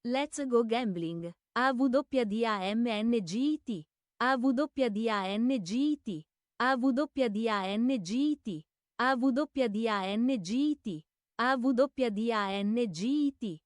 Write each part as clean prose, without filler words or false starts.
Let's go gambling. AWDAMNGIT. AWDANGIT. AWDANGIT. AWDANGIT. AWDANGIT.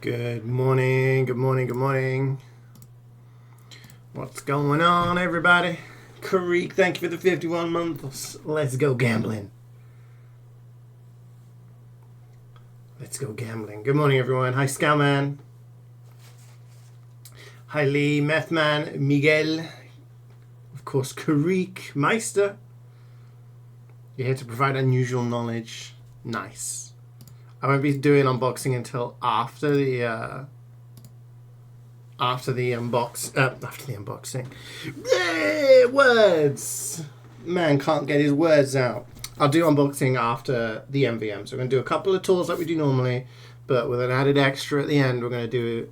Good morning, good morning, good morning. What's going on, everybody? Kareek, thank you for the 51 months. Let's go gambling. Let's go gambling. Good morning, everyone. Hi, Scowman. Hi, Lee, Methman, Miguel. Of course, Kareek, Meister. You're here to provide unusual knowledge. Nice. I won't be doing unboxing until after the unboxing. Yay, words! Man can't get his words out. I'll do unboxing after the MvM. So we're going to do a couple of tours like we do normally, but with an added extra at the end, we're going to do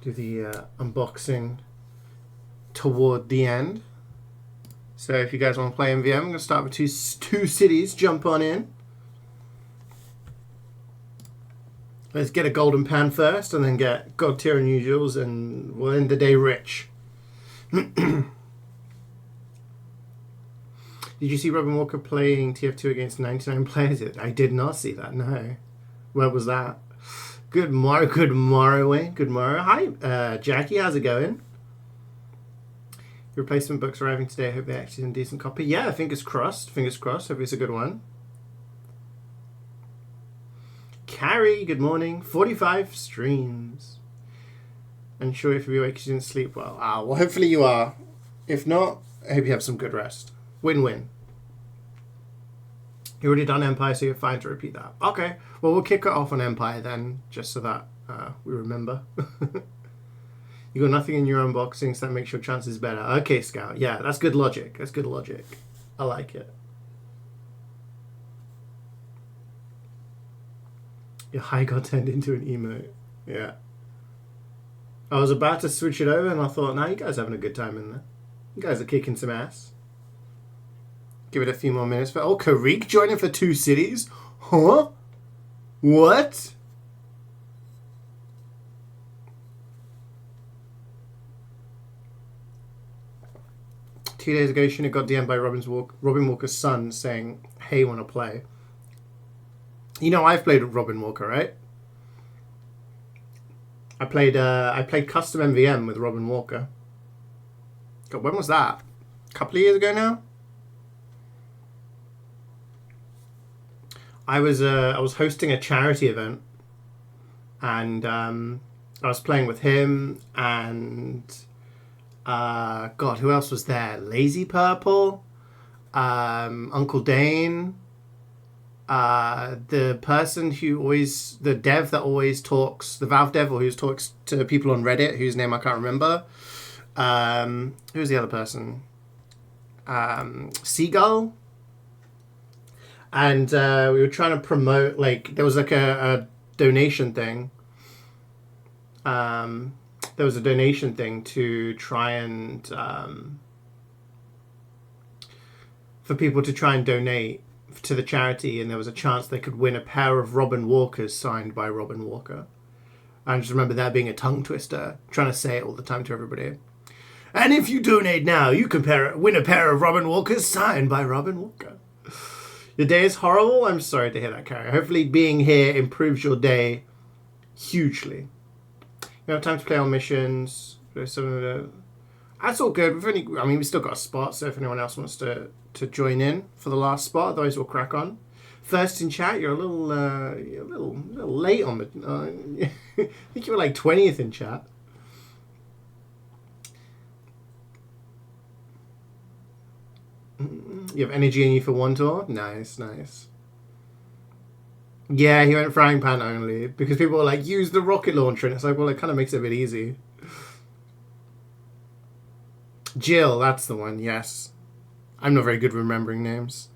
the unboxing toward the end. So if you guys want to play MvM, I'm going to start with two cities. Jump on in. Let's get a golden pan first, and then get God tier unusuals, and we'll end the day rich. Did you see Robin Walker playing TF2 against 99 players? I did not see that, no. Where was that? Good morrow, Wayne. Good morrow. Hi, Jackie, how's it going? Replacement books arriving today. I hope they're actually in decent copy. Yeah, fingers crossed. Fingers crossed. Hope it's a good one. Carrie, good morning. 45 streams. Unsure if you're awake because you didn't sleep well. Well, hopefully you are. If not, I hope you have some good rest. Win-win. You already done Empire, so you're fine to repeat that. Okay. Well, we'll kick it off on Empire then, just so that we remember. You got nothing in your unboxing, so that makes your chances better. Okay, Scout. Yeah, that's good logic. That's good logic. I like it. Your high got turned into an emote. Yeah. I was about to switch it over, and I thought, nah, you guys are having a good time in there. You guys are kicking some ass. Give it a few more minutes. Oh, Kareek joining for 2 cities? Huh? What? Two days ago, Sheena got DM'd by Robin Walker's son saying, hey, want to play? You know I've played Robin Walker, right? I played custom MvM with Robin Walker. God, when was that? A couple of years ago now? I was hosting a charity event, and I was playing with him and God, who else was there? Lazy Purple, Uncle Dane, the person who always, the dev that always talks, the Valve dev who always talks to people on Reddit, whose name I can't remember. Who's the other person? Seagull. And we were trying to promote, like, there was like a donation thing. There was a donation thing to try and for people to try and donate to the charity, and there was a chance they could win a pair of Robin Walkers signed by Robin Walker. I just remember that being a tongue twister, trying to say it all the time to everybody. And if you donate now, you can win a pair of Robin Walkers signed by Robin Walker. Your day is horrible? I'm sorry to hear that, Carrie. Hopefully being here improves your day hugely. We have time to play on missions. That's all good. We've still got a spot, so if anyone else wants to join in for the last spot, otherwise we'll crack on. First in chat, you're a little late on the. I think you were like 20th in chat. You have energy in you for one tour? Nice, nice. Yeah, he went frying pan only because people were like, use the rocket launcher, and it's like, well, it kind of makes it a bit easy. Jill, that's the one. Yes, I'm not very good remembering names.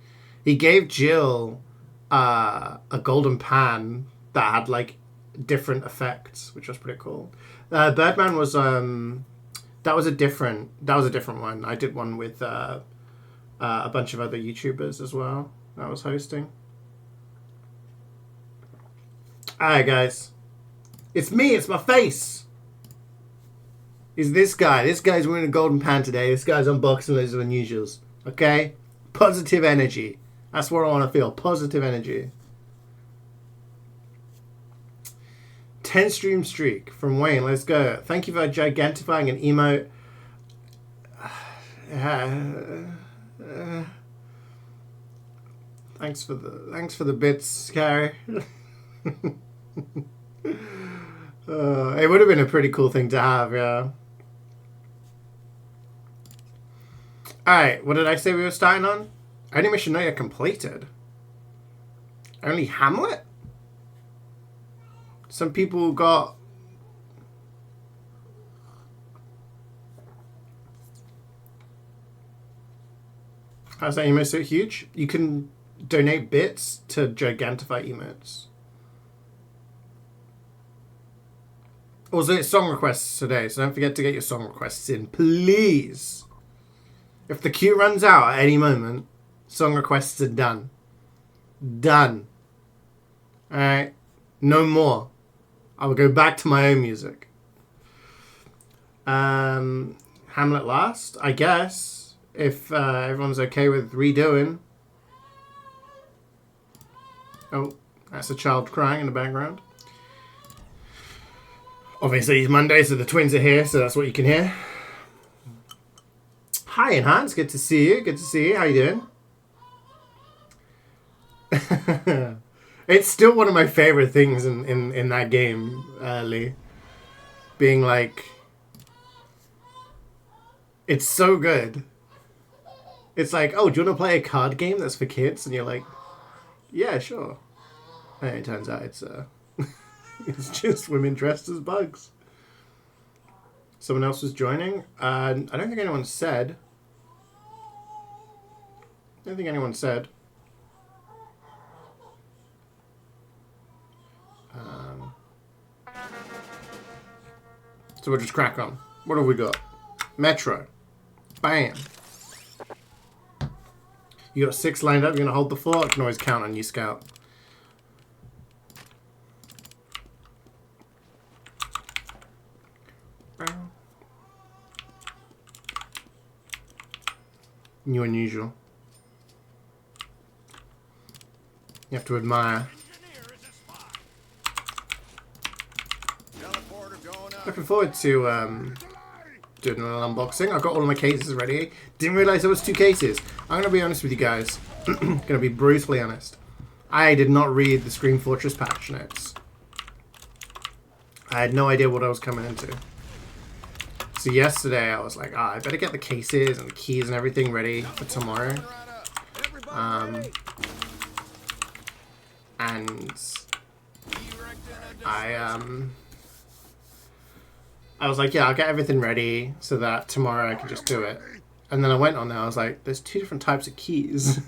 He gave Jill a golden pan that had like different effects, which was pretty cool. Birdman was that was a different one. I did one with a bunch of other YouTubers as well that I was hosting. Alright, guys. It's me, it's my face. Is this guy. This guy's wearing a golden pan today. This guy's unboxing loads of unusuals. Okay? Positive energy. That's what I want to feel. Positive energy. 10 stream streak from Wayne. Let's go. Thank you for gigantifying an emote. Thanks for the bits, Carrie. It would have been a pretty cool thing to have, yeah. Alright, what did I say we were starting on? Only mission not yet completed. Only Hamlet? Some people got... How's that emote so huge? You can donate bits to gigantify emotes. Also, it's song requests today, so don't forget to get your song requests in, please. If the queue runs out at any moment, song requests are done. Done. Alright? No more. I will go back to my own music. Hamlet last, I guess. If everyone's okay with redoing. Oh, that's a child crying in the background. Obviously, it's Monday, so the twins are here, so that's what you can hear. Hi, Enhance. Good to see you. Good to see you. How you doing? It's still one of my favorite things in that game, Lee. Being like... It's so good. It's like, oh, do you want to play a card game that's for kids? And you're like, yeah, sure. And it turns out it's it's just women dressed as bugs. Someone else was joining. I don't think anyone said. I don't think anyone said. So we'll just crack on. What have we got? Metro. Bam. You got 6 lined up. You're going to hold the fort? I can always count on you, Scout. New unusual. You have to admire. Looking forward to doing an unboxing. I've got all of my cases ready. Didn't realise there was 2 cases. I'm going to be honest with you guys. Going to be brutally honest. I did not read the Scream Fortress patch notes. I had no idea what I was coming into. So yesterday I was like, I better get the cases and the keys and everything ready for tomorrow. And I was like, yeah, I'll get everything ready so that tomorrow I can just do it. And then I went on there, I was like, there's 2 different types of keys.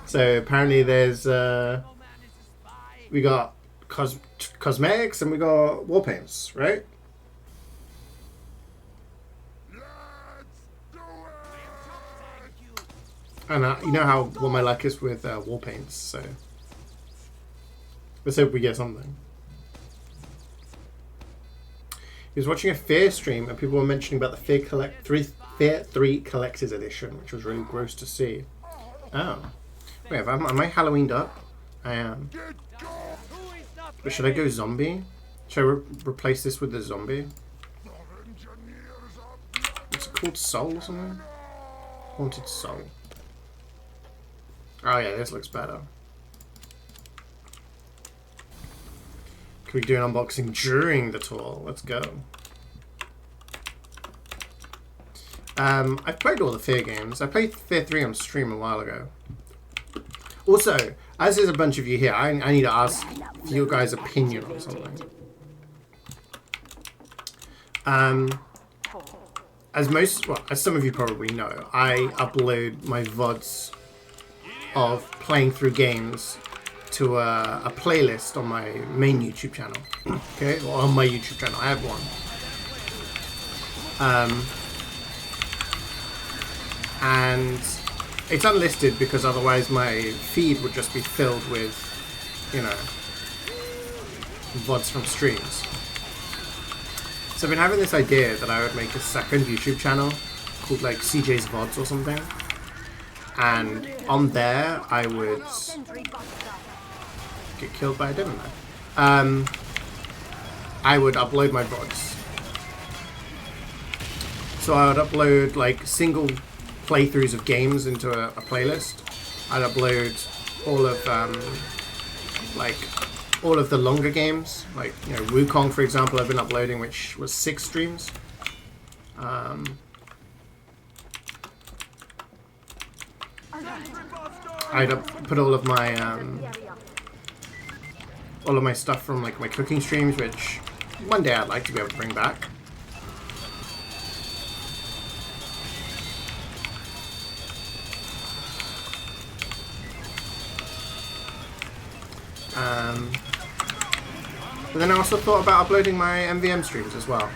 So apparently there's, we got cosmetics and we got wall paints, right? And you know how what my luck is with wall paints, so let's hope we get something. He was watching a Fear stream and people were mentioning about the Fear 3 Collector's Edition, which was really gross to see. Oh. Wait, am I Halloweened up? I am. But should I go zombie? Should I replace this with the zombie? What's it called? Soul or something? Haunted Soul. Oh yeah, this looks better. Can we do an unboxing during the tour? Let's go. I've played all the Fear games. I played Fear 3 on stream a while ago. Also, as there's a bunch of you here, I need to ask for your guys' opinion on something. As some of you probably know, I upload my VODs of playing through games to a playlist on my main YouTube channel. Okay, or on my YouTube channel, I have one. And it's unlisted because otherwise my feed would just be filled with, you know, VODs from streams. So I've been having this idea that I would make a second YouTube channel called like CeeJaey's VODs or something. And on there I would get killed by a demon man. I would upload my VODs. So I would upload like single playthroughs of games into a playlist. I'd upload all of the longer games, like, you know, Wukong for example. I've been uploading, which was 6 streams. I'd put all of my stuff from like my cooking streams, which one day I'd like to be able to bring back. But then I also thought about uploading my MvM streams as well.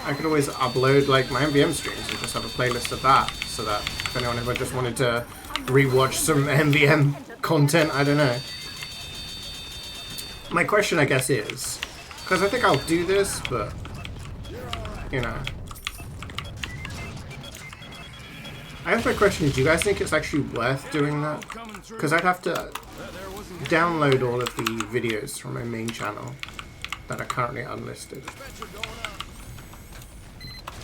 I could always upload like my MvM streams and just have a playlist of that, so that if anyone ever just wanted to rewatch some MvM content, I don't know. My question, I guess, is, because I think I'll do this, but, you know. I guess my question is, do you guys think it's actually worth doing that? Because I'd have to download all of the videos from my main channel that are currently unlisted,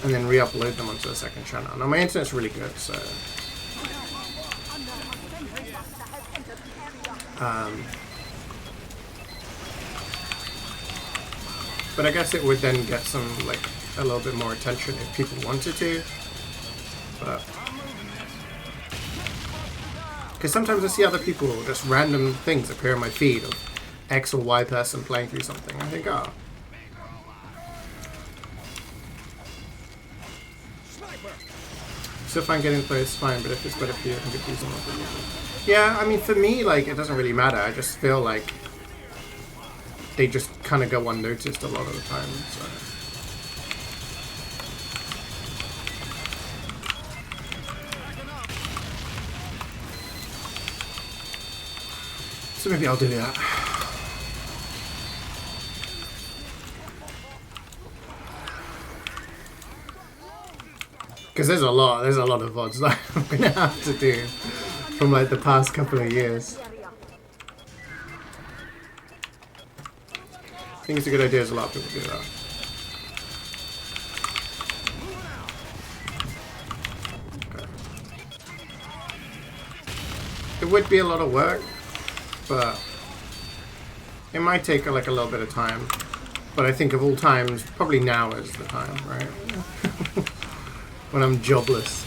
and then re-upload them onto the second channel. Now my internet's really good, so but I guess it would then get some, like, a little bit more attention if people wanted to. But because sometimes I see other people, just random things appear on my feed of X or Y person playing through something. I think, oh. So if I'm getting close, fine, but if it's better for you, I can confuse them. Yeah, I mean, for me, like, it doesn't really matter. I just feel like they just kind of go unnoticed a lot of the time, so. So maybe I'll do that. Because there's a lot of VODs that I'm gonna have to do from like the past couple of years. I think it's a good idea as a lot of people do that. Okay. It would be a lot of work, but it might take like a little bit of time. But I think of all times, probably now is the time, right? When I'm jobless.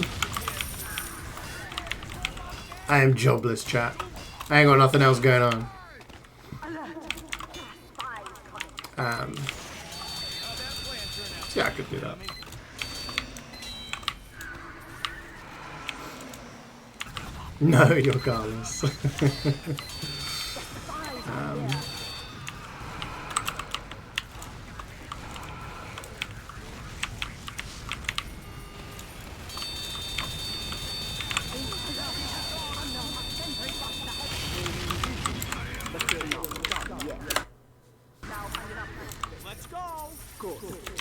I am jobless, chat. I ain't got nothing else going on. So yeah, I could do that. No, you're Carlos.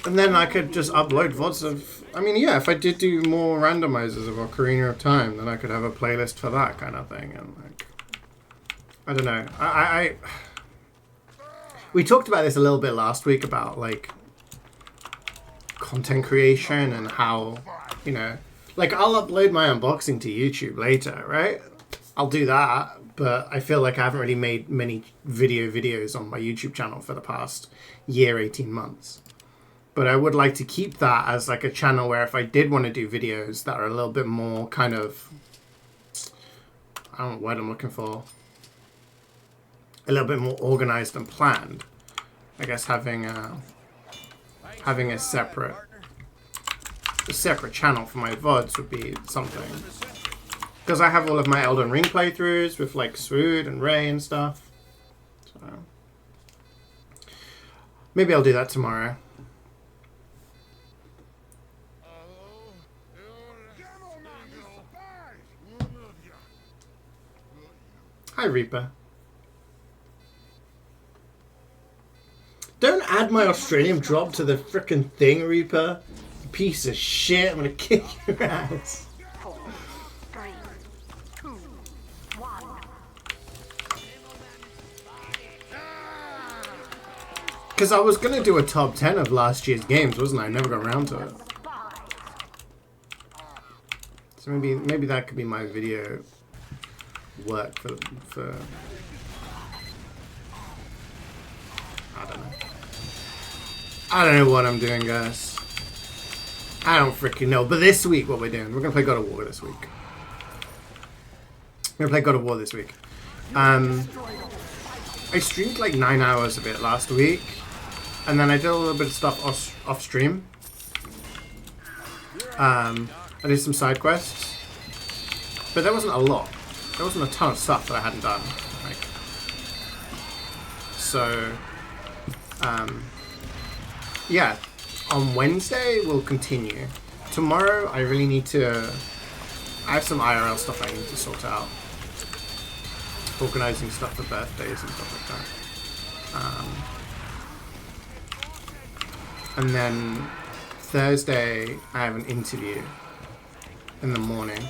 And then I could just upload VODs of... I mean, yeah, if I did do more randomizers of Ocarina of Time, then I could have a playlist for that kind of thing. And like, I don't know. We talked about this a little bit last week about like content creation and how, you know, like I'll upload my unboxing to YouTube later, right? I'll do that, but I feel like I haven't really made many videos on my YouTube channel for the past year, 18 months. But I would like to keep that as like a channel where if I did want to do videos that are a little bit more kind of, I don't know what I'm looking for, a little bit more organized and planned. I guess having a separate channel for my VODs would be something. Because I have all of my Elden Ring playthroughs with like Swood and Ray and stuff. So maybe I'll do that tomorrow. Hi, Reaper. Don't add my Australian drop to the frickin' thing, Reaper. You piece of shit. I'm gonna kick your ass. 4, 3, 2, 1. Because I was gonna do a top 10 of last year's games, wasn't I? I never got around to it. So maybe that could be my video work for I don't know what I'm doing, guys. I don't freaking know. But this week, what we're doing, we're gonna play God of War this week. We're gonna play God of War this week. I streamed like 9 hours of it last week, and then I did a little bit of stuff off stream. I did some side quests, but there wasn't a lot. There wasn't a ton of stuff that I hadn't done. Like, so, yeah. On Wednesday, we'll continue. Tomorrow, I really need to... I have some IRL stuff I need to sort out. Organising stuff for birthdays and stuff like that. And then Thursday, I have an interview in the morning.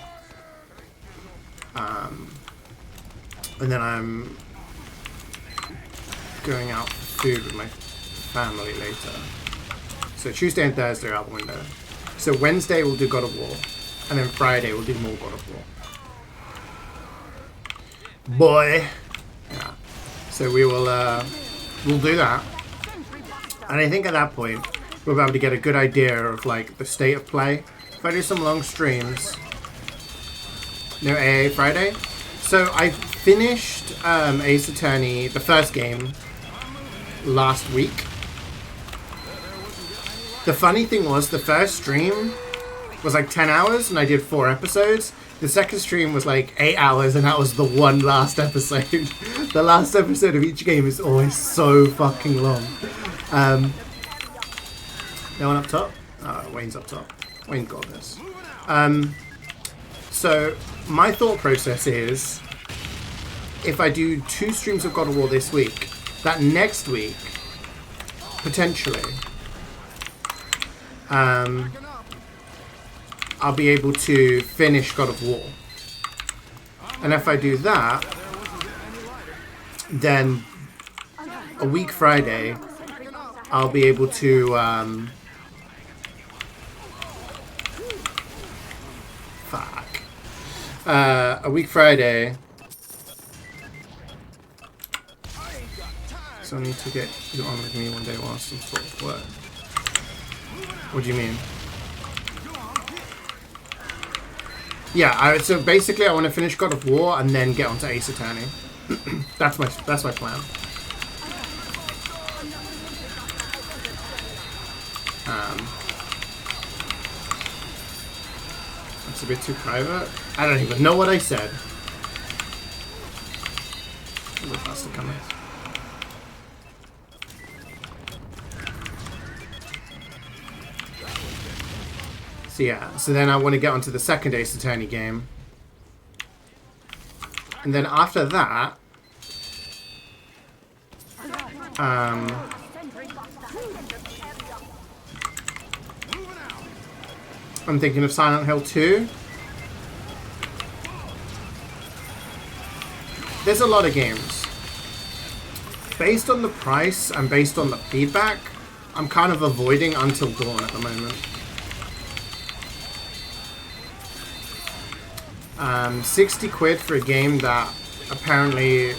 And then I'm going out for food with my family later. So Tuesday and Thursday are out the window. So Wednesday we'll do God of War. And then Friday we'll do more God of War. Boy! Yeah. So we will, we'll do that. And I think at that point, we'll be able to get a good idea of, like, the state of play. If I do some long streams... No AA Friday? So I finished Ace Attorney, the first game, last week. The funny thing was, the first stream was like 10 hours and I did 4 episodes. The second stream was like 8 hours and that was the one last episode. The last episode of each game is always so fucking long. No one up top? Oh, Wayne's up top. Wayne got this. So, my thought process is, if I do 2 streams of God of War this week, that next week, potentially, I'll be able to finish God of War. And if I do that, then a week Friday, I'll be able to, a week Friday, so I need to get you on with me one day while some sort of work. What do you mean? Yeah, so basically I want to finish God of War and then get onto Ace Attorney. That's my plan. It's a bit too private. I don't even know what I said. Wait for us to come in. So yeah, so then I want to get onto the second Ace Attorney game. And then after that, I'm thinking of Silent Hill 2. There's a lot of games. based on the price and based on the feedback, I'm kind of avoiding Until Dawn at the moment. 60 quid for a game that apparently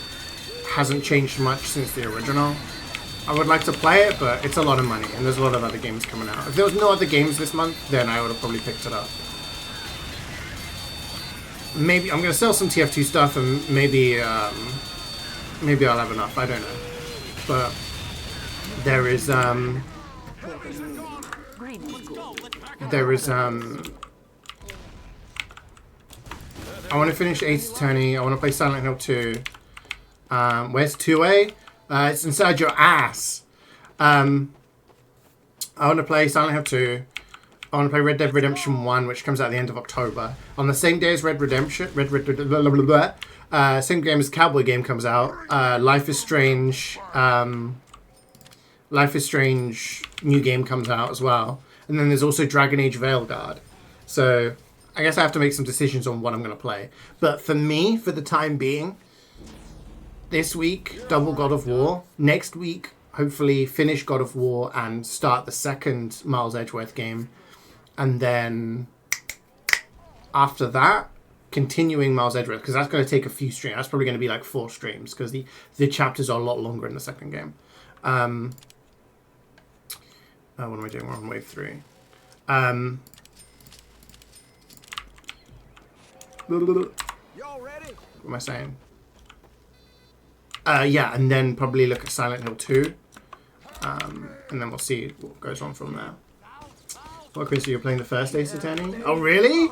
hasn't changed much since the original. I would like to play it, but it's a lot of money, and there's a lot of other games coming out. If there was no other games this month, then I would have probably picked it up. Maybe I'm gonna sell some TF2 stuff, and maybe I'll have enough. I don't know, but there is I want to finish Ace Attorney. I want to play Silent Hill 2. Where's 2A? It's inside your ass. I want to play Silent Hill 2. I want to play Red Dead Redemption 1, which comes out at the end of October. On the same day as same game as Cowboy game comes out. Life is Strange new game comes out as well. And then there's also Dragon Age Veilguard. So I guess I have to make some decisions on what I'm going to play. But for me, for the time being, this week, double God of War. Next week, hopefully finish God of War and start the second Miles Edgeworth game. And then after that, continuing Miles Edgeworth, because that's going to take a few streams. That's probably going to be like 4 streams, because the chapters are a lot longer in the second game. What am I doing? We're on wave 3. Y'all ready? What am I saying? Yeah, and then probably look at Silent Hill 2. And then we'll see what goes on from there. What, Chris, you're playing the first Ace Attorney? Oh, really?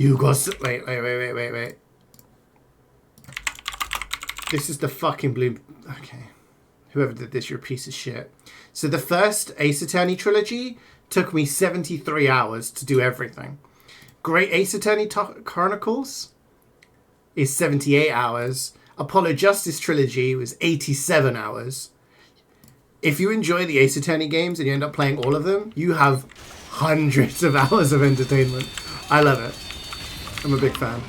You got... Wait. This is the fucking blue... Okay. Whoever did this, you're a piece of shit. So the first Ace Attorney trilogy took me 73 hours to do everything. Great Ace Attorney Chronicles is 78 hours. Apollo Justice Trilogy was 87 hours. If you enjoy the Ace Attorney games and you end up playing all of them, you have hundreds of hours of entertainment. I love it. I'm a big fan.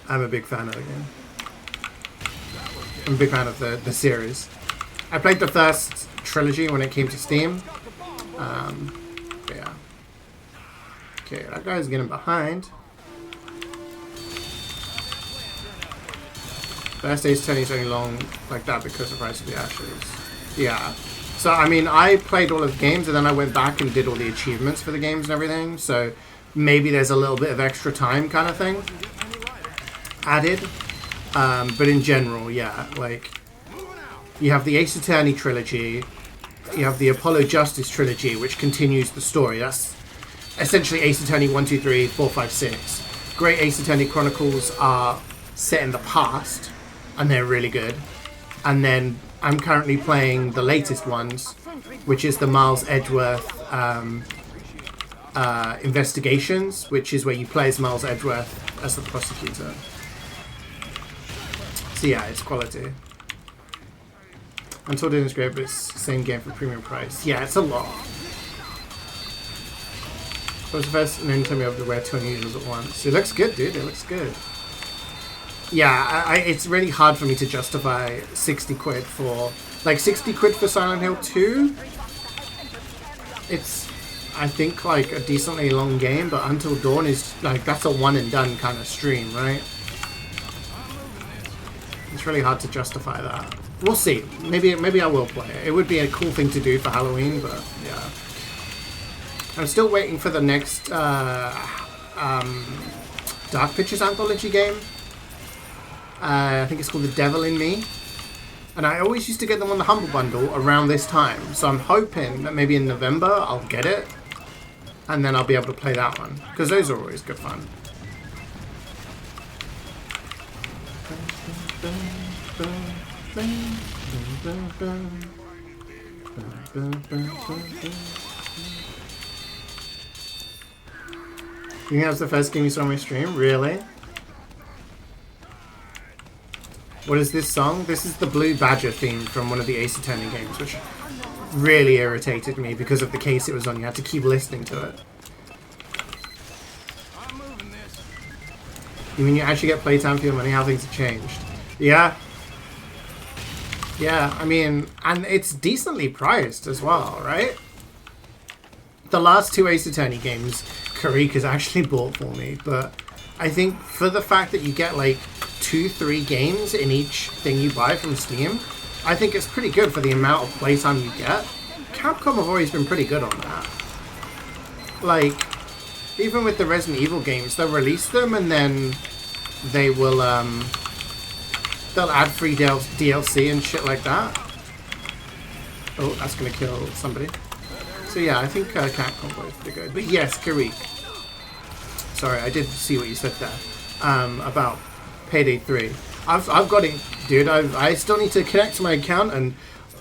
I'm a big fan of the game. I'm a big fan of the series. I played the first trilogy when it came to Steam. But yeah. Okay, that guy's getting behind. First Ace Attorney is only long like that because of Rise of the Ashes. Yeah. So, I mean, I played all of the games and then I went back and did all the achievements for the games and everything. So, maybe there's a little bit of extra time kind of thing added. But in general, yeah, like, you have the Ace Attorney trilogy. You have the Apollo Justice trilogy, which continues the story. That's essentially Ace Attorney 1, 2, 3, 4, 5, 6. Great Ace Attorney Chronicles are set in the past, and they're really good. And then I'm currently playing the latest ones, which is the Miles Edgeworth Investigations, which is where you play as Miles Edgeworth as the prosecutor. So yeah, it's quality. Until Dawn is great, but it's the same game for premium price. Yeah, it's a lot. What was the first name tell me over to wear 20 users at once? It looks good, dude. It looks good. Yeah, it's really hard for me to justify 60 quid for... Like, 60 quid for Silent Hill 2? It's, I think, like, a decently long game, but Until Dawn is, like, that's a one-and-done kind of stream, right? It's really hard to justify that. We'll see. Maybe I will play it. It would be a cool thing to do for Halloween, but, yeah. I'm still waiting for the next, Dark Pictures Anthology game. I think it's called The Devil in Me. And I always used to get them on the Humble Bundle around this time. So I'm hoping that maybe in November I'll get it. And then I'll be able to play that one. Because those are always good fun. You think that was the first game you saw on my stream? Really? What is this song? This is the Blue Badger theme from one of the Ace Attorney games, which really irritated me because of the case it was on. You had to keep listening to it. You mean you actually get playtime for your money? How things have changed. Yeah. Yeah, I mean, and it's decently priced as well, right? The last two Ace Attorney games, Karik has actually bought for me, but I think for the fact that you get like 2-3 games in each thing you buy from Steam, I think it's pretty good for the amount of playtime you get. Capcom have always been pretty good on that. Like, even with the Resident Evil games, they'll release them and then they will, they'll add free DLC and shit like that. Oh, that's gonna kill somebody. So yeah, I think Capcom was pretty good. But yes, Karik. Sorry, I did see what you said there. About Payday 3. I've got it, dude. I still need to connect to my account and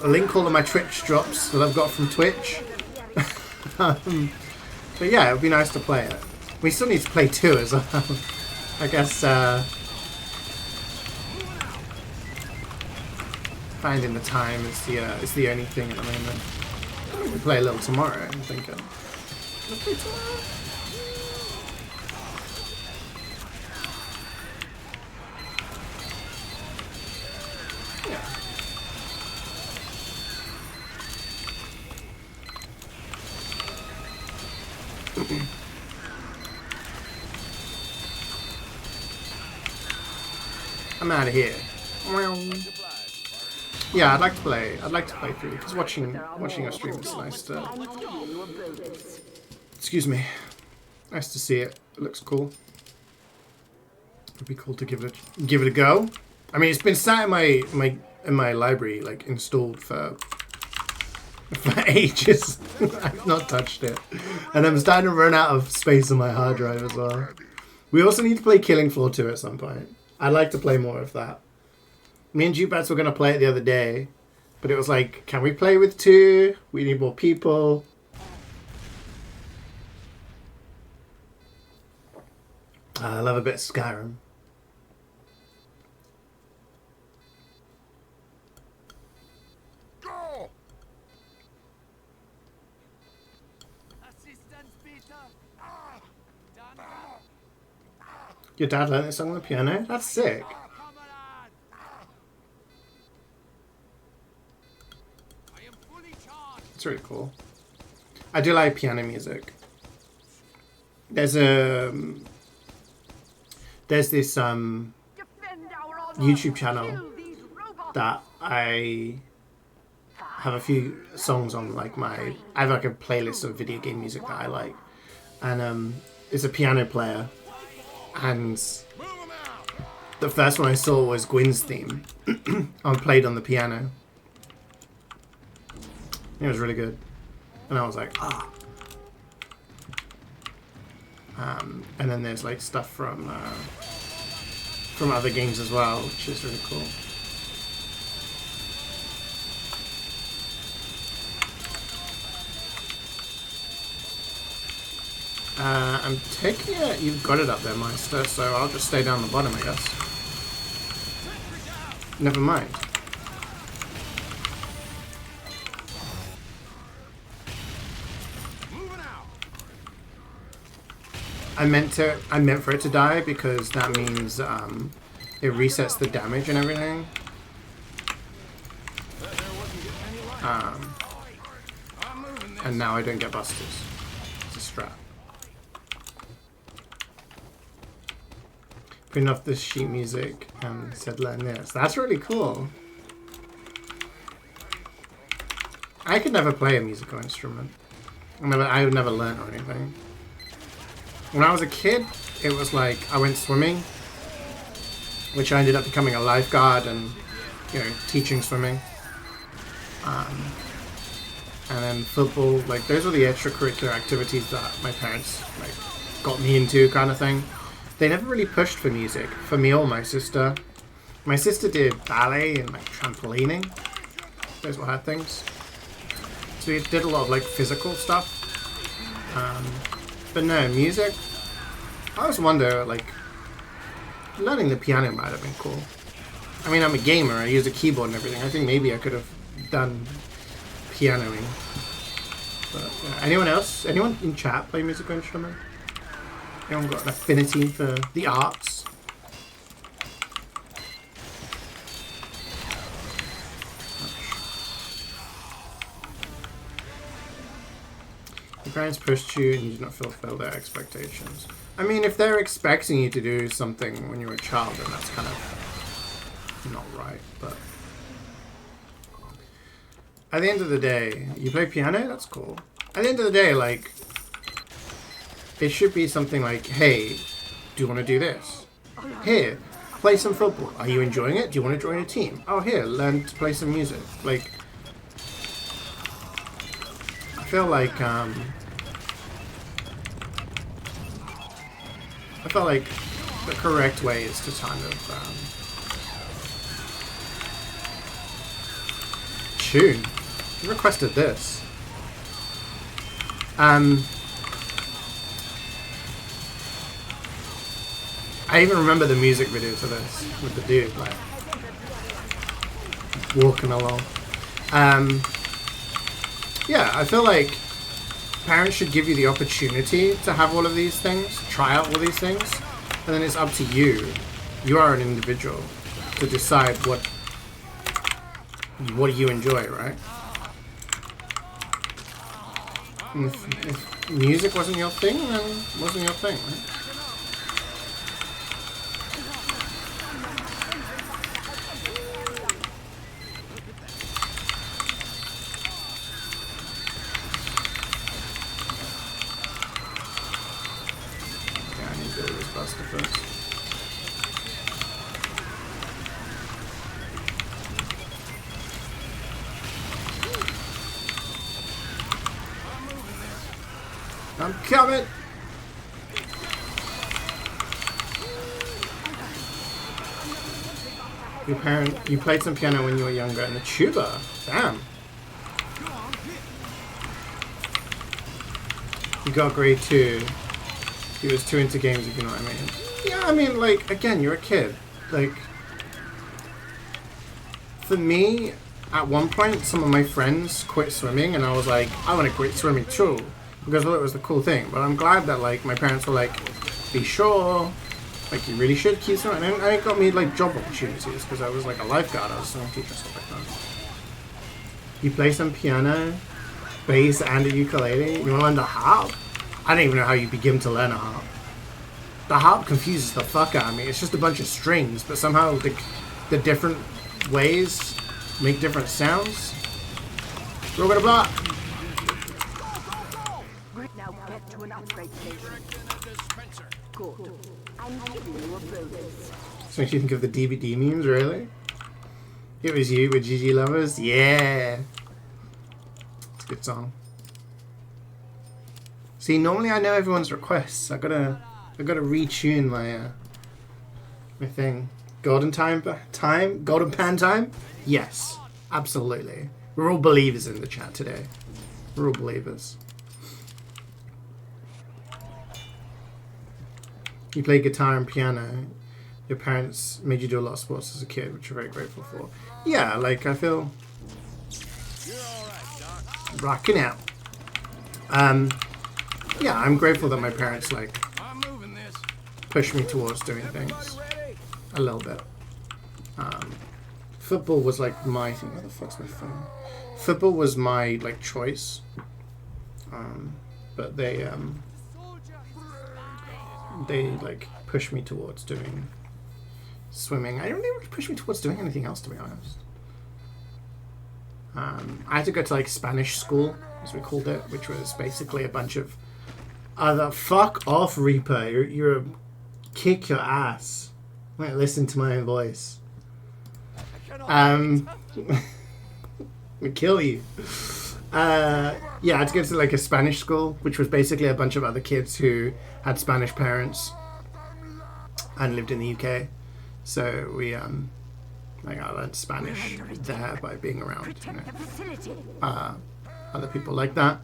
link all of my Twitch drops that I've got from Twitch. But yeah, it would be nice to play it. We still need to play 2 as well. I guess finding the time is the only thing at the moment. We'll play a little tomorrow, I'm thinking. We'll play tomorrow? Yeah. I'm out of here. Yeah, I'd like to play 3 because watching a stream is nice to. Excuse me. Nice to see it. It looks cool. It'd be cool to give it a go. I mean, it's been sat in my library, like installed for ages. I've not touched it, and I'm starting to run out of space on my hard drive as well. We also need to play Killing Floor 2 at some point. I'd like to play more of that. Me and Jupats were going to play it the other day, but it was like, can we play with 2? We need more people. I love a bit of Skyrim. Go! Your dad learned this song on the piano? That's sick. It's really cool. I do like piano music. There's this YouTube channel that I have a few songs on, like I have like a playlist of video game music that I like, and it's a piano player, and the first one I saw was Gwyn's theme played on the piano. It was really good, and I was like, ah. And then there's like stuff from other games as well, which is really cool. I'm taking it you've got it up there, Meister, so I'll just stay down the bottom, I guess. Never mind. I meant for it to die because that means it resets the damage and everything. And now I don't get busters. It's a strat. Putting off this sheet music and said learn this. That's really cool. I could never play a musical instrument. I would never learn or anything. When I was a kid, it was like I went swimming, which I ended up becoming a lifeguard and, you know, teaching swimming. And then football, like those were the extracurricular activities that my parents like got me into, kind of thing. They never really pushed for music for me or my sister. My sister did ballet and like trampolining. Those were her things. So we did a lot of like physical stuff. But no, music, I always wonder, like, learning the piano might have been cool. I mean, I'm a gamer, I use a keyboard and everything. I think maybe I could have done pianoing. But, yeah. Anyone else? Anyone in chat play musical instrument? Anyone got an affinity for the arts? parents pushed you and you did not fulfill their expectations. I mean, if they're expecting you to do something when you're a child, then that's kind of not right, but... At the end of the day, you play piano? That's cool. At the end of the day, like... It should be something like, hey, do you want to do this? Here, play some football. Are you enjoying it? Do you want to join a team? Oh, here, learn to play some music. Like... I feel like, the correct way is to kind of, tune. You requested this. I even remember the music video to this with the dude, like, walking along. Yeah, I feel like parents should give you the opportunity to have all of these things, try out all these things, and then it's up to you. You are an individual to decide what you enjoy, right? And if music wasn't your thing, then it wasn't your thing, right? I'm coming! You played some piano when you were younger, and the tuba. Damn. You got grade 2. He was too into games, if you know what I mean. Yeah, I mean, like, again, you're a kid. Like, for me, at one point, some of my friends quit swimming, and I was like, I want to quit swimming too. Because I thought it was the cool thing. But I'm glad that, like, my parents were like, be sure, like, you really should keep swimming. And it got me, like, job opportunities, because I was, like, a lifeguard. I was a swimming teacher, stuff like that. You play some piano, bass, and a ukulele. You want to learn the harp? I don't even know how you begin to learn a harp. The harp confuses the fuck out of me. It's just a bunch of strings, but somehow the different ways make different sounds. We're gonna block. Now get to an upgrade station. Good. I'm giving you a bonus. So makes you think of the DVD memes, really? It was you with GG Lovers? Yeah! It's a good song. See, normally I know everyone's requests. I gotta retune my my thing. Golden Golden pan time? Yes, absolutely. We're all believers in the chat today. We're all believers. You play guitar and piano. Your parents made you do a lot of sports as a kid, which you're very grateful for. Yeah, like, I feel... rocking out. Yeah, I'm grateful that my parents, like, push me towards doing things. A little bit. Football was, like, my thing. Where the fuck's my phone? Football was my, like, choice. But they, like, pushed me towards doing swimming. I don't even push me towards doing anything else, to be honest. I had to go to, like, Spanish school, as we called it, which was basically a bunch of other... Fuck off, Reaper. You're a... Kick your ass. Wait, listen to my own voice. We kill you. Yeah, I had to go to, like, a Spanish school, which was basically a bunch of other kids who had Spanish parents and lived in the UK. So we, like, I learned Spanish there by being around, you know, other people like that.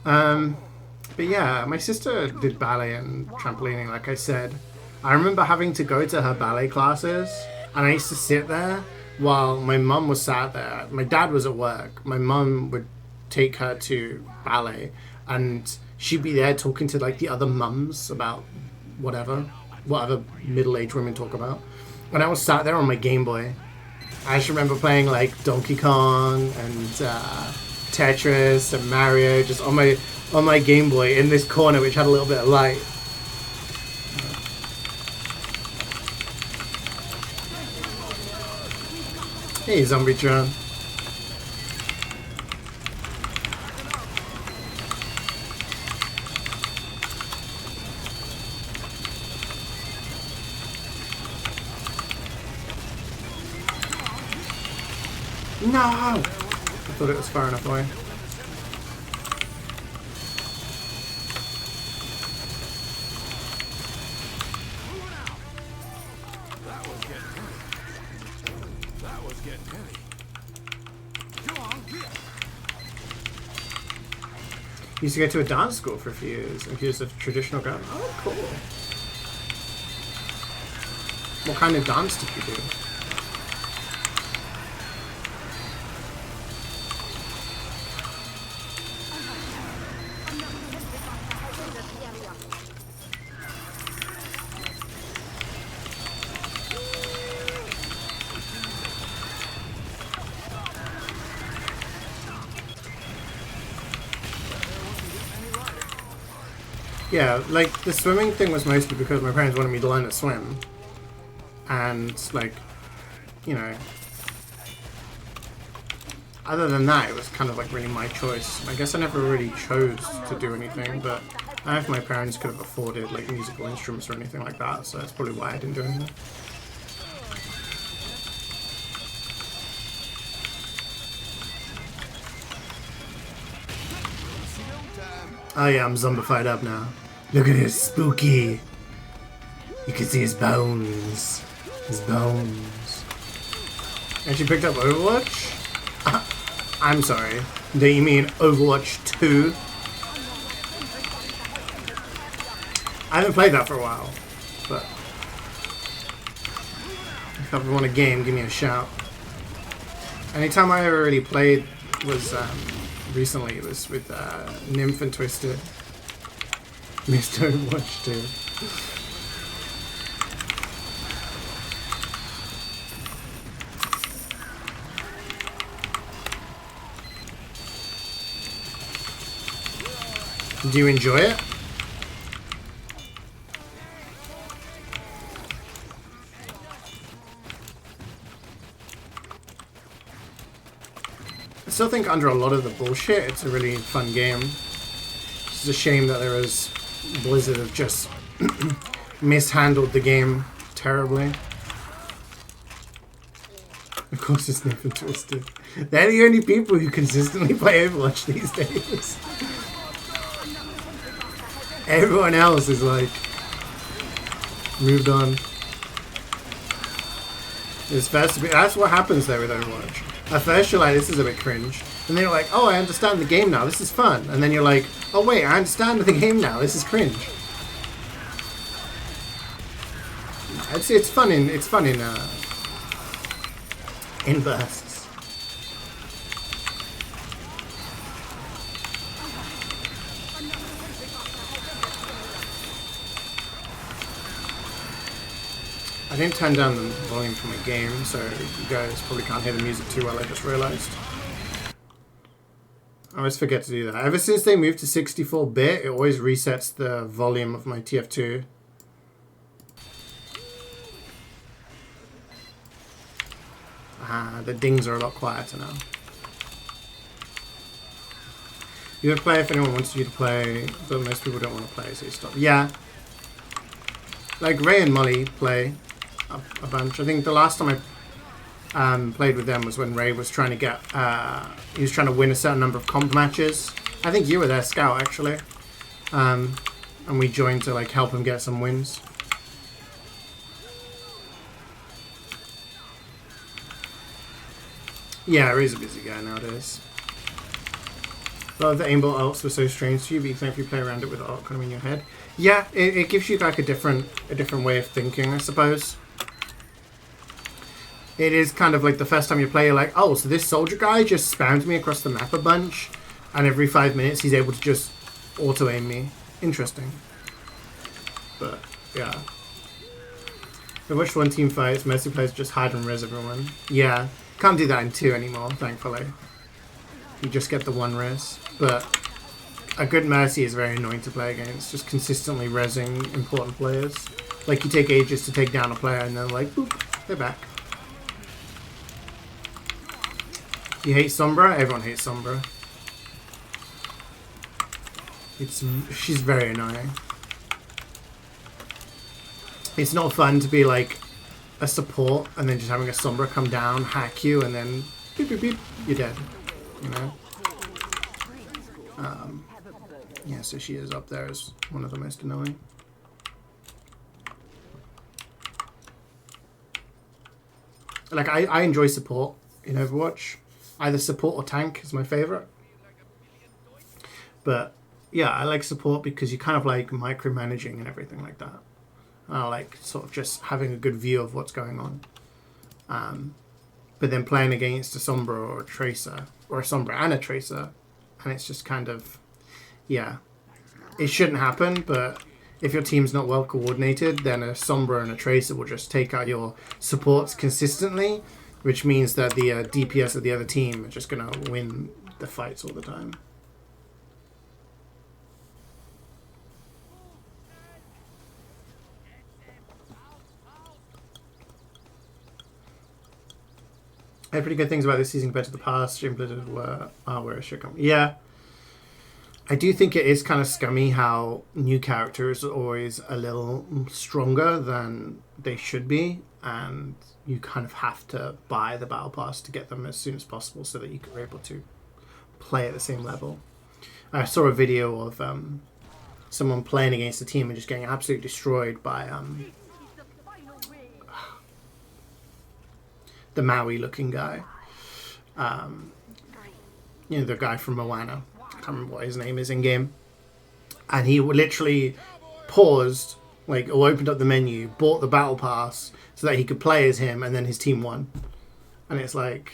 But yeah, my sister did ballet and trampolining, like I said. I remember having to go to her ballet classes, and I used to sit there while my mum was sat there. My dad was at work. My mum would take her to ballet, and she'd be there talking to, like, the other mums about whatever middle-aged women talk about. When I was sat there on my Game Boy, I just remember playing, like, Donkey Kong and Tetris and Mario, just on on my Game Boy in this corner which had a little bit of light. Hey, Zombie-tron. No! I thought it was far enough away. Used to go to a dance school for a few years and used a traditional gun. Oh, cool. What kind of dance did you do? Yeah, like, the swimming thing was mostly because my parents wanted me to learn to swim. And, like, you know... Other than that, it was kind of, like, really my choice. I guess I never really chose to do anything, but I don't know if my parents could have afforded, like, musical instruments or anything like that, so that's probably why I didn't do anything. Oh yeah, I'm zombified up now. Look at this, spooky. You can see his bones. His bones. And she picked up Overwatch? I'm sorry. Do you mean Overwatch 2? I haven't played that for a while. But if you ever want a game, give me a shout. Anytime I ever really played was recently, it was with Nymph and Twisted. Missed Overwatch 2. Do you enjoy it? I still think under a lot of the bullshit, it's a really fun game. It's a shame that there was Blizzard have just mishandled the game terribly. Of course, it's Nymph and Twisted. They're the only people who consistently play Overwatch these days. Everyone else is like moved on. It's first to be, that's what happens there with Overwatch. At first you're like, this is a bit cringe. And then you're like, oh, I understand the game now, this is fun. And then you're like, oh wait, I understand the game now, this is cringe. It's fun in bursts. I didn't turn down the volume from the game, so you guys probably can't hear the music too well, I just realized. I always forget to do that. Ever since they moved to 64-bit, it always resets the volume of my TF2. The dings are a lot quieter now. You would play if anyone wants you to play, but most people don't want to play, so you stop. Yeah. Like Ray and Molly play a bunch. I think the last time I played with them was when Ray was trying to get, he was trying to win a certain number of comp matches. I think you were their scout actually. And we joined to like help him get some wins. Yeah, Ray's a busy guy nowadays. A lot of the aimbot ults were so strange to you, but you think if you play around it with the ult kind of in your head. Yeah, it gives you like a different way of thinking, I suppose. It is kind of like the first time you play, you're like, oh, so this soldier guy just spammed me across the map a bunch, and every 5 minutes he's able to just auto-aim me. Interesting. But, yeah. I watched one team fights, mostly players just hide and res everyone. Yeah, can't do that in 2 anymore, thankfully. You just get the one res, but a good Mercy is very annoying to play against. Just consistently rezzing important players. Like, you take ages to take down a player and then like, boop, they're back. You hate Sombra? Everyone hates Sombra. She's very annoying. It's not fun to be like a support and then just having a Sombra come down, hack you, and then beep beep beep, you're dead. You know? Yeah, so she is up there as one of the most annoying. Like, I enjoy support in Overwatch. Either support or tank is my favorite. But yeah, I like support because you kind of like micromanaging and everything like that. I like sort of just having a good view of what's going on. But then playing against a Sombra or a Tracer, or a Sombra and a Tracer, and it's just kind of, yeah, it shouldn't happen, but if your team's not well coordinated, then a Sombra and a Tracer will just take out your supports consistently, which means that the DPS of the other team are just going to win the fights all the time. I had pretty good things about this season compared to the past. Implemented were where it should come. Yeah. I do think it is kind of scummy how new characters are always a little stronger than they should be, and you kind of have to buy the battle pass to get them as soon as possible so that you can be able to play at the same level. I saw a video of someone playing against a team and just getting absolutely destroyed by the Maui looking guy. You know, the guy from Moana. I can't remember what his name is in game. And he literally paused, like, or opened up the menu, bought the battle pass so that he could play as him, and then his team won. And it's like,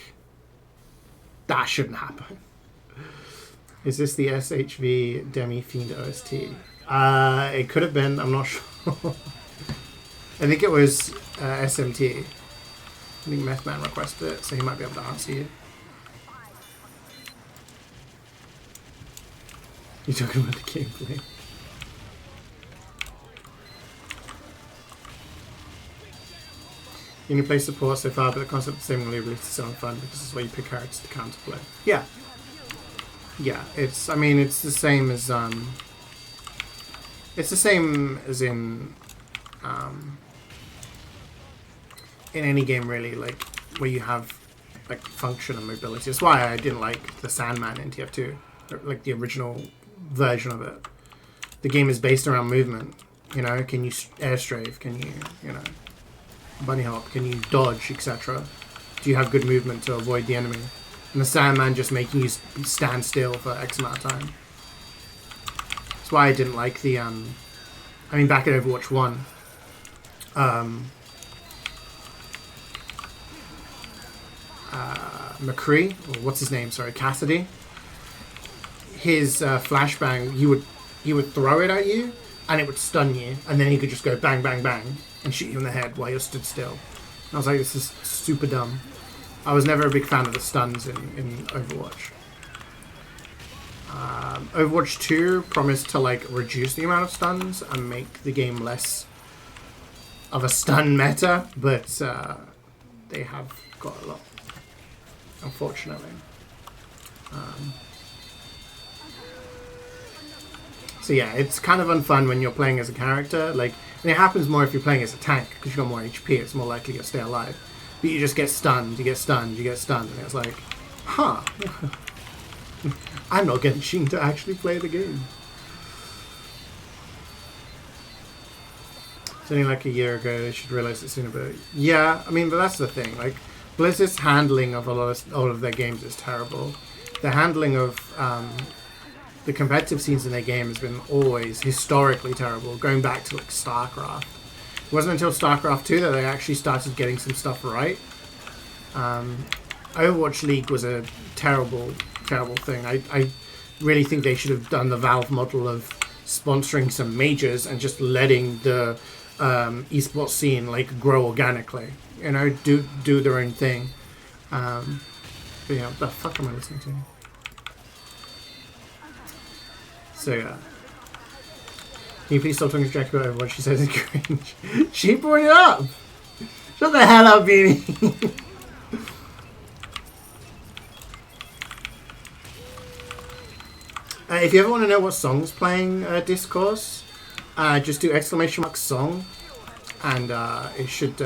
that shouldn't happen. Is this the SHV Demi Fiend OST? It could have been, I'm not sure. I think it was SMT. I think MvM requested it, so he might be able to answer you. You're talking about the gameplay. You only play support so far, but the concept of the same will release is so fun because it's where you pick characters to counterplay. Yeah. Yeah, it's, I mean, it's the same as, it's the same as in any game really, like, where you have, like, function and mobility. That's why I didn't like the Sandman in TF2, like the original version of it. The game is based around movement, you know, can you air strafe, can you, you know, bunny hop, can you dodge, etc. Do you have good movement to avoid the enemy? And the Sandman just making you stand still for X amount of time. That's why I didn't like the, I mean, back at Overwatch 1, McCree, or what's his name, sorry, Cassidy, his flashbang, he would throw it at you, and it would stun you, and then he could just go bang, bang, bang, and shoot you in the head while you're stood still. And I was like, this is super dumb. I was never a big fan of the stuns in Overwatch. Overwatch 2 promised to like reduce the amount of stuns and make the game less of a stun meta, but they have got a lot, unfortunately. So yeah, it's kind of unfun when you're playing as a character. Like, and it happens more if you're playing as a tank because you've got more HP. It's more likely you'll stay alive. But you just get stunned, you get stunned, you get stunned, and it's like, huh, I'm not getting to actually play the game. It's only like a year ago, they should realize it sooner, but yeah, I mean, but that's the thing, like, Blizzard's handling of all of their games is terrible. The handling of the competitive scenes in their game has been always historically terrible, going back to like StarCraft. It wasn't until StarCraft 2 that they actually started getting some stuff right. Overwatch League was a terrible, terrible thing. I really think they should have done the Valve model of sponsoring some majors and just letting the esports scene like grow organically. You know, do their own thing. But yeah, what the fuck am I listening to? So yeah. Can you please stop talking to Jackie about what she says is cringe? She brought it up! Shut the hell up, Beanie! If you ever want to know what song's playing Discourse, just do !song and it should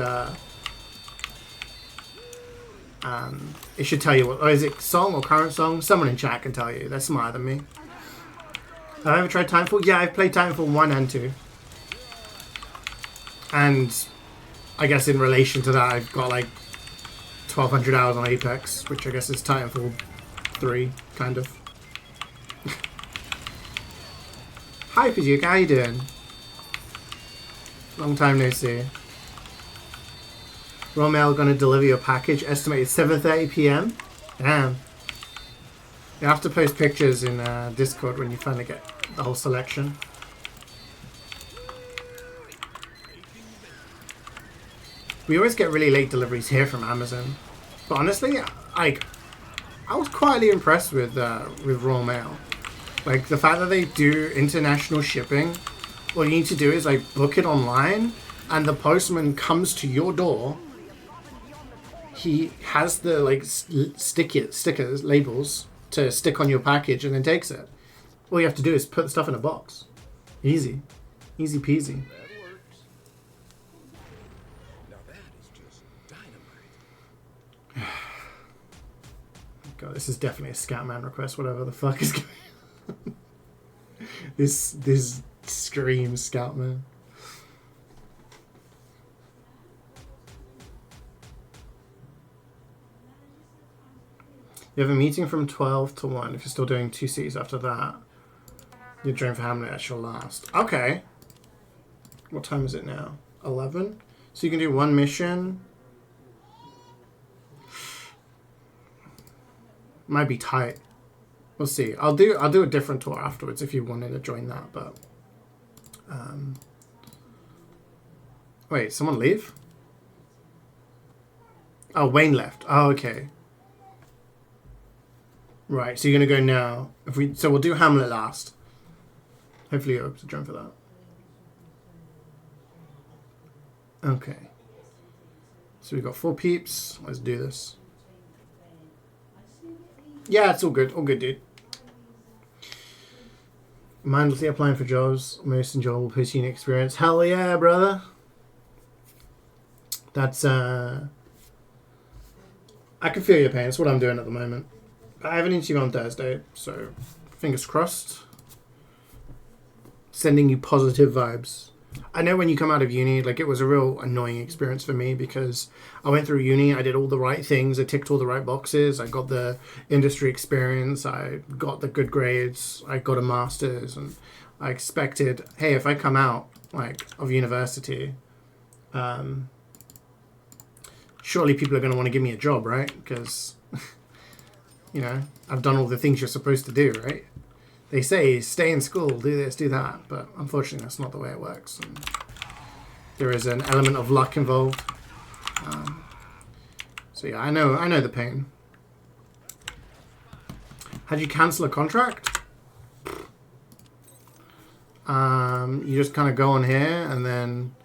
tell you what, or is it song or current song? Someone in chat can tell you. They're smarter than me. Have I ever tried Titanfall? Yeah, I've played Titanfall 1 and 2. And I guess in relation to that, I've got like 1,200 hours on Apex, which I guess is Titanfall 3, kind of. Hi, Pazuka, how you doing? Long time no see. Romel gonna deliver your package, estimated 7:30 PM. Damn. You have to post pictures in Discord when you finally get the whole selection. We always get really late deliveries here from Amazon, but honestly, I was quietly impressed with Royal Mail. Like the fact that they do international shipping. All you need to do is like book it online, and the postman comes to your door. He has the like stickers, labels to stick on your package, and then takes it. All you have to do is put the stuff in a box. Easy, easy peasy. That works. Now that is just dynamite. God, this is definitely a Scatman request. Whatever the fuck is going on. This screams Scoutman. You have a meeting from 12 to 1. If you're still doing 2 seats after that, your dream for Hamlet at your last. Okay. What time is it now? 11? So you can do 1 mission. Might be tight. We'll see. I'll do a different tour afterwards if you wanted to join that, but wait, someone leave? Oh, Wayne left. Oh, okay. Right, so you're gonna go now. So we'll do Hamlet last. Hopefully you're able to join for that. Okay. So we've got 4 peeps. Let's do this. Yeah, it's all good. All good, dude. Mindlessly applying for jobs. Most enjoyable post-uni experience. Hell yeah, brother. That's, I can feel your pain. That's what I'm doing at the moment. But I have an interview on Thursday, so fingers crossed. Sending you positive vibes. I know when you come out of uni, like it was a real annoying experience for me because I went through uni, I did all the right things, I ticked all the right boxes, I got the industry experience, I got the good grades, I got a master's, and I expected, hey, if I come out like of university, surely people are going to want to give me a job, right? Because, you know, I've done all the things you're supposed to do, right? They say, stay in school, do this, do that. But unfortunately, that's not the way it works. And there is an element of luck involved. So yeah, I know the pain. How'd you cancel a contract? You just kind of go on here and then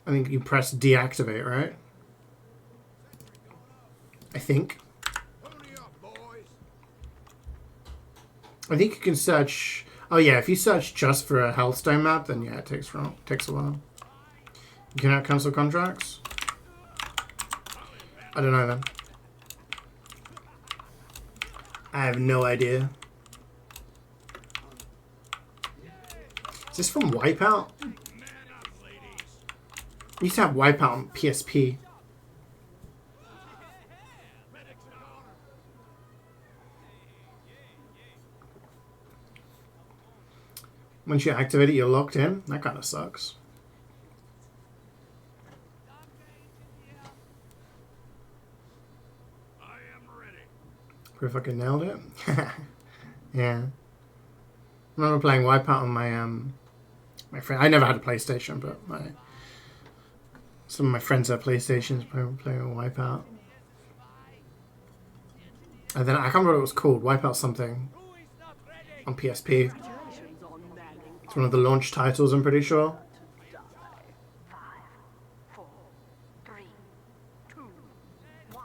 I think you press deactivate, right? I think. I think you can search. Oh yeah, if you search just for a Healthstone map, then yeah, it takes a while. You cannot cancel contracts. I don't know then. I have no idea. Is this from Wipeout? We used to have Wipeout on PSP. Once you activate it, you're locked in. That kind of sucks. I am ready. Pretty fucking nailed it. Yeah. I remember playing Wipeout on my friend. I never had a PlayStation, but some of my friends had PlayStations playing Wipeout. And then I can't remember what it was called. Wipeout something. on PSP. It's one of the launch titles, I'm pretty sure. 5, 4, 3, 2, 1.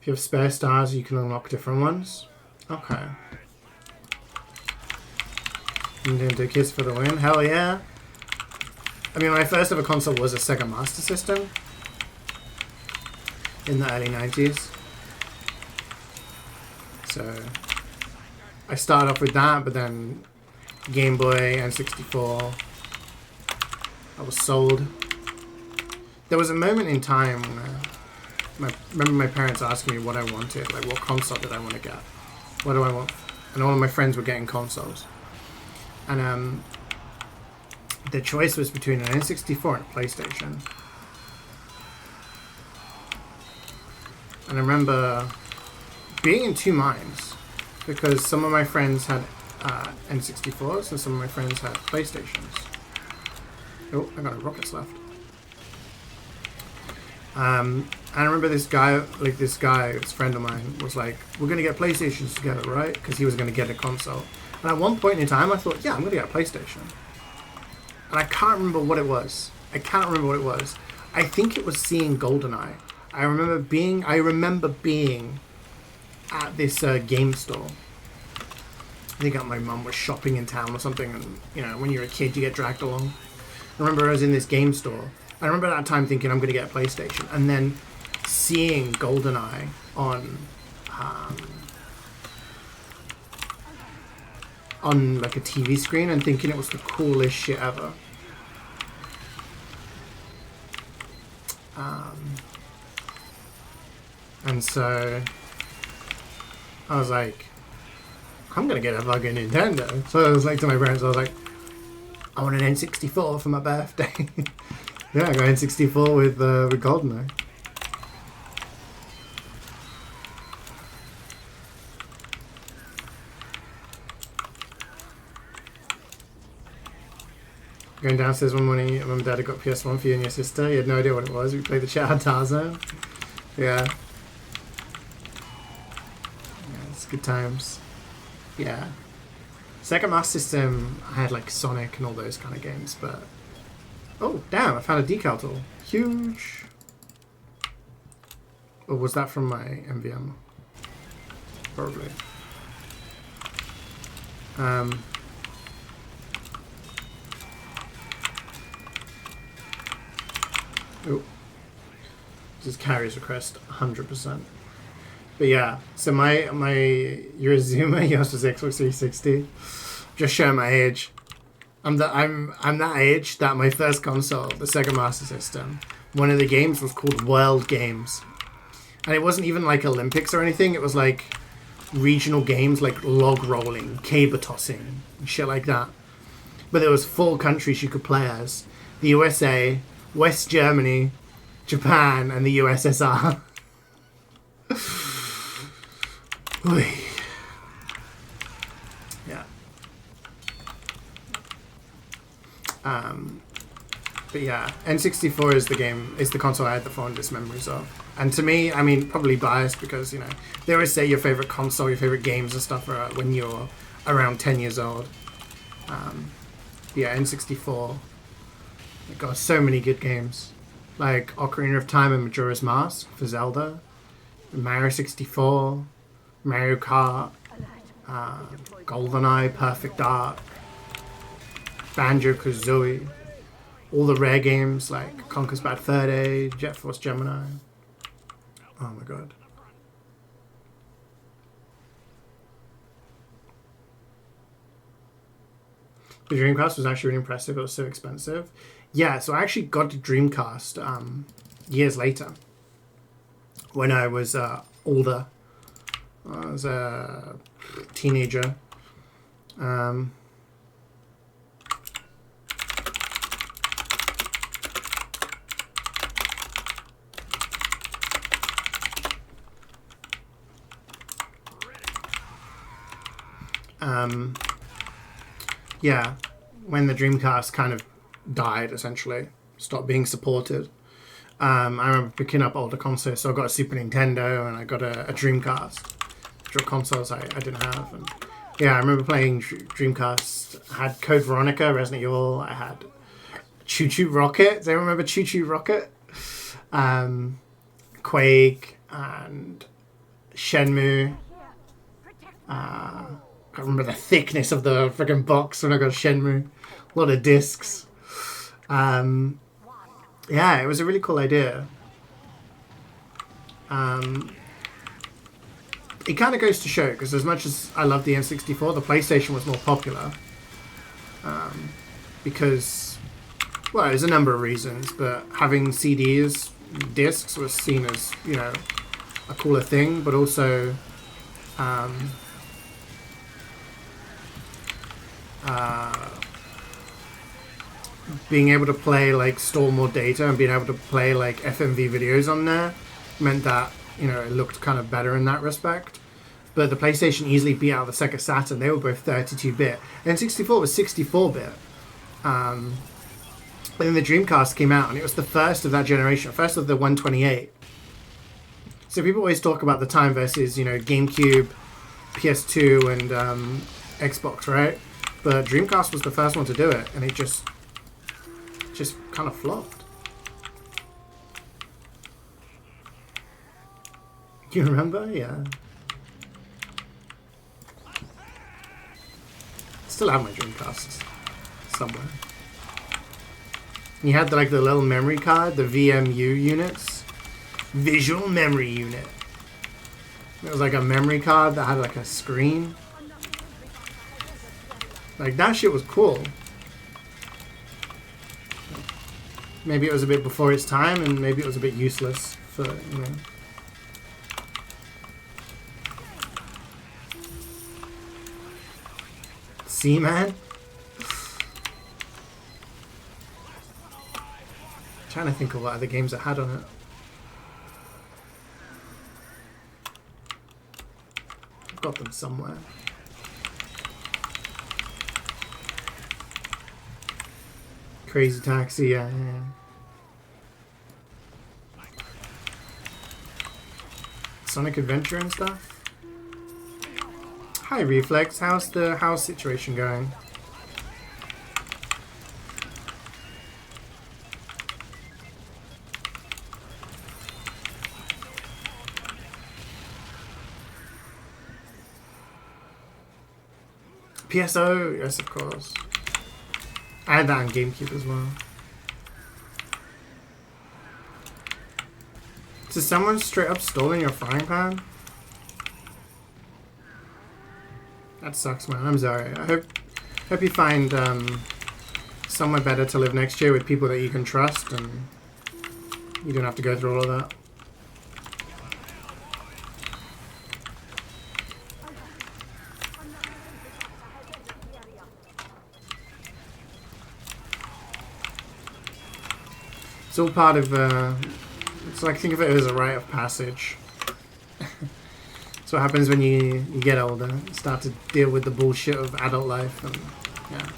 If you have spare stars, you can unlock different ones. Okay. Nintendo Kiss for the win. Hell yeah. I mean, my first ever console was a Sega Master System in the early 90s. So I started off with that, but then Game Boy, N64, I was sold. There was a moment in time where remember my parents asking me what I wanted, like what console did I want to get? What do I want? And all of my friends were getting consoles. And the choice was between an N64 and a PlayStation. And I remember being in two minds because some of my friends had N64s and some of my friends had PlayStations. Oh, I got a rockets left. And I remember this guy, this friend of mine, was like, we're going to get PlayStations together, right? Because he was going to get a console. And at one point in time, I thought, yeah, I'm going to get a PlayStation. And I can't remember what it was. I think it was seeing GoldenEye. I remember being at this game store. I think my mum was shopping in town or something, and you know, when you're a kid, you get dragged along. I remember I was in this game store. I remember at that time thinking I'm going to get a PlayStation, and then seeing GoldenEye on like a TV screen and thinking it was the coolest shit ever. And so I was like, I'm gonna get a fucking Nintendo. So I was like to my parents, I was like, I want an N64 for my birthday. Yeah, I got N64 with GoldenEye. Going downstairs one morning, Mum and Dad had got PS1 for you and your sister. You had no idea what it was. We played the Shadow Tarzan. Yeah. It's good times. Yeah. Sega Master System, I had like Sonic and all those kind of games, but... Oh, damn, I found a decal tool. Huge. Or was that from my MvM? Probably. Oh. This is carries request 100%. But yeah, so you're a Zoomer, yours was Xbox 360. Just showing my age. I'm that age that my first console, the Sega Master System, one of the games was called World Games. And it wasn't even like Olympics or anything, it was like regional games like log rolling, caber tossing, and shit like that. But there was 4 countries you could play as. The USA, West Germany, Japan, and the USSR. Yeah. But yeah, N64 is the console I had the fondest memories of. And to me, I mean, probably biased because, you know, they always say your favorite console, your favorite games and stuff are when you're around 10 years old. Yeah, N64. It got so many good games. Like Ocarina of Time and Majora's Mask for Zelda. Mario 64. Mario Kart. GoldenEye, Perfect Dark. Banjo-Kazooie. All the rare games like Conker's Bad Fur Day, Jet Force Gemini. Oh my god. The Dreamcast was actually really impressive. It was so expensive. Yeah, so I actually got the Dreamcast years later. When I was older. I was a teenager. Yeah, when the Dreamcast kind of died, essentially, stopped being supported. I remember picking up older consoles, so I got a Super Nintendo and I got a Dreamcast, which were consoles I didn't have. And Yeah, I remember playing Dreamcast. I had Code Veronica, Resident Evil. I had Choo Choo Rocket. Does anyone remember Choo Choo Rocket? Quake and Shenmue. I remember the thickness of the friggin' box when I got Shenmue. A lot of discs. Yeah, it was a really cool idea. It kind of goes to show, because as much as I love the N64, the PlayStation was more popular. Because, well, there's a number of reasons, but having CDs, discs, was seen as, you know, a cooler thing, but also being able to play, like, store more data and being able to play, like, FMV videos on there meant that, you know, it looked kind of better in that respect. But the PlayStation easily beat out the Sega Saturn. They were both 32-bit. And N64 was 64-bit. And then the Dreamcast came out, and it was the first of that generation, first of the 128. So people always talk about the time versus, you know, GameCube, PS2, and Xbox, right? But Dreamcast was the first one to do it, and it just kind of flopped. Do you remember? Yeah. Still have my Dreamcast somewhere. You had like the little memory card, the VMU units, visual memory unit. It was like a memory card that had like a screen. Like that shit was cool. Maybe it was a bit before its time, and maybe it was a bit useless for, you know. C-Man? Trying to think of what other games I had on it. I've got them somewhere. Crazy Taxi, yeah. Sonic Adventure and stuff. Hi Reflex, how's the house situation going? PSO, yes of course. I had that on GameCube as well. So someone straight up stolen your frying pan? That sucks, man. I'm sorry. I hope you find somewhere better to live next year with people that you can trust, and you don't have to go through all of that. It's all part of, it's like, think of it as a rite of passage. That's what happens when you get older. You start to deal with the bullshit of adult life, and, yeah.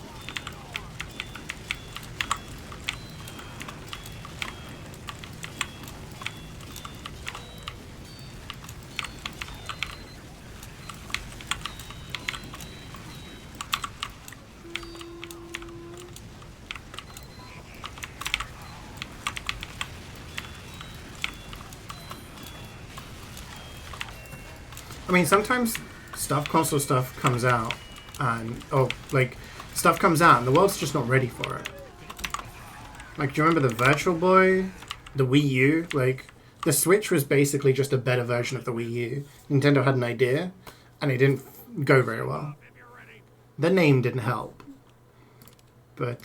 I mean, sometimes console stuff comes out, and stuff comes out, and the world's just not ready for it. Like, do you remember the Virtual Boy, the Wii U? Like, the Switch was basically just a better version of the Wii U. Nintendo had an idea, and it didn't go very well. The name didn't help, but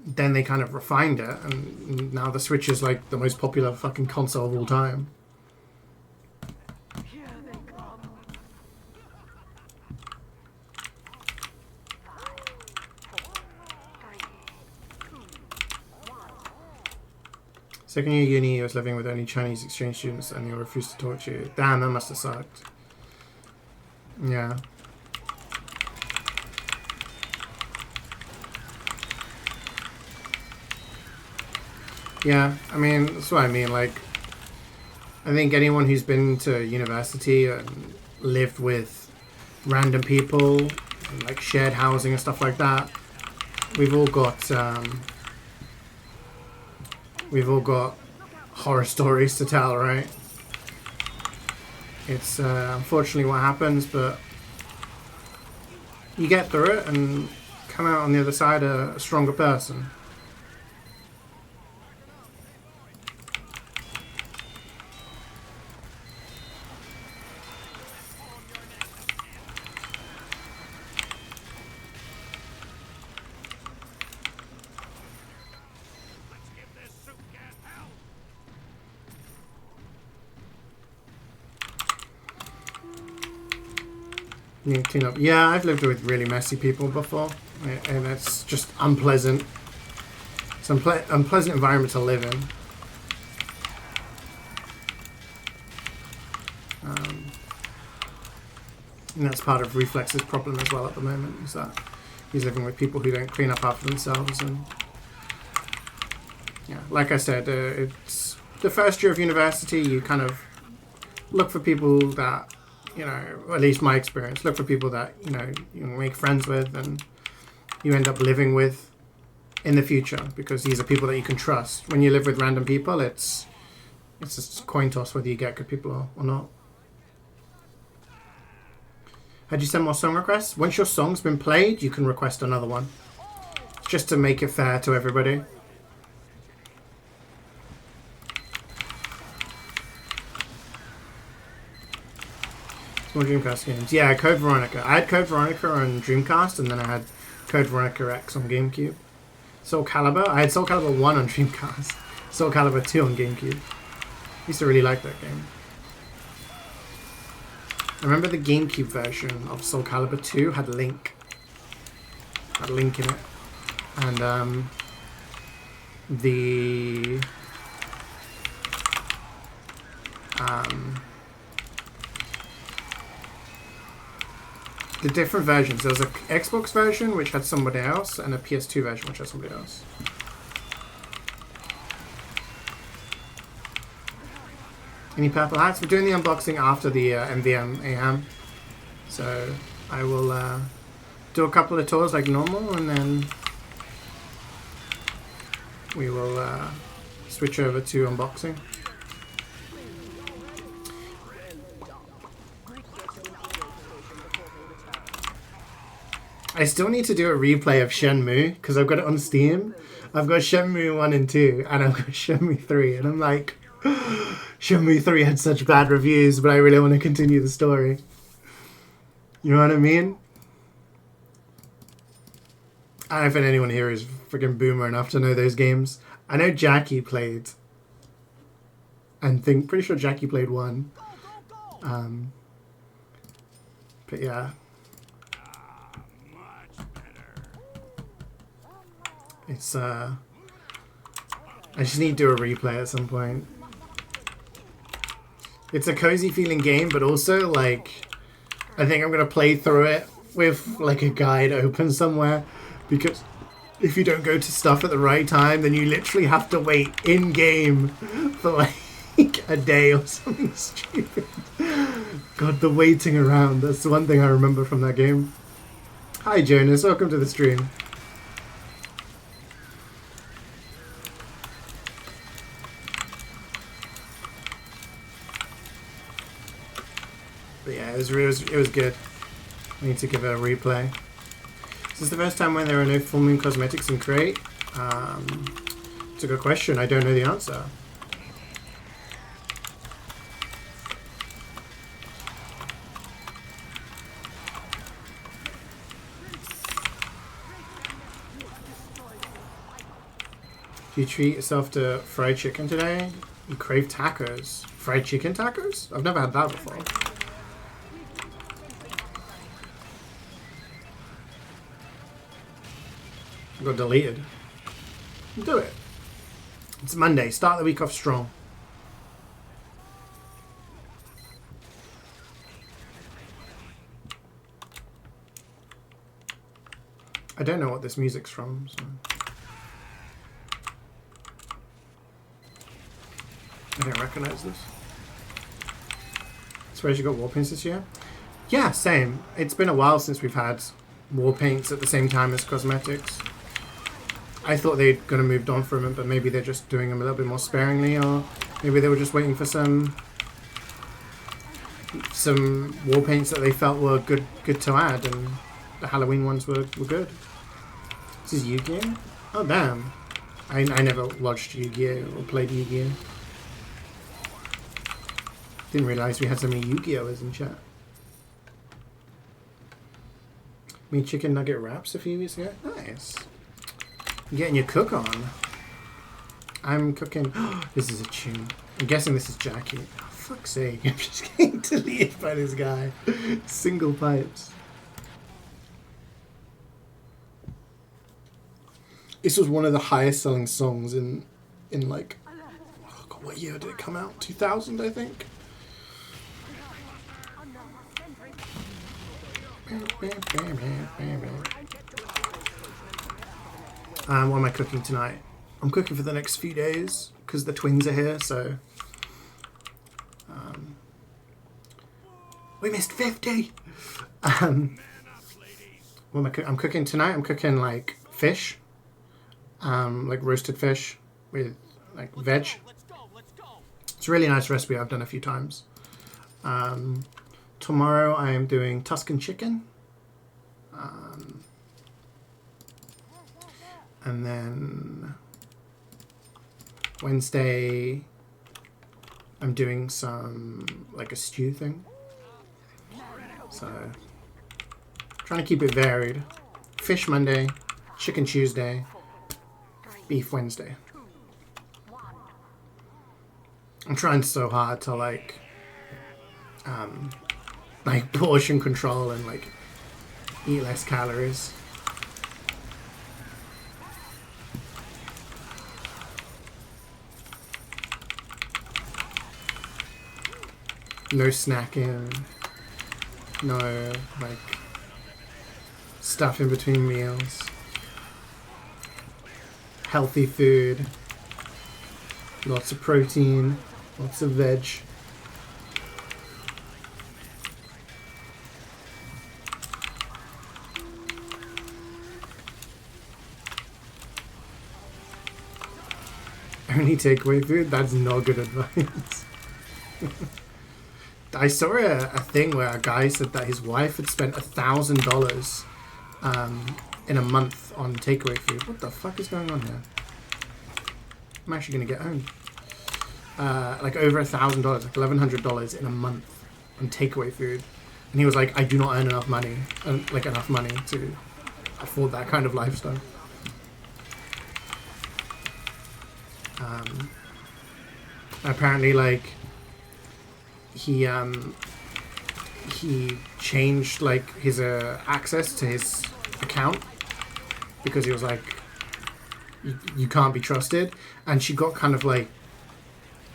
then they kind of refined it, and now the Switch is like the most popular fucking console of all time. Second year uni, I was living with only Chinese exchange students and they refused to talk to you. Damn, that must have sucked. Yeah. Yeah, I mean, that's what I mean. Like, I think anyone who's been to university and lived with random people, like shared housing and stuff like that. We've all got horror stories to tell, right? It's unfortunately what happens, but you get through it and come out on the other side a stronger person. Need to clean up. Yeah, I've lived with really messy people before, and it's just unpleasant. It's an unpleasant environment to live in. And that's part of Reflex's problem as well at the moment, is that he's living with people who don't clean up after themselves. And yeah, like I said, it's the first year of university. You kind of look for people that, you know, or at least my experience, look for people that, you know, you make friends with and you end up living with in the future, because these are people that you can trust. When you live with random people, it's just a coin toss whether you get good people or not. Had you send more song requests? Once your song's been played, you can request another one. Just to make it fair to everybody. More Dreamcast games. Yeah, Code Veronica. I had Code Veronica on Dreamcast, and then I had Code Veronica X on GameCube. Soul Calibur. I had Soul Calibur 1 on Dreamcast. Soul Calibur 2 on GameCube. Used to really like that game. I remember the GameCube version of Soul Calibur 2 had Link. Had Link in it. And the different versions. There was an Xbox version which had somebody else, and a PS2 version which had somebody else. Any purple hats? We're doing the unboxing after the MvM AM, so I will do a couple of tours like normal, and then we will switch over to unboxing. I still need to do a replay of Shenmue, because I've got it on Steam. I've got Shenmue 1 and 2, and I've got Shenmue 3, and I'm like, Shenmue 3 had such bad reviews, but I really want to continue the story. You know what I mean? I don't know if anyone here is freaking boomer enough to know those games. I know Jackie played, and pretty sure Jackie played 1. But yeah. It's I just need to do a replay at some point. It's a cozy feeling game, but also like I think I'm gonna play through it with like a guide open somewhere, because if you don't go to stuff at the right time, then you literally have to wait in game for like a day or something stupid. God, the waiting around, that's the one thing I remember from that game. Hi Jonas, welcome to the stream. But yeah, it was good. I need to give it a replay. This is the first time when there are no full moon cosmetics in Crate. It's a good question. I don't know the answer. Do you treat yourself to fried chicken today? You crave tacos. Fried chicken tacos? I've never had that before. Got deleted. Do it. It's Monday. Start the week off strong. I don't know what this music's from, so I don't recognize this. Suppose you got war pins this year? Yeah, same. It's been a while since we've had war paints at the same time as cosmetics. I thought they'd gonna moved on from it, but maybe they're just doing them a little bit more sparingly, or maybe they were just waiting for some war paints that they felt were good to add, and the Halloween ones were good. This is Yu-Gi-Oh? Oh damn. I never watched Yu-Gi-Oh or played Yu-Gi-Oh. Didn't realise we had so many Yu-Gi-Ohs in chat. Me chicken nugget wraps a few weeks ago. Nice. You're getting your cook on. I'm cooking. This is a tune. I'm guessing this is Jackie. Oh, fuck's sake. I'm just getting deleted by this guy. Single pipes. This was one of the highest selling songs in like, oh God, what year did it come out? 2000, I think. What am I cooking tonight? I'm cooking for the next few days because the twins are here, so we missed 50. What am I I'm cooking tonight? I'm cooking like fish, like roasted fish with like veg. It's a really nice recipe I've done a few times. Tomorrow I am doing Tuscan chicken. And then Wednesday I'm doing some like a stew thing. So trying to keep it varied. Fish Monday, chicken Tuesday, beef Wednesday. I'm trying so hard to like portion control and like eat less calories. No snacking, no like stuff in between meals, healthy food, lots of protein, lots of veg. Only takeaway food? That's not good advice. I saw a thing where a guy said that his wife had spent $1,000 in a month on takeaway food. What the fuck is going on here? I'm actually gonna get home. Like over $1,000, like $1,100 in a month on takeaway food, and he was like, "I do not earn enough money, enough money to afford that kind of lifestyle." Apparently, like he changed like his access to his account because he was like, you can't be trusted, and she got kind of like,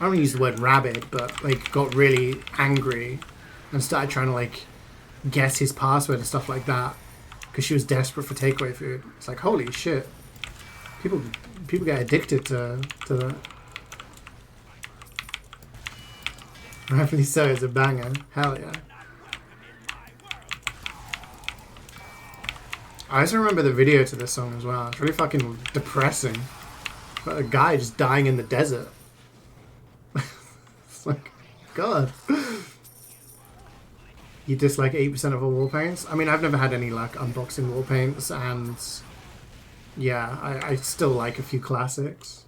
I don't want to use the word rabid, but like got really angry and started trying to like guess his password and stuff like that because she was desperate for takeaway food. It's like, holy shit, people get addicted to that. Rightfully so, it's a banger. Hell yeah. I also remember the video to this song as well. It's really fucking depressing. But a guy just dying in the desert. It's like, God. You dislike 8% of all war paints? I mean, I've never had any luck unboxing war paints, and yeah, I still like a few classics.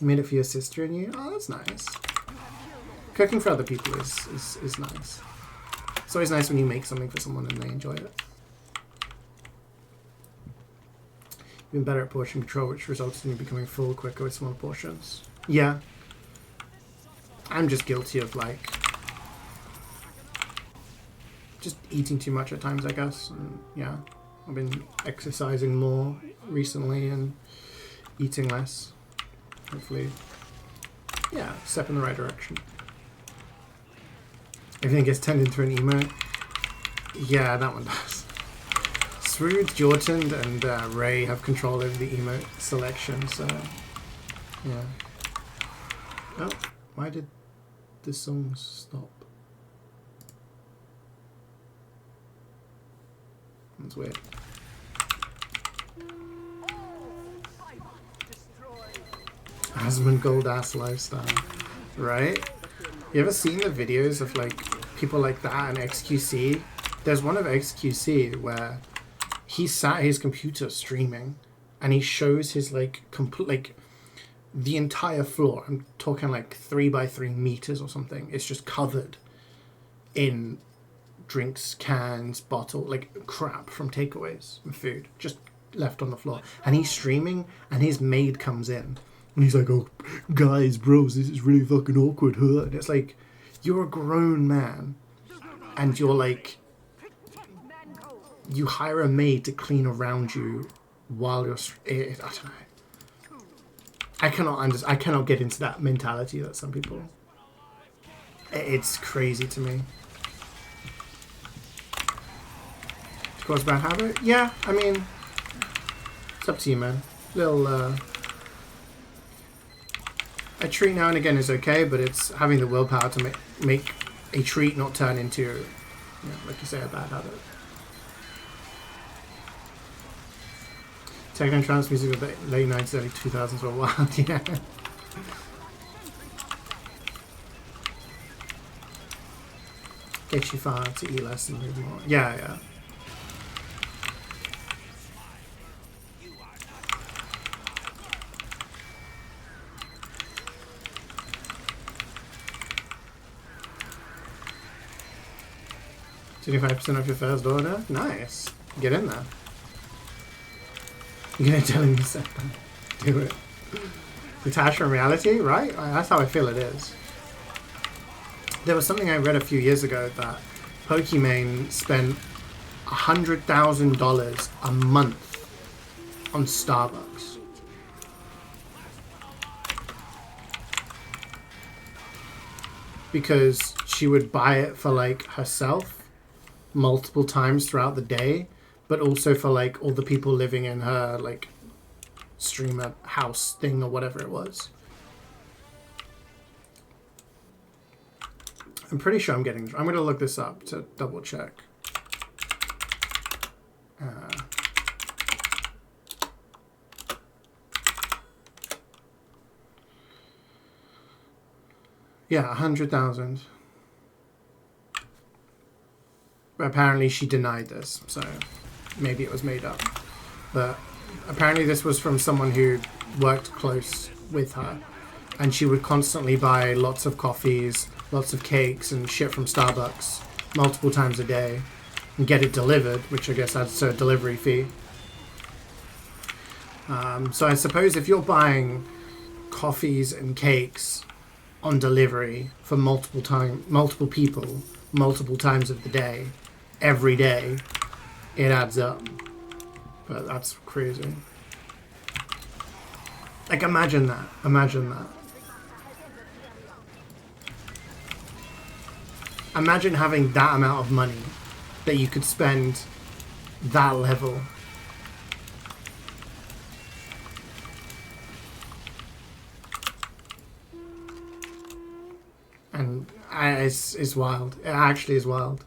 You made it for your sister and you? Oh, that's nice. Cooking for other people is nice. It's always nice when you make something for someone and they enjoy it. You've been better at portion control, which results in you becoming full quicker with small portions. Yeah. I'm just guilty of like just eating too much at times, I guess. And yeah, I've been exercising more recently and eating less. Hopefully, yeah, step in the right direction. Everything gets turned into an emote. Yeah, that one does. Srood, Jortund, and Ray have control over the emote selection, so yeah. Oh, why did the song stop? That's weird. Asmongold ass lifestyle. Right? You ever seen the videos of like people like that and XQC? There's one of XQC where he sat at his computer streaming and he shows his like complete like the entire floor. I'm talking like 3x3 meters or something. It's just covered in drinks, cans, bottle, like crap from takeaways and food just left on the floor. And he's streaming and his maid comes in and he's like, oh, guys, bros, this is really fucking awkward, huh? And it's like, you're a grown man and you're like, you hire a maid to clean around you while you're... I don't know. I cannot get into that mentality that some people... It's crazy to me. Of course, bad habit? Yeah, I mean... It's up to you, man. Little, a treat now and again is okay, but it's having the willpower to make a treat not turn into, you know, like you say, a bad habit. Techno and trance music of the late 90s, early 2000s were wild, yeah. Get you far to eat less and move more. Yeah, yeah. $25% off your first order? Nice. Get in there. You're gonna tell me something. Do it. Detach from reality, right? That's how I feel it is. There was something I read a few years ago that Pokimane spent $100,000 a month on Starbucks. Because she would buy it for like herself multiple times throughout the day, but also for like all the people living in her like streamer house thing or whatever it was. I'm pretty sure I'm going to look this up to double check. Yeah, 100,000. But apparently she denied this, so maybe it was made up. But apparently this was from someone who worked close with her. And she would constantly buy lots of coffees, lots of cakes and shit from Starbucks multiple times a day and get it delivered, which I guess adds to a delivery fee. So I suppose if you're buying coffees and cakes on delivery for multiple people, multiple times of the day, every day, it adds up. But that's crazy. Like, imagine that. Imagine that. Imagine having that amount of money that you could spend that level. And it's wild. It actually is wild.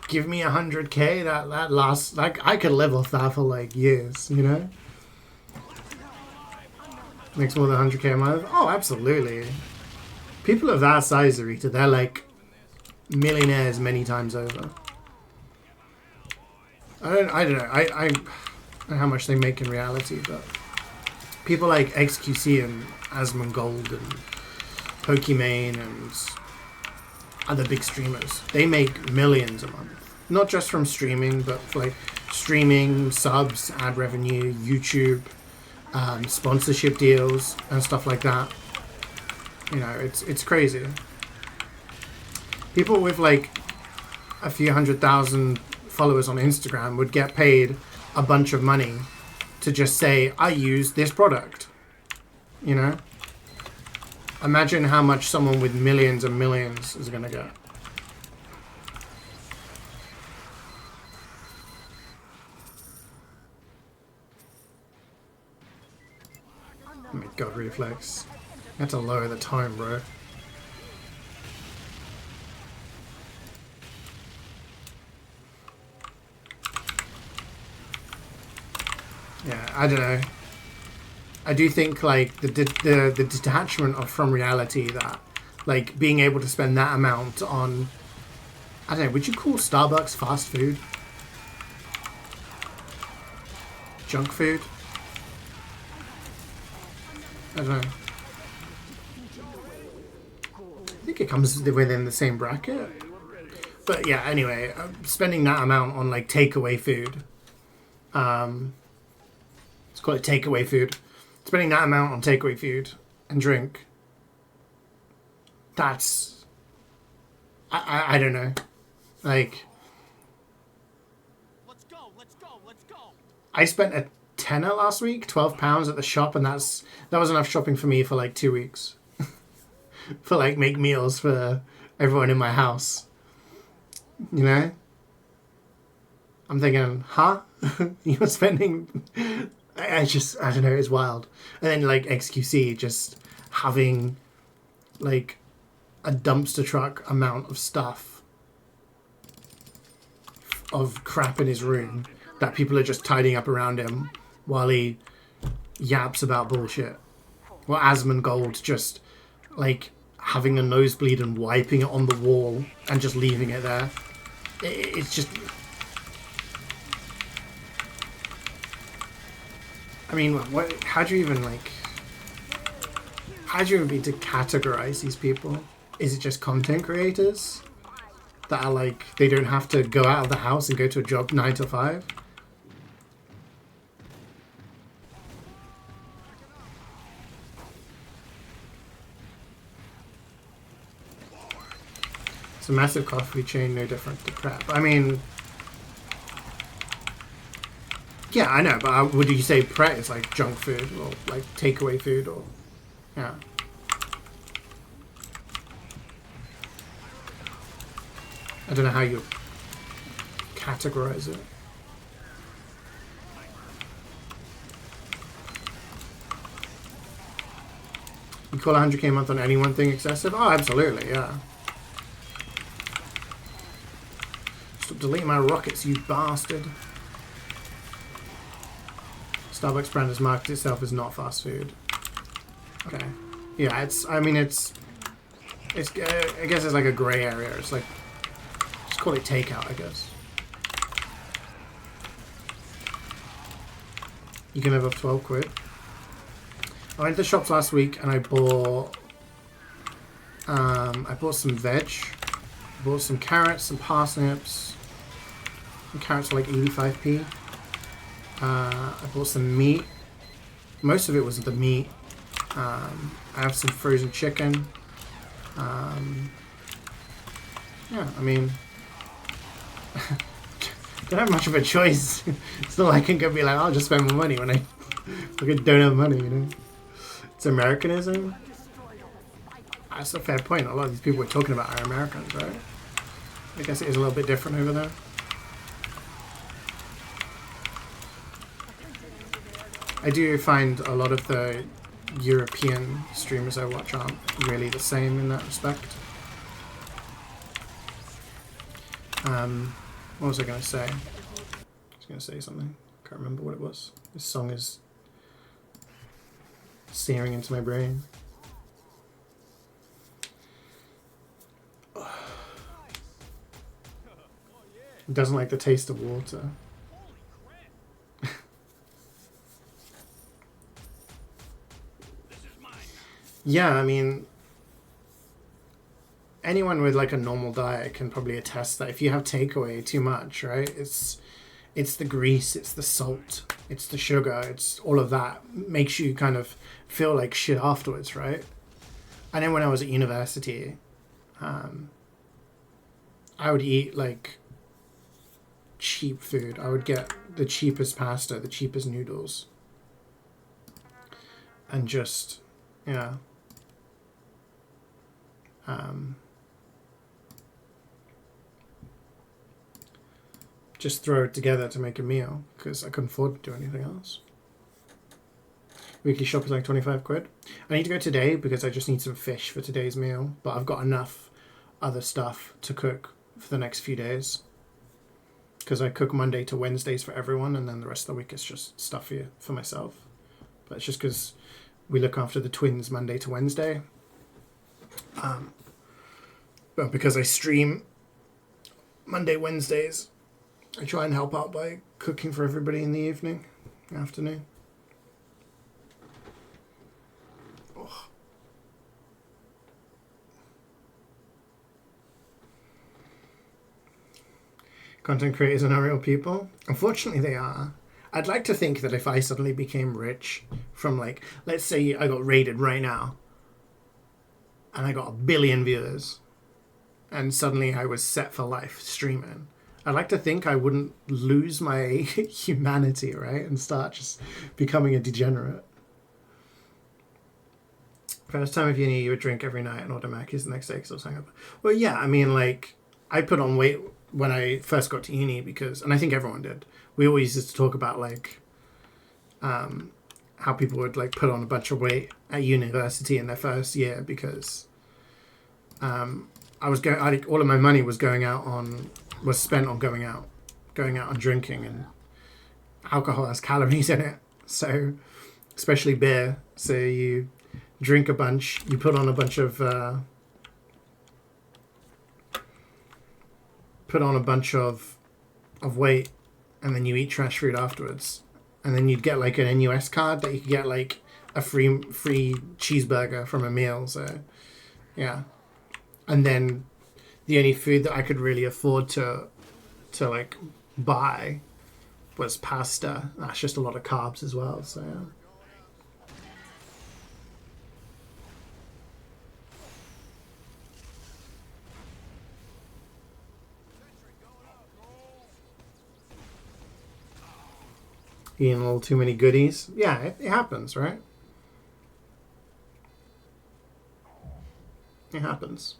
Give me 100K, that lasts, like, I could live off that for like years, you know? Makes more than 100K a month? Oh, absolutely. People of that size, Arita, they're like millionaires many times over. I don't know. I don't know how much they make in reality, but people like XQC and Asmongold and Pokimane and other big streamers, they make millions a month. Not just from streaming, but like streaming, subs, ad revenue, YouTube, sponsorship deals and stuff like that. You know, it's crazy. People with like a few 100,000 followers on Instagram would get paid a bunch of money to just say, I use this product. You know? Imagine how much someone with millions and millions is going to get. Oh my god, reflex. You have to lower the time, bro. I don't know. I do think like the detachment from reality, that like being able to spend that amount on, I don't know, would you call Starbucks fast food? Junk food? I don't know. I think it comes within the same bracket. But yeah, anyway, spending that amount on like takeaway food. Let's call it takeaway food. Spending that amount on takeaway food and drink. That's... I don't know. Like... Let's go, let's go, let's go. I spent a tenner last week, £12 at the shop, and that was enough shopping for me for like 2 weeks. For like make meals for everyone in my house. You know? I'm thinking, huh? You're spending... I don't know, it's wild. And then like XQC just having like a dumpster truck amount of stuff, of crap in his room that people are just tidying up around him while he yaps about bullshit. Or Asmongold just like having a nosebleed and wiping it on the wall and just leaving it there. It's just... I mean, how do you even begin to categorize these people? Is it just content creators that are like, they don't have to go out of the house and go to a job 9 to 5? It's a massive coffee chain, no different to crap. I mean... Yeah, I know, but would you say Pret is like junk food or like takeaway food or... Yeah. I don't know how you categorize it. You call 100k a month on any one thing excessive? Oh, absolutely, yeah. Stop deleting my rockets, you bastard. Starbucks brand has marketed itself as not fast food. Okay. Yeah, I guess it's like a grey area. It's like, just call it takeout, I guess. You can live off 12 quid. I went to the shops last week and I bought some veg. I bought some carrots, some parsnips. Some carrots are like 85p. I bought some meat. Most of it was the meat. I have some frozen chicken. Yeah, I mean, don't have much of a choice. It's not like I can be like, I'll just spend my money when I don't have money, you know? It's Americanism. That's a fair point. A lot of these people we're talking about are Americans, right? I guess it is a little bit different over there. I do find a lot of the European streamers I watch aren't really the same in that respect. What was I going to say? I was going to say something. Can't remember what it was. This song is searing into my brain. It doesn't like the taste of water. Yeah, I mean, anyone with like a normal diet can probably attest that if you have takeaway too much, right? It's the grease, it's the salt, it's the sugar, it's all of that makes you kind of feel like shit afterwards, right? I know when I was at university, I would eat like cheap food. I would get the cheapest pasta, the cheapest noodles, and just, yeah. Just throw it together to make a meal because I couldn't afford to do anything else. Weekly shop is like 25 quid. I need to go today because I just need some fish for today's meal, but I've got enough other stuff to cook for the next few days. because I cook Monday to Wednesdays for everyone, and then the rest of the week is just stuff for myself. But it's just because we look after the twins Monday to Wednesday. But because I stream Monday, Wednesdays, I try and help out by cooking for everybody in the evening, afternoon. Oh. Content creators are not real people. Unfortunately, they are. I'd like to think that if I suddenly became rich from, like, let's say I got raided right now and I got 1 billion viewers and suddenly I was set for life streaming, I'd like to think I wouldn't lose my humanity, right? And start just becoming a degenerate. First time of uni, you would drink every night and order Mackies the next day because I was hungover. Well, yeah, I mean, like, I put on weight when I first got to uni because, and I think everyone did, we always used to talk about, like, how people would, like, put on a bunch of weight at university in their first year because all of my money was spent on going out and drinking, and alcohol has calories in it, so especially beer. So you drink a bunch, you put on a bunch of weight, and then you eat trash food afterwards, and then you'd get like an NUS card that you could get like a free cheeseburger from a meal. So yeah, and then the only food that I could really afford to like buy was pasta. That's just a lot of carbs as well. So yeah. Eating a little too many goodies. Yeah, it happens, right? It happens.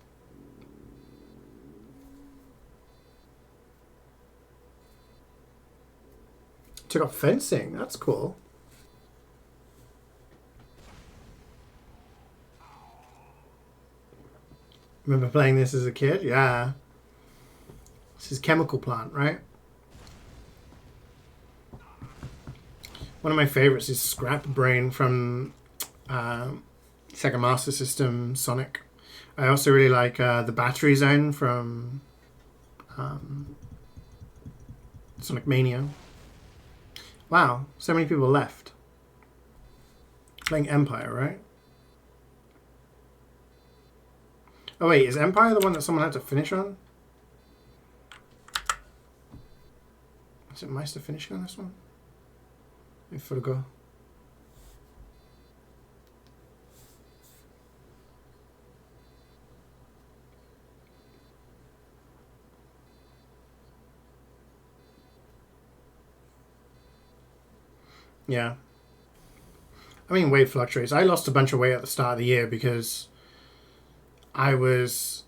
Took up fencing. That's cool. Remember playing this as a kid? Yeah. This is Chemical Plant, right? One of my favorites is Scrap Brain from Sega Master System Sonic. I also really like the Battery Zone from Sonic Mania. Wow, so many people left. Playing Empire, right? Oh wait, is Empire the one that someone had to finish on? Is it Meister finishing on this one? I forgot. Yeah. I mean, weight fluctuates. I lost a bunch of weight at the start of the year because I was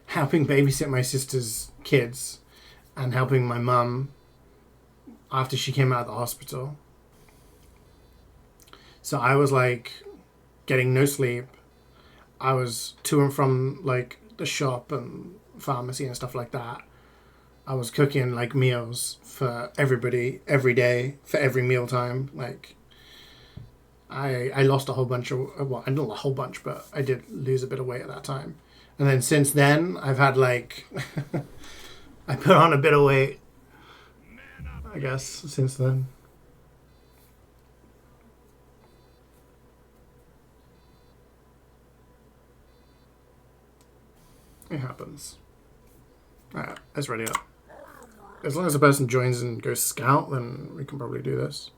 helping babysit my sister's kids and helping my mum after she came out of the hospital. So I was like getting no sleep. I was to and from like the shop and pharmacy and stuff like that. I was cooking like meals for everybody every day for every meal time. Like I lost a whole bunch of, well, not a whole bunch, but I did lose a bit of weight at that time. And then since then I've had like I put on a bit of weight, I guess, since then. It happens. Alright, let's ready up. As long as the person joins and goes scout, then we can probably do this.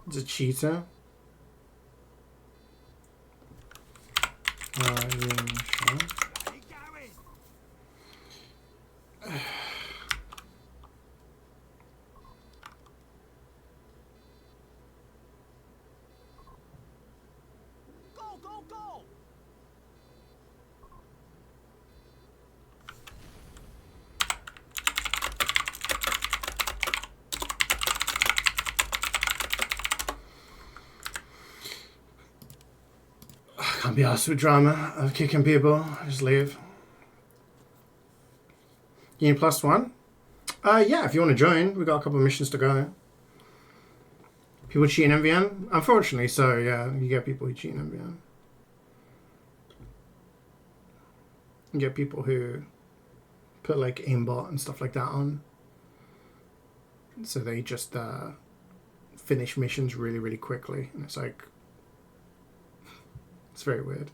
It's a cheetah. Yeah, sure. Can't be asked with drama of kicking people. Just leave. You need +1? Yeah, if you want to join, we've got a couple of missions to go. People cheat in MvM? Unfortunately, so yeah, you get people who cheat in MvM. You get people who put like aimbot and stuff like that on. So they just finish missions really, really quickly. And it's like, it's very weird.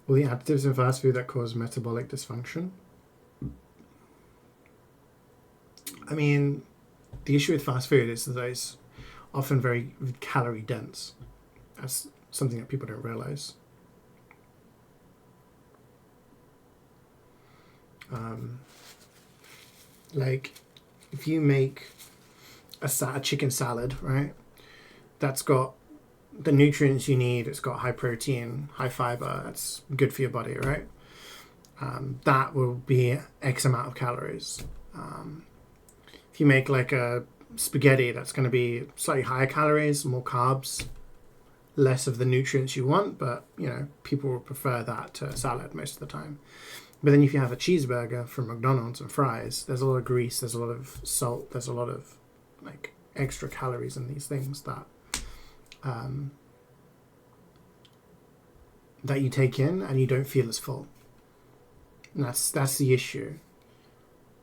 All the additives in fast food that cause metabolic dysfunction. I mean, the issue with fast food is that it's often very calorie dense. That's something that people don't realize. Like, if you make a chicken salad, right? That's got the nutrients you need. It's got high protein, high fiber. That's good for your body, right? That will be X amount of calories. If you make like a spaghetti, that's going to be slightly higher calories, more carbs, less of the nutrients you want, but you know, people will prefer that to salad most of the time. But then if you have a cheeseburger from McDonald's and fries, there's a lot of grease, there's a lot of salt, there's a lot of like extra calories in these things that that you take in and you don't feel as full. And that's the issue.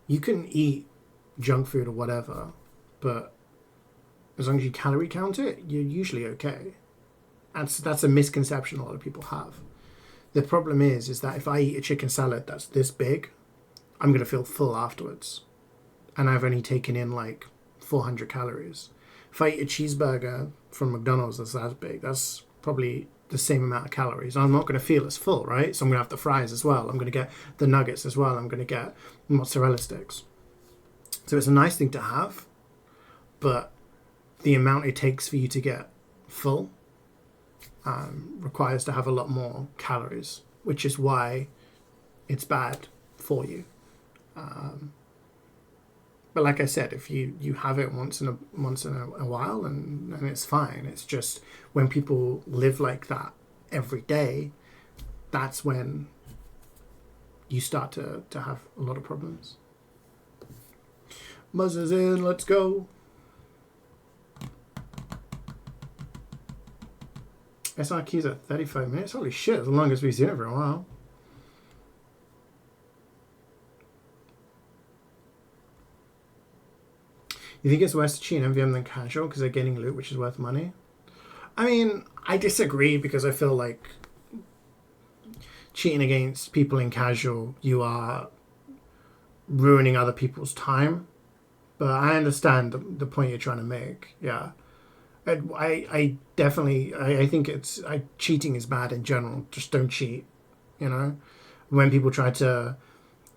You can eat junk food or whatever, but as long as you calorie count it, you're usually okay. That's a misconception a lot of people have. The problem is that if I eat a chicken salad that's this big, I'm going to feel full afterwards. And I've only taken in like 400 calories. If I eat a cheeseburger from McDonald's that's that big, that's probably the same amount of calories. I'm not going to feel as full, right? So I'm going to have the fries as well. I'm going to get the nuggets as well. I'm going to get mozzarella sticks. So it's a nice thing to have, but the amount it takes for you to get full requires to have a lot more calories, which is why it's bad for you. But like I said, if you have it once in a while, and it's fine. It's just when people live like that every day, that's when you start to have a lot of problems. Muzzers in, let's go. SRQ's at 35 minutes. Holy shit, as long as we've seen it for a while. You think it's worse to cheat in MvM than casual because they're getting loot which is worth money? I mean, I disagree because I feel like cheating against people in casual, you are ruining other people's time. But I understand the point you're trying to make. Yeah. I definitely think cheating is bad in general. Just don't cheat, you know. When people try to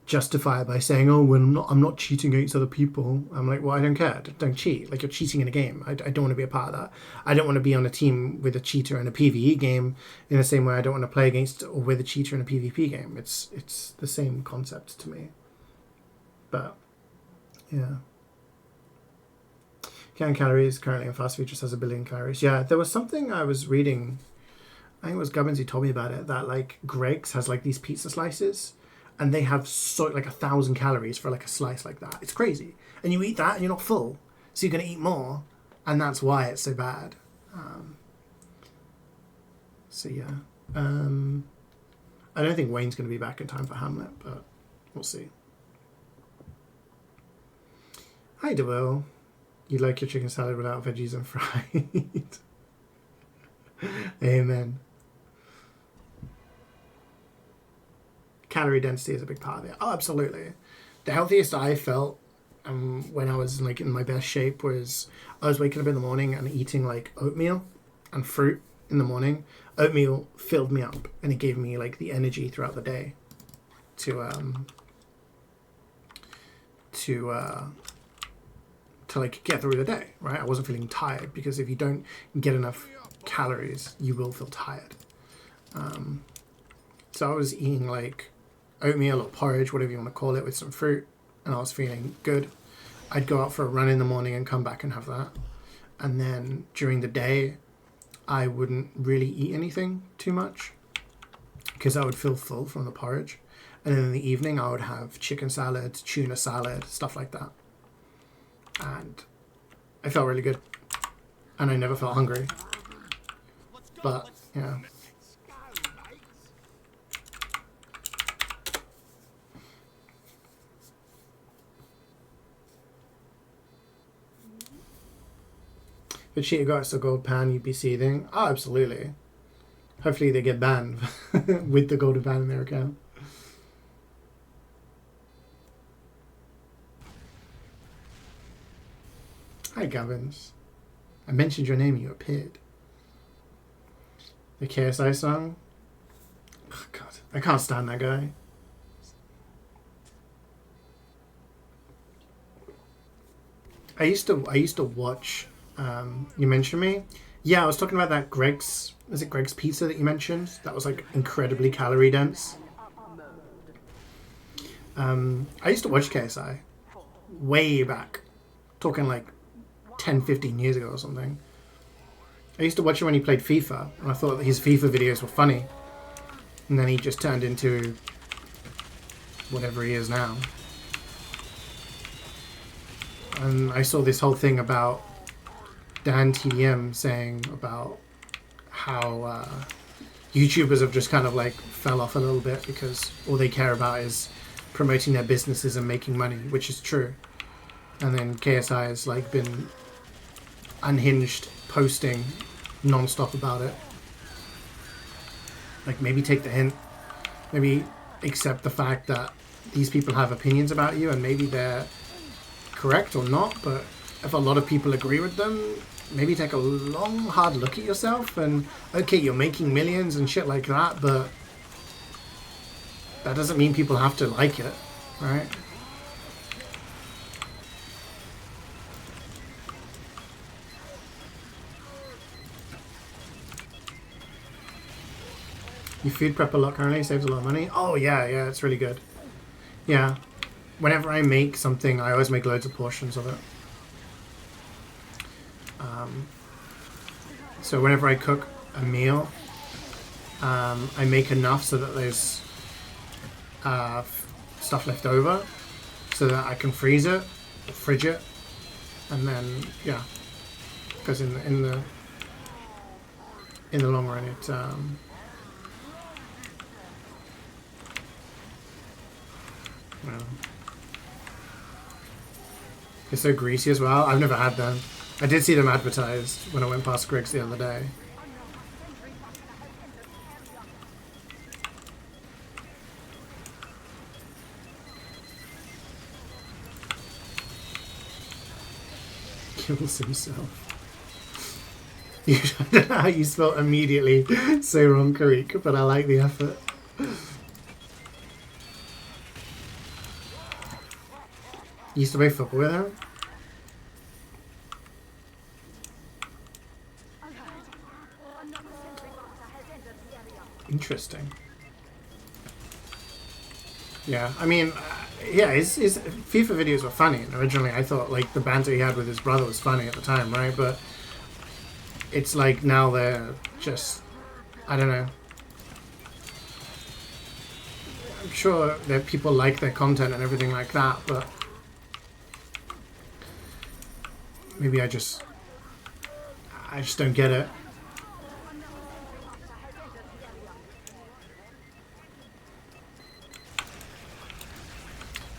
justify it by saying, "Oh, well, I'm not cheating against other people," I'm like, well, I don't care. Don't cheat. Like, you're cheating in a game. I don't want to be a part of that. I don't want to be on a team with a cheater in a PvE game in the same way I don't want to play against or with a cheater in a PvP game. It's the same concept to me. But yeah. Can calories currently in fast food just has 1 billion calories. Yeah, there was something I was reading. I think it was Gubbins who told me about it. That like Greg's has like these pizza slices, and they have like 1,000 calories for like a slice like that. It's crazy, and you eat that and you're not full, so you're gonna eat more, and that's why it's so bad. So yeah, I don't think Wayne's gonna be back in time for Hamlet, but we'll see. Hi, DeWill. You like your chicken salad without veggies and fried. Amen. Calorie density is a big part of it. Oh, absolutely. The healthiest I felt when I was like in my best shape was I was waking up in the morning and eating like oatmeal and fruit in the morning. Oatmeal filled me up and it gave me like the energy throughout the day to like get through the day, right? I wasn't feeling tired because if you don't get enough calories, you will feel tired. So I was eating like oatmeal or porridge, whatever you want to call it, with some fruit, and I was feeling good. I'd go out for a run in the morning and come back and have that. and then during the day I wouldn't really eat anything too much because I would feel full from the porridge. And then in the evening I would have chicken salad, tuna salad, stuff like that. And I felt really good. And I never felt hungry. But, yeah. If CeeJaey got us a gold pan, you'd be seething. Oh, absolutely. Hopefully they get banned with the golden pan in their account. Hi, Gavins. I mentioned your name and you appeared. The KSI song? Oh, God. I can't stand that guy. I used to watch, you mentioned me? Yeah, I was talking about that Greg's, was it Greg's Pizza that you mentioned? That was like incredibly calorie dense. I used to watch KSI way back, talking like 10, 15 years ago or something. I used to watch him when he played FIFA, and I thought that his FIFA videos were funny. And then he just turned into whatever he is now. And I saw this whole thing about Dan TDM saying about how YouTubers have just kind of like fell off a little bit because all they care about is promoting their businesses and making money, which is true. And then KSI has like been unhinged, posting non-stop about it. Like, maybe take the hint, maybe accept the fact that these people have opinions about you and maybe they're correct or not, but if a lot of people agree with them, maybe take a long hard look at yourself and okay, you're making millions and shit like that, but that doesn't mean people have to like it, right? You food prep a lot currently, saves a lot of money. Oh yeah, it's really good. Yeah, whenever I make something, I always make loads of portions of it. So whenever I cook a meal, I make enough so that there's stuff left over, so that I can freeze it, or fridge it, and then yeah, because in the long run it. It's so greasy as well. I've never had them. I did see them advertised when I went past Greg's the other day. Kills himself. I don't know how you spelled immediately so wrong, Karik, but I like the effort. You used to play football with him? Interesting. Yeah, I mean, yeah, his FIFA videos were funny. And originally, I thought like the banter he had with his brother was funny at the time, right? But it's like now they're just, I don't know. I'm sure that people like their content and everything like that, but maybe I just don't get it.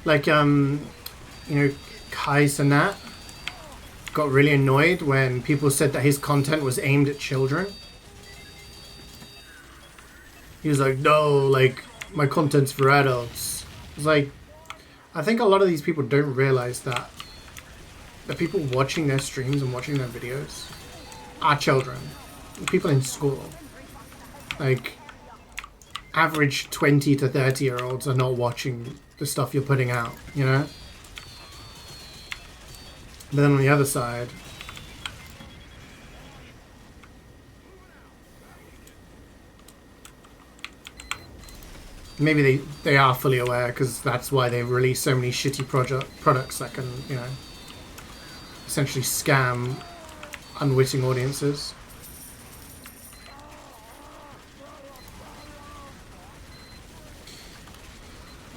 Like, you know, Kai Sanat got really annoyed when people said that his content was aimed at children. He was like, no, like, my content's for adults. It's like, I think a lot of these people don't realize that the people watching their streams and watching their videos are children. People in school. Like, average 20 to 30-year-olds are not watching the stuff you're putting out, you know? But then on the other side, maybe they are fully aware because that's why they release so many shitty products that can, you know, essentially scam unwitting audiences.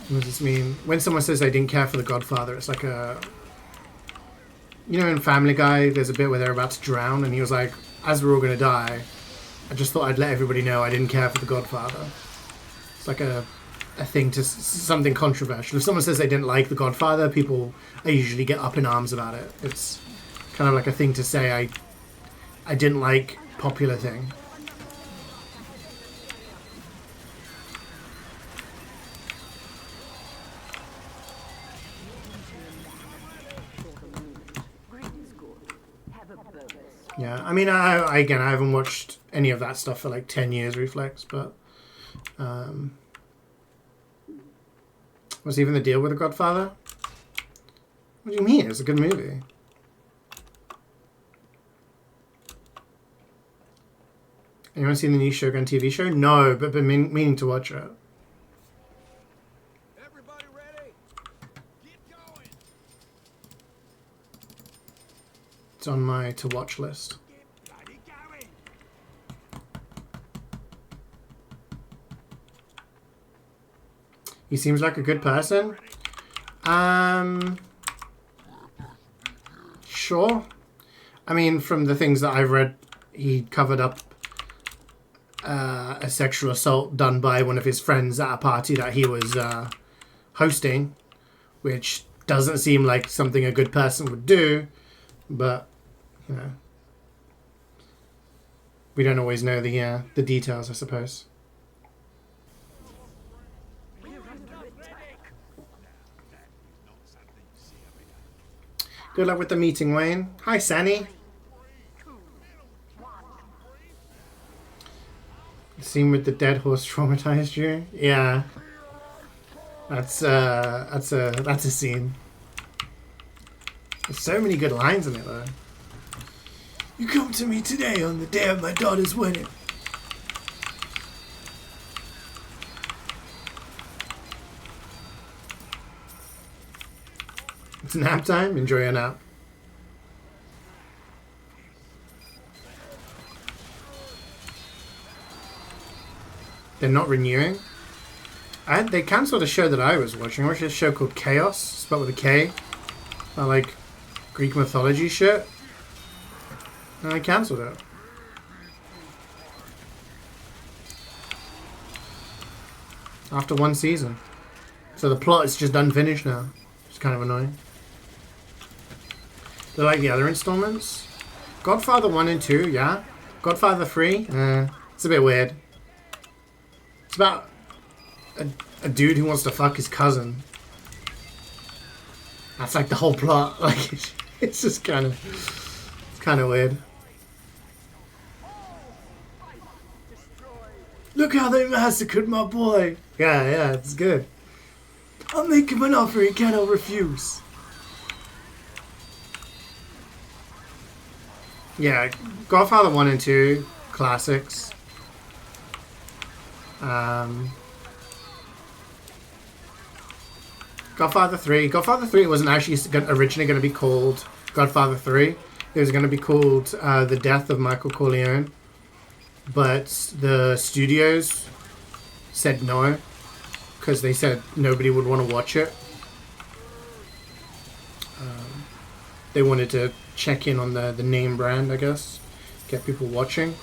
What does this mean? When someone says they didn't care for The Godfather, it's like a... You know in Family Guy, there's a bit where they're about to drown, and he was like, as we're all going to die, I just thought I'd let everybody know I didn't care for The Godfather. It's like a thing to... something controversial. If someone says they didn't like The Godfather, people usually get up in arms about it. It's kind of like a thing to say, I didn't like popular thing. Yeah, I mean, I haven't watched any of that stuff for like 10 years, Reflex, but what's even the deal with The Godfather? What do you mean? It's a good movie. Anyone seen the new Shogun TV show? No, but been meaning to watch it. Everybody ready? Get going. It's on my to-watch list. Get bloody going. He seems like a good person. Sure. I mean, from the things that I've read, he covered up a sexual assault done by one of his friends at a party that he was hosting, which doesn't seem like something a good person would do, but, you know, we don't always know the details, I suppose. Good luck with the meeting, Wayne. Hi, Sanny. The scene with the dead horse traumatized you? Yeah. That's a scene. There's so many good lines in it, though. You come to me today on the day of my daughter's wedding. It's nap time. Enjoy your nap. They're not renewing. They cancelled a show that I was watching. I watched a show called Chaos, spelled with a K. Like Greek mythology shit. And I cancelled it. After one season. So the plot is just unfinished now. It's kind of annoying. They're like the other installments. Godfather 1 and 2, yeah. Godfather 3, it's a bit weird. It's about a dude who wants to fuck his cousin. That's like the whole plot. Like, it's just kind of weird. Look how they massacred my boy. Yeah, it's good. I'll make him an offer he cannot refuse. Yeah, Godfather 1 and 2, classics. Godfather 3. Godfather 3 wasn't actually originally going to be called Godfather 3. It was going to be called The Death of Michael Corleone. But the studios said no. Because they said nobody would want to watch it. They wanted to check in on the name brand, I guess. Get people watching.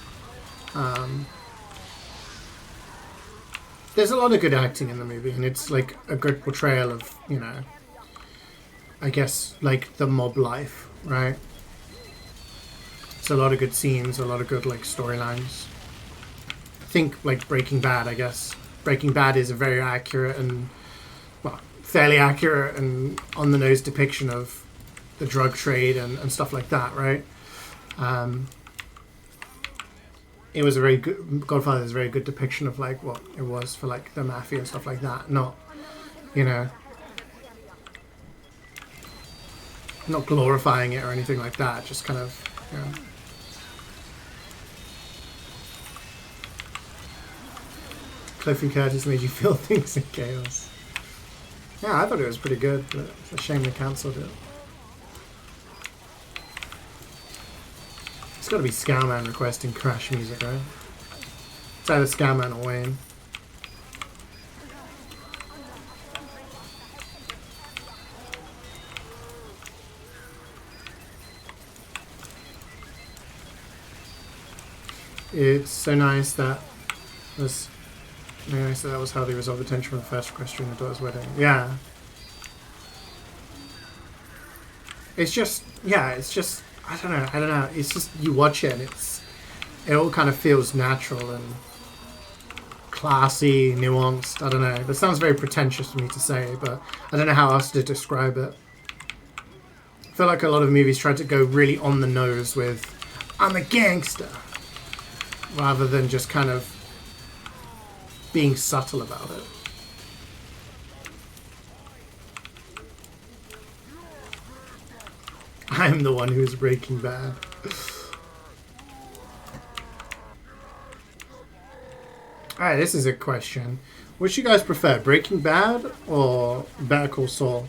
There's a lot of good acting in the movie, and it's like a good portrayal of, you know, I guess, like the mob life, right? It's a lot of good scenes, a lot of good, like, storylines. Think, like, Breaking Bad, I guess. Breaking Bad is a very accurate and, well, fairly accurate and on-the-nose depiction of the drug trade and stuff like that, right? It was a very good... Godfather is a very good depiction of, like, what it was for, like, the mafia and stuff like that. Not, you know... Not glorifying it or anything like that. Just kind of, you know... Cliff and Curtis made you feel things in chaos. Yeah, I thought it was pretty good, but it's a shame they cancelled it. got to be Scoutman requesting Crash music, right? It's either Scoutman or Wayne. It's so nice that was very nice that was how they resolved the tension from the first request during the daughter's wedding. Yeah. It's just, yeah, it's just, I don't know. It's just, you watch it and it all kind of feels natural and classy, nuanced. I don't know. That sounds very pretentious for me to say, but I don't know how else to describe it. I feel like a lot of movies try to go really on the nose with, I'm a gangster, rather than just kind of being subtle about it. I'm the one who's Breaking Bad. Alright, this is a question. Which do you guys prefer, Breaking Bad or Better Call Saul?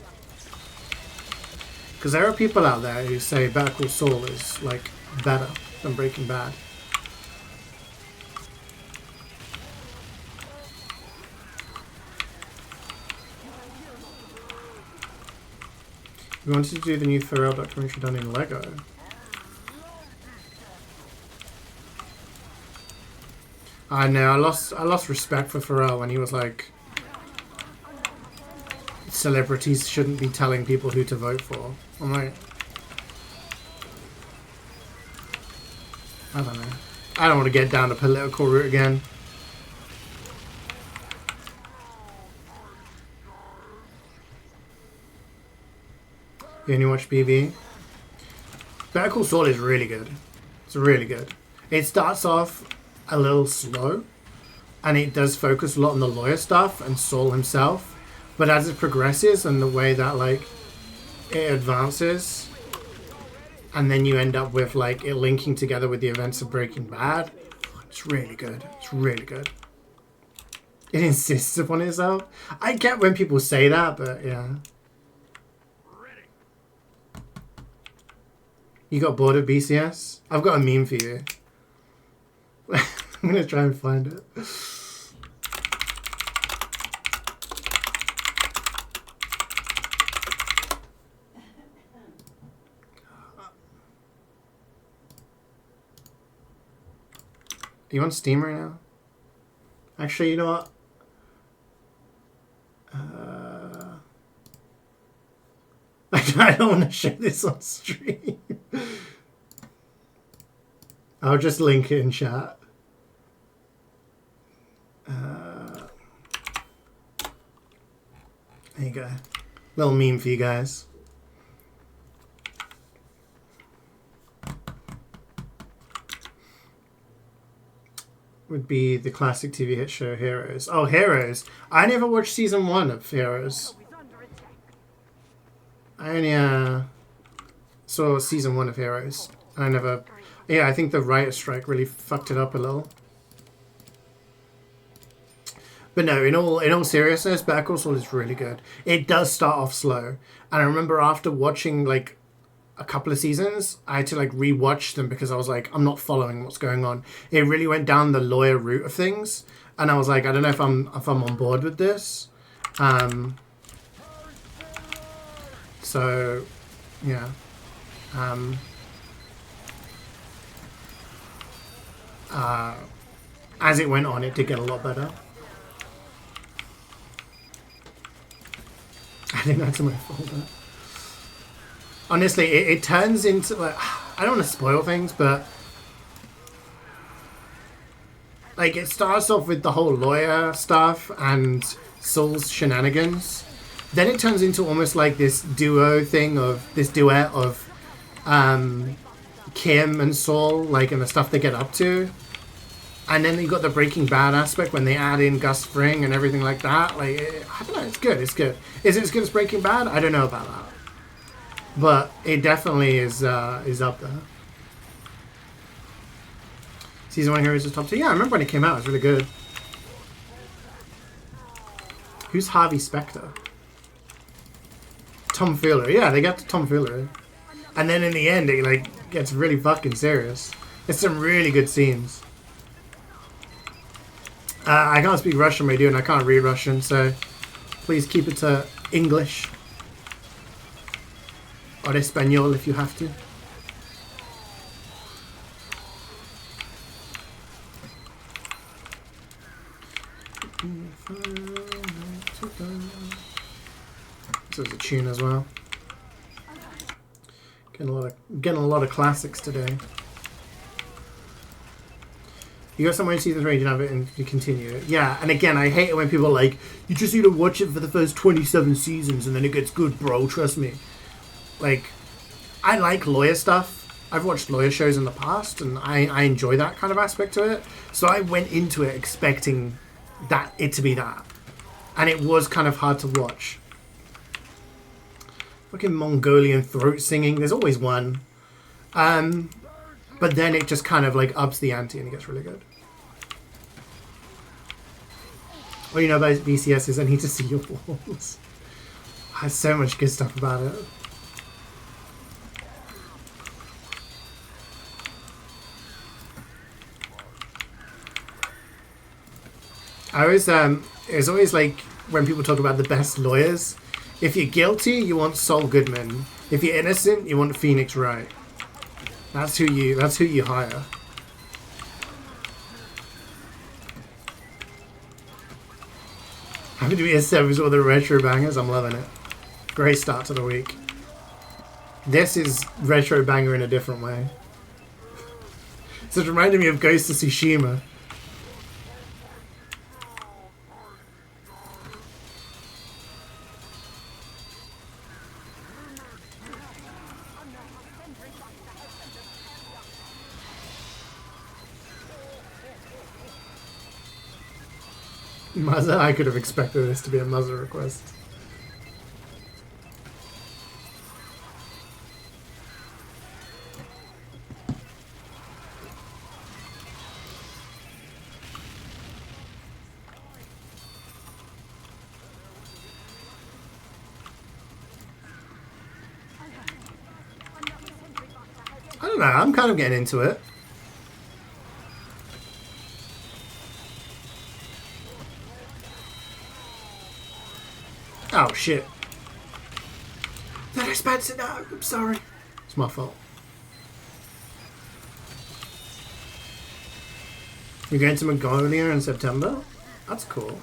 Because there are people out there who say Better Call Saul is, like, better than Breaking Bad. We wanted to do the new Pharrell documentary done in Lego. I know, I lost respect for Pharrell when he was like, celebrities shouldn't be telling people who to vote for. I'm like, I don't know. I don't want to get down the political route again. You only watch BB? Better Call Saul is really good. It's really good. It starts off a little slow, and it does focus a lot on the lawyer stuff and Saul himself. But as it progresses and the way that like it advances, and then you end up with like it linking together with the events of Breaking Bad, it's really good. It's really good. It insists upon itself. I get when people say that, but yeah. You got bored of BCS? I've got a meme for you. I'm gonna try and find it. Are you on Steam right now? Actually, you know what? I don't want to show this on stream. I'll just link it in chat. There you go. Little meme for you guys. Would be the classic TV hit show Heroes. Oh, Heroes. I never watched season 1 of Heroes. I only saw season 1 of Heroes. I never... Yeah, I think the writer's strike really fucked it up a little. But no, in all seriousness, Better Call Saul is really good. It does start off slow. And I remember after watching, like, a couple of seasons, I had to, like, rewatch them because I was like, I'm not following what's going on. It really went down the lawyer route of things. And I was like, I don't know if I'm on board with this. So, yeah. As it went on, it did get a lot better. I think that's my folder. Honestly, it turns into, like, I don't want to spoil things, but like it starts off with the whole lawyer stuff and Saul's shenanigans. Then it turns into almost like this duet of Kim and Saul, like, and the stuff they get up to. And then you got the Breaking Bad aspect when they add in Gus Fring and everything like that. Like, I don't know, it's good, it's good. Is it as good as Breaking Bad? I don't know about that. But it definitely is up there. Season 1 Heroes is top 2. Yeah, I remember when it came out, it was really good. Who's Harvey Specter? Tom Fuller. Yeah, they got to Tom Fuller. And then in the end, it like gets really fucking serious. There's some really good scenes. I can't speak Russian, my dude, and I can't read Russian, so please keep it to English. Or Espanol if you have to. This is a tune as well. Getting a lot of classics today. You got somewhere to see this range and have it and you continue it. Yeah, and again, I hate it when people are like, you just need to watch it for the first 27 seasons and then it gets good, bro, trust me. Like, I like lawyer stuff. I've watched lawyer shows in the past and I enjoy that kind of aspect to it. So I went into it expecting it to be that. And it was kind of hard to watch. Fucking Mongolian throat singing, there's always one. But then it just kind of like ups the ante and it gets really good. What you know about BCS is I need to see your balls. There's so much good stuff about it. It's always like when people talk about the best lawyers. If you're guilty, you want Saul Goodman. If you're innocent, you want Phoenix Wright. That's who you hire. Happy to be a 7s with the retro bangers. I'm loving it. Great start to the week. This is retro banger in a different way. So it reminded me of Ghost of Tsushima. Muzza, I could have expected this to be a Muzza request. I don't know, I'm kind of getting into it. Oh shit. That expensive now. I'm sorry. It's my fault. You're going to Mongolia in September? That's cool.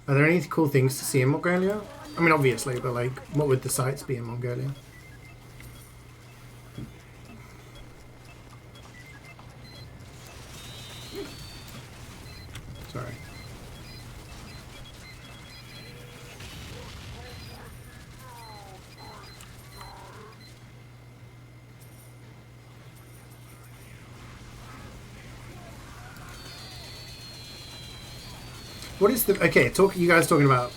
Are there any cool things to see in Mongolia? I mean, obviously, but like, what would the sights be in Mongolia? Sorry. What is the you guys talking about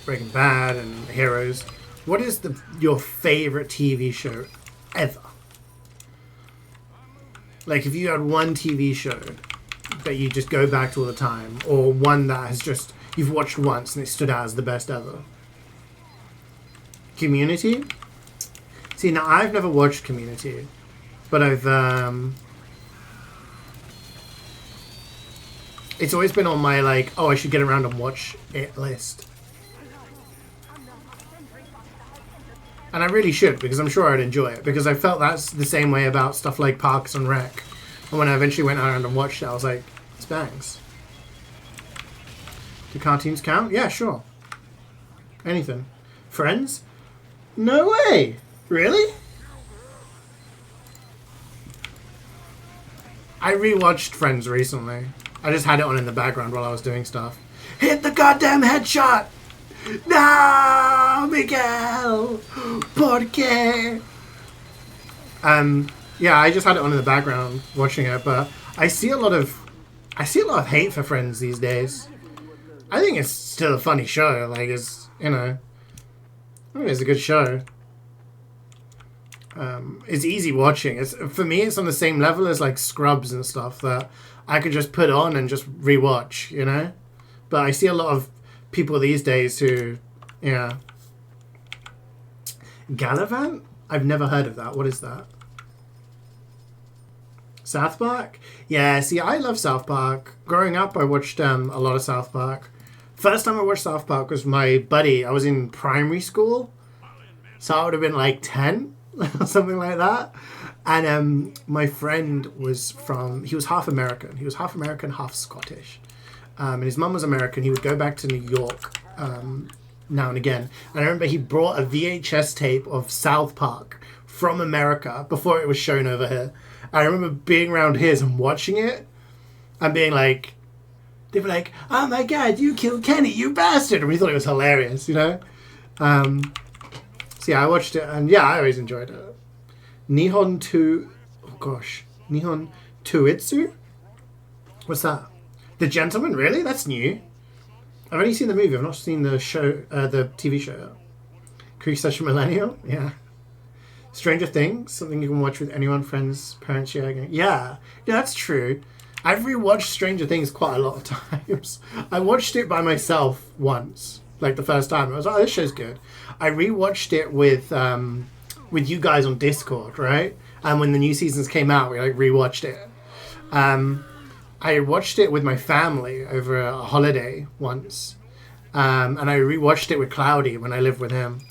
Breaking Bad and Heroes? What is your favorite TV show ever? Like, if you had one TV show that you just go back to all the time, or one that has just you've watched once and it stood out as the best ever. Community? See, now I've never watched Community, but it's always been on my like, oh, I should get around and watch it list. And I really should, because I'm sure I'd enjoy it, because I felt that's the same way about stuff like Parks and Rec. And when I eventually went around and watched it, I was like, it's bangs. Do cartoons count? Yeah, sure. Anything. Friends? No way! Really? I rewatched Friends recently. I just had it on in the background while I was doing stuff. Hit the goddamn headshot! No, Miguel! ¿Por qué? Yeah, I just had it on in the background watching it, but I see a lot of hate for Friends these days. I think it's still a funny show. Like, it's, you know, I mean, it's a good show. It's easy watching. For me, it's on the same level as like Scrubs and stuff that I could just put on and just rewatch, you know. But I see a lot of people these days who, yeah. Gallivant? I've never heard of that. What is that? South Park? Yeah, see, I love South Park. Growing up, I watched a lot of South Park. First time I watched South Park was my buddy. I was in primary school, so I would have been like 10 or something like that. And my friend was he was half American. He was half American, half Scottish. And his mum was American. He would go back to New York now and again. And I remember he brought a VHS tape of South Park from America before it was shown over here. I remember being around his and watching it and being like, they were like, oh my God, you killed Kenny, you bastard. And we thought it was hilarious, you know? So yeah, I watched it and yeah, I always enjoyed it. Nihon Tuitsu? What's that? The Gentleman? Really? That's new. I've only seen the movie. I've not seen the show, the TV show. Creek Such a Millennial? Yeah. Stranger Things? Something you can watch with anyone, friends, parents, sharing. Yeah, that's true. I've rewatched Stranger Things quite a lot of times. I watched it by myself once, like the first time. I was like, oh, this show's good. I rewatched it with you guys on Discord, right? And when the new seasons came out, we like rewatched it. I watched it with my family over a holiday once, and I rewatched it with Cloudy when I lived with him.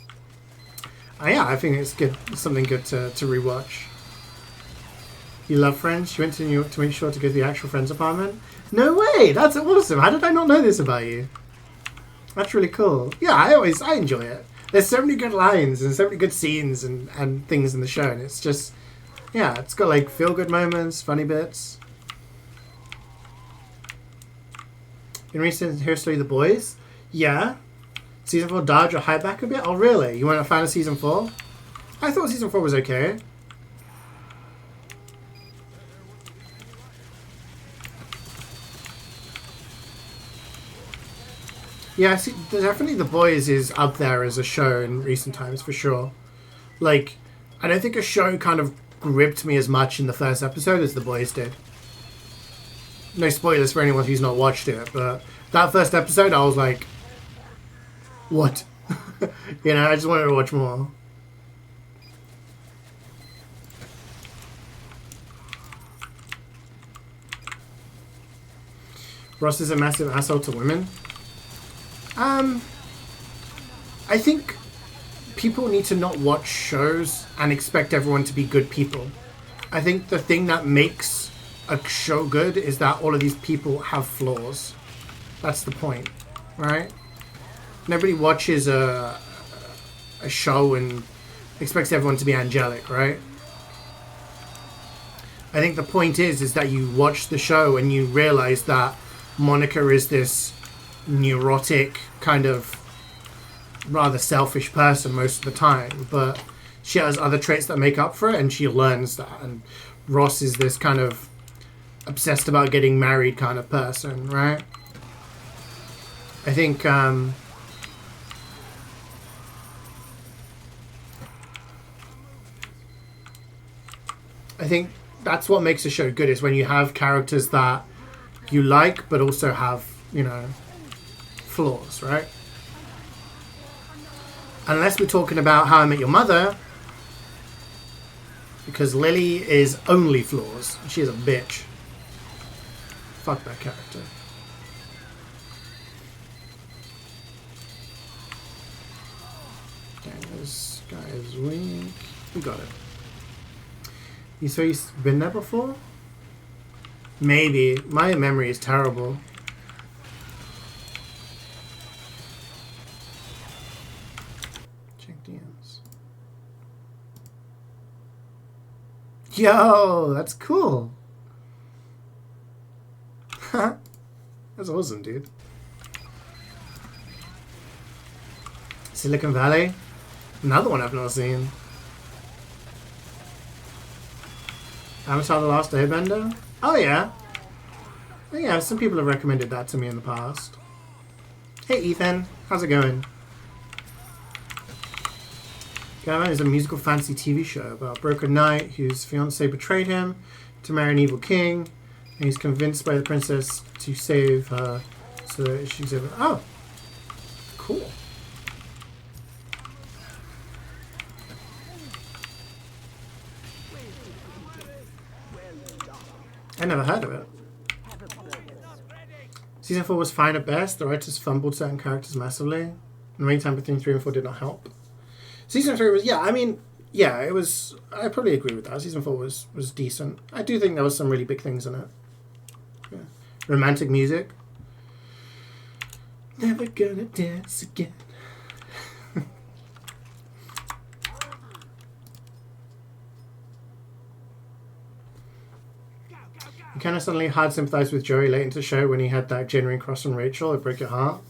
Yeah, I think it's good. It's something good to rewatch. You love Friends? You went to New York to make sure to go to the actual Friends apartment? No way! That's awesome. How did I not know this about you? That's really cool. Yeah, I enjoy it. There's so many good lines and so many good scenes and things in the show, and it's just, yeah, it's got like feel-good moments, funny bits. In recent history, The Boys? Yeah. Season 4 died or hype back a bit? Oh, really? You weren't a fan of Season 4? I thought Season 4 was okay. Yeah, see, definitely The Boys is up there as a show in recent times, for sure. Like, I don't think a show kind of gripped me as much in the first episode as The Boys did. No spoilers for anyone who's not watched it, but that first episode, I was like, what? You know, I just wanted to watch more. Ross is a massive asshole to women. I think people need to not watch shows and expect everyone to be good people. I think the thing that makes a show good is that all of these people have flaws. That's the point, right? Nobody watches a show and expects everyone to be angelic, right? I think the point is that you watch the show and you realize that Monica is this neurotic, kind of rather selfish person most of the time, but she has other traits that make up for it, and she learns that. And Ross is this kind of obsessed about getting married kind of person, right? I think that's what makes a show good, is when you have characters that you like but also have, you know, flaws, right? Unless we're talking about How I Met Your Mother, because Lily is only flaws. She is a bitch. Fuck that character. Okay, this guy is weak. We got it. You say you've been there before? Maybe. My memory is terrible. Check DMs. Yo, that's cool. That's awesome, dude. Silicon Valley. Another one I've not seen. Avatar: The Last Airbender? Oh, yeah. Oh, yeah, some people have recommended that to me in the past. Hey, Ethan. How's it going? Gavin is a musical fantasy TV show about a broken knight whose fiancée betrayed him to marry an evil king, and he's convinced by the princess to save her so that she's able... Oh! Cool. I never heard of it. Have a bonus. Season 4 was fine at best. The writers fumbled certain characters massively. And the waiting time between 3 and 4 did not help. Season 3 was, yeah, I mean, yeah, it was, I probably agree with that. Season 4 was decent. I do think there was some really big things in it. Yeah. Romantic music. Never gonna dance again. You kind of suddenly hard sympathise with Joey late into the show when he had that genuine crush on Rachel. It broke your heart.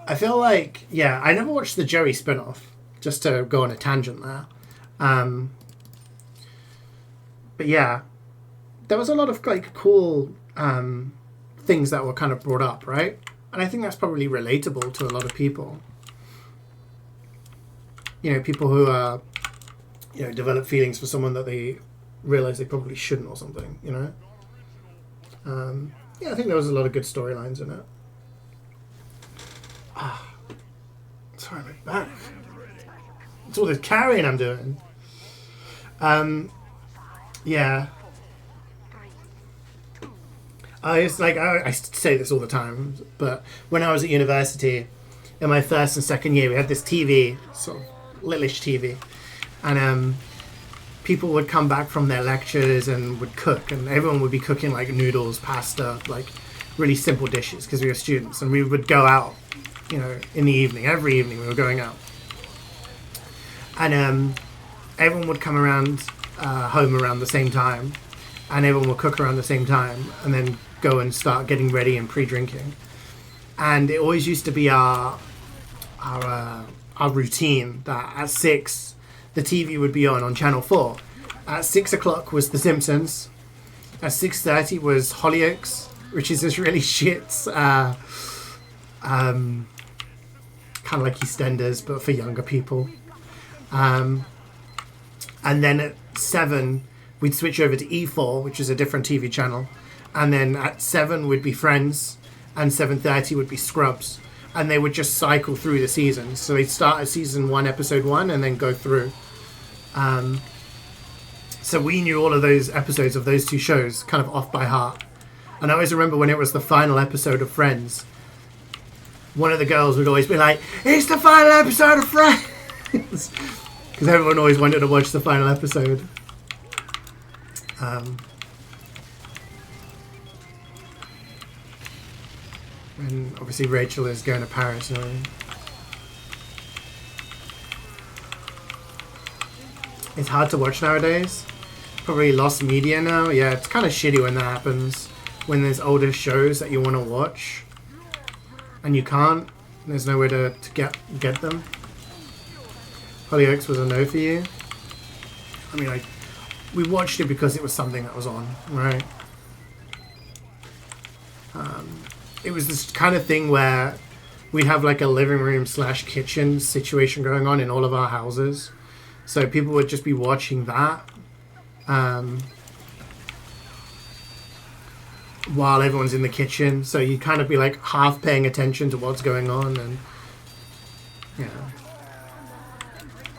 I feel like, yeah, I never watched the Joey spin-off, just to go on a tangent there. But yeah, there was a lot of like cool things that were kind of brought up, right? And I think that's probably relatable to a lot of people. You know, people who are, you know, develop feelings for someone that they realize they probably shouldn't or something, you know? Yeah, I think there was a lot of good storylines in it. Sorry, my back. It's all this carrying I'm doing. Yeah. It's like, I say this all the time, but when I was at university, in my first and second year, we had this TV, sort of littlish TV, and people would come back from their lectures and would cook, and everyone would be cooking like noodles, pasta, like really simple dishes because we were students, and we would go out, you know, in the evening. Every evening we were going out, and everyone would come around home around the same time, and everyone would cook around the same time, and then go and start getting ready and pre-drinking. And it always used to be our routine that at 6 the TV would be on Channel 4. At 6 o'clock was The Simpsons. At 6:30 was Hollyoaks, which is this really shit kind of like EastEnders but for younger people. And then at 7 we'd switch over to E4, which is a different TV channel. And then at 7 would be Friends, and 7:30 would be Scrubs. And they would just cycle through the seasons. So they'd start at season 1, episode 1, and then go through. So we knew all of those episodes of those two shows kind of off by heart. And I always remember when it was the final episode of Friends, one of the girls would always be like, "It's the final episode of Friends!" Because everyone always wanted to watch the final episode. And obviously Rachel is going to Paris now. It's hard to watch nowadays. Probably lost media now. Yeah, it's kind of shitty when that happens. When there's older shows that you want to watch and you can't. There's nowhere to get them. Hollyoaks was a no for you. I mean, we watched it because it was something that was on, right? It was this kind of thing where we'd have like a living room / kitchen situation going on in all of our houses. So people would just be watching that while everyone's in the kitchen. So you'd kind of be like half paying attention to what's going on, and you know.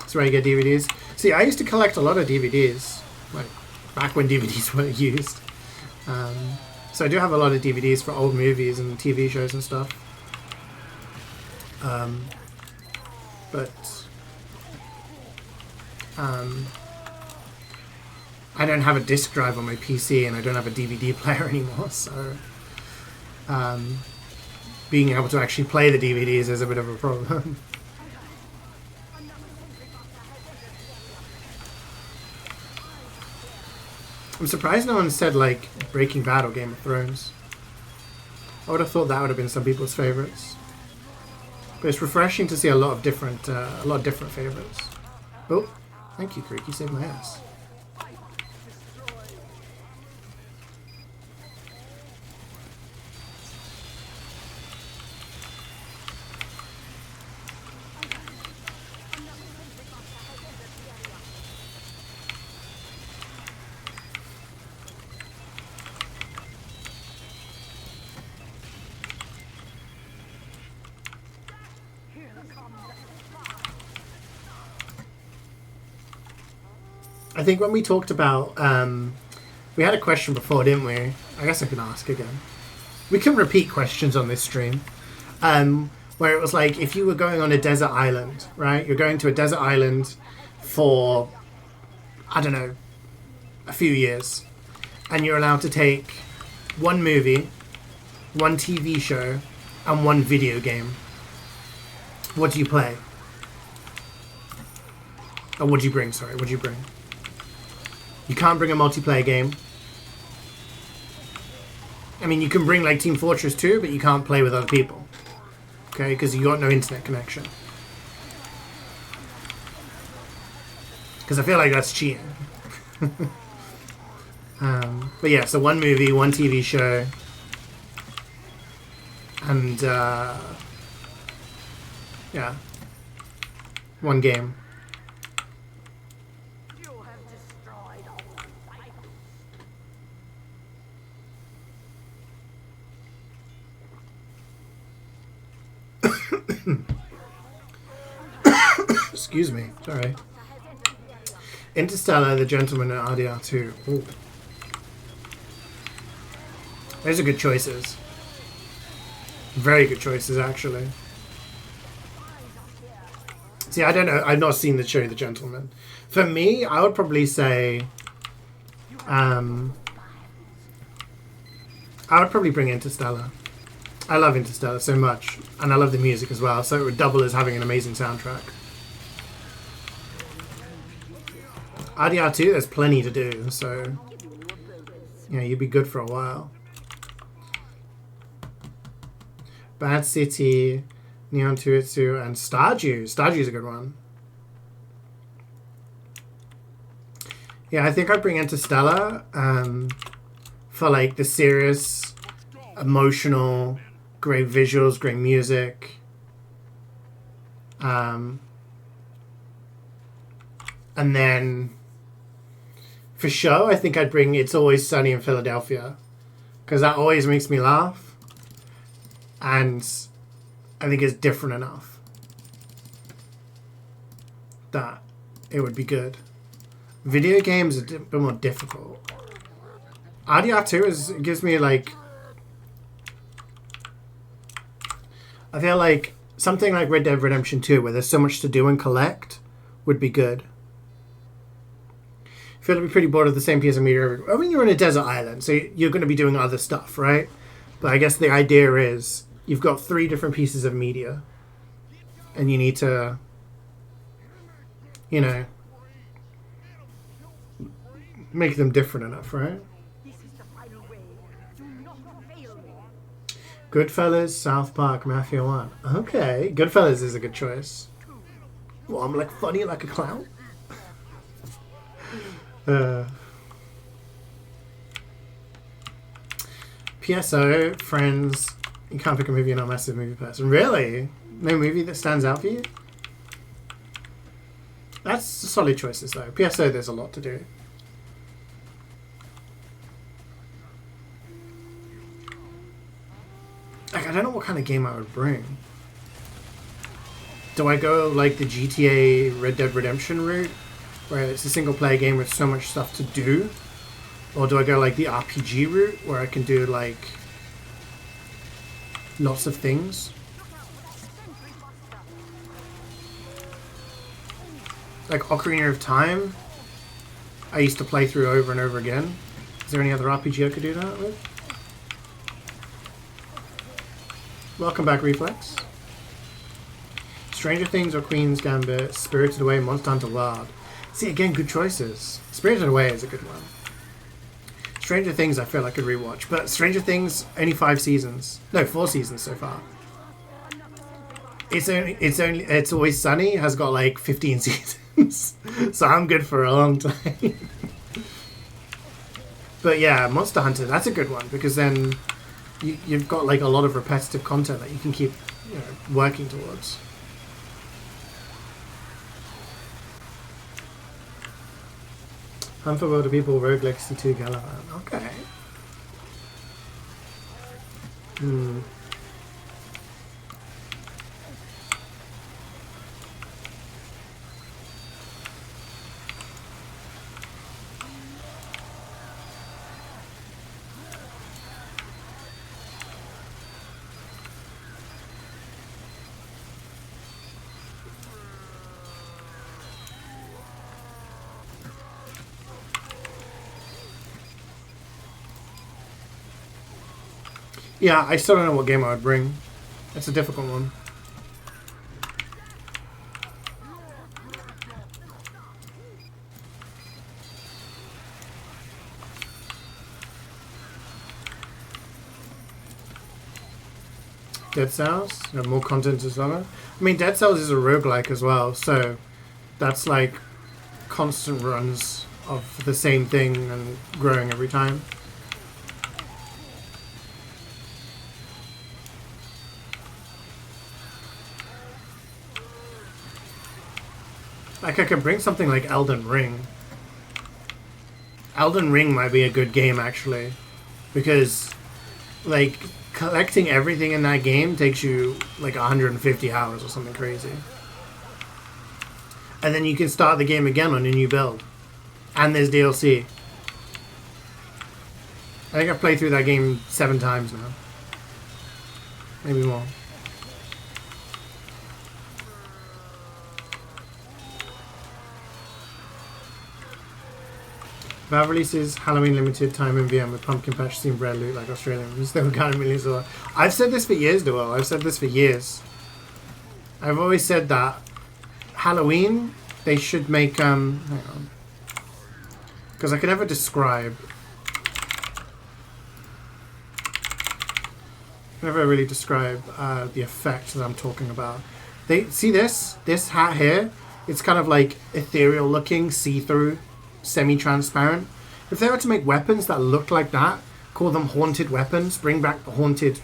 That's where you get DVDs. See, I used to collect a lot of DVDs, like back when DVDs were used. So I do have a lot of DVDs for old movies and TV shows and stuff. But I don't have a disc drive on my PC, and I don't have a DVD player anymore, so being able to actually play the DVDs is a bit of a problem. I'm surprised no one said like Breaking Bad or Game of Thrones. I would have thought that would have been some people's favorites. But it's refreshing to see a lot of different favorites. Oh, thank you, Creek. You saved my ass. I think when we talked about We had a question before, didn't we? I guess I can ask again. We can repeat questions on this stream. Where it was like, if you were going on a desert island, right? You're going to a desert island for, I don't know, a few years. And you're allowed to take one movie, one TV show, and one video game. What do you play? Oh, what do you bring? Sorry, what do you bring? You can't bring a multiplayer game. I mean, you can bring like Team Fortress 2, but you can't play with other people. Okay, because you got no internet connection. Because I feel like that's cheating. But yeah, so one movie, one TV show, and yeah, one game. You have destroyed all life. Excuse me, sorry. Interstellar, The Gentleman, and RDR2. Ooh. Those are good choices. Very good choices, actually. See, I don't know. I've not seen the show The Gentleman. For me, I would probably say... I would probably bring Interstellar. I love Interstellar so much. And I love the music as well. So it would double as having an amazing soundtrack. RDR2, there's plenty to do. So, yeah, you'd be good for a while. Bad City, Neon Tuitsu, and Stardew. Stardew's a good one. Yeah, I think I'd bring Interstellar for like the serious, emotional, great visuals, great music. And then for show, I think I'd bring It's Always Sunny in Philadelphia. Because that always makes me laugh. And I think it's different enough that it would be good. Video games are a bit more difficult. RDR2 gives me like... I feel like something like Red Dead Redemption 2 where there's so much to do and collect would be good. I feel like be pretty bored of the same piece of media. I mean, you're in a desert island, so you're going to be doing other stuff, right? But I guess the idea is you've got 3 different pieces of media. And you need to, you know, make them different enough, right? This is the final wave. Do not fail me. Goodfellas, South Park, Mafia 1. Okay, Goodfellas is a good choice. Well, I'm like funny like a clown. PSO, Friends. You can't pick a movie, you're not a massive movie person. Really? No movie that stands out for you? That's solid choices though. PSO, there's a lot to do. Like, I don't know what kind of game I would bring. Do I go like the GTA Red Dead Redemption route, where it's a single player game with so much stuff to do? Or do I go like the RPG route, where I can do like lots of things? Like Ocarina of Time, I used to play through over and over again. Is there any other RPG I could do that with? Welcome back, Reflex. Stranger Things or Queen's Gambit, Spirited Away, Monster Hunter World. See, again, good choices. Spirited Away is a good one. Stranger Things I feel I could rewatch, but Stranger Things, only 5 seasons. No, 4 seasons so far. It's Always Sunny has got like 15 seasons. So I'm good for a long time. But yeah, Monster Hunter, that's a good one, because then you've got like a lot of repetitive content that you can keep, you know, working towards. Hunt for World of People, Rogue Legacy 2, Galavan. Okay. Yeah, I still don't know what game I would bring. It's a difficult one. Dead Cells, you know, more content as well. I mean, Dead Cells is a roguelike as well, so that's like constant runs of the same thing and growing every time. Like, I could bring something like Elden Ring. Elden Ring might be a good game, actually, because, like, collecting everything in that game takes you like 150 hours or something crazy. And then you can start the game again on a new build. And there's DLC. I think I've played through that game 7 times now. Maybe more. Valve releases Halloween limited time MvM with pumpkin patch themed bread loot like Australians. They were kind of millions of dollars. I've said this for years, Noel. I've said this for years. I've always said that Halloween, they should make, hang on. Because I can never describe. Never really describe the effect that I'm talking about. They see this hat here. It's kind of like ethereal looking, see-through, semi-transparent. If they were to make weapons that looked like that, call them haunted weapons, bring back the haunted,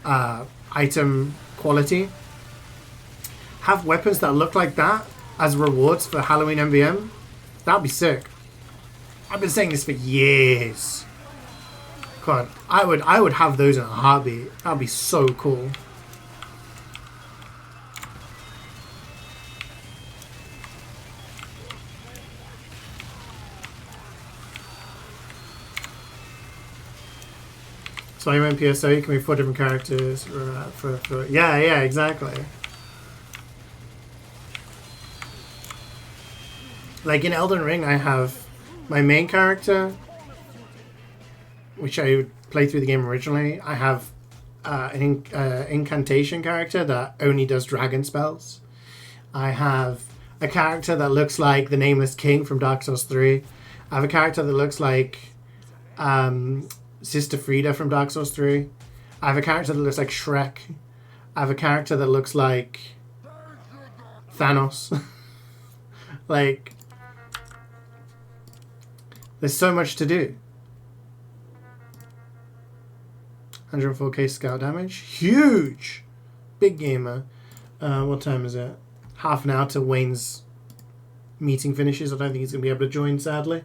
item quality. Have weapons that look like that as rewards for Halloween MvM. That'd be sick. I've been saying this for years. God, I would have those in a heartbeat. That'd be so cool. So I went PSO, you can make 4 different characters for yeah, exactly. Like in Elden Ring, I have my main character, which I would play through the game originally. I have an incantation character that only does dragon spells. I have a character that looks like the Nameless King from Dark Souls 3. I have a character that looks like Sister Frida from Dark Souls 3. I have a character that looks like Shrek. I have a character that looks like Thanos. Like, there's so much to do. 104k scout damage. Huge! Big gamer. What time is it? Half an hour till Wayne's meeting finishes. I don't think he's going to be able to join, sadly.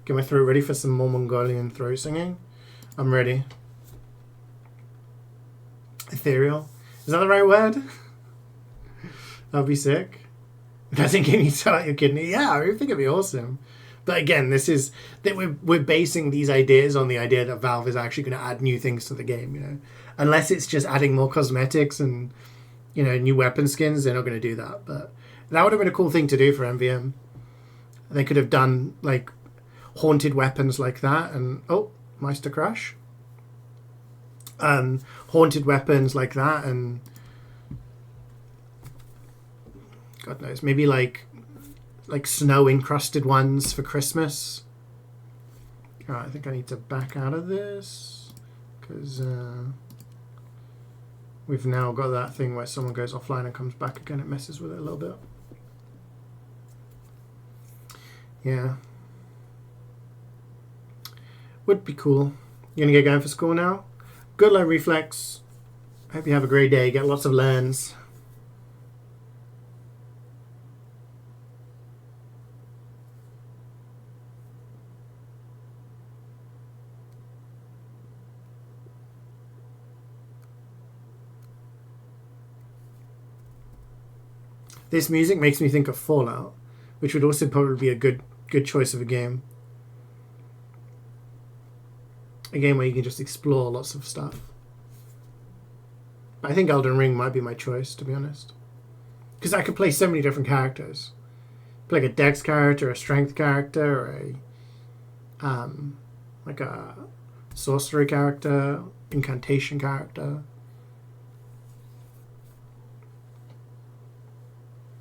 Get my throat ready for some more Mongolian throat singing. I'm ready. Ethereal. Is that the right word? That'd be sick. Doesn't give you sell out your kidney. Yeah, I think it'd be awesome. But again, this is that we're basing these ideas on the idea that Valve is actually going to add new things to the game. You know, unless it's just adding more cosmetics and new weapon skins, they're not going to do that. But that would have been a cool thing to do for MvM. They could have done like haunted weapons like that, and Meister Crash. Haunted weapons like that, and God knows, maybe like snow encrusted ones for Christmas. Alright, I think I need to back out of this because we've now got that thing where someone goes offline and comes back again. It messes with it a little bit. Yeah. Would be cool. You gonna get going for school now? Good luck, Reflex. Hope you have a great day. Get lots of learns. This music makes me think of Fallout, which would also probably be a good choice of a game. A game where you can just explore lots of stuff. But I think Elden Ring might be my choice, to be honest. Because I could play so many different characters. Play like a dex character, a strength character, or like a sorcery character, incantation character.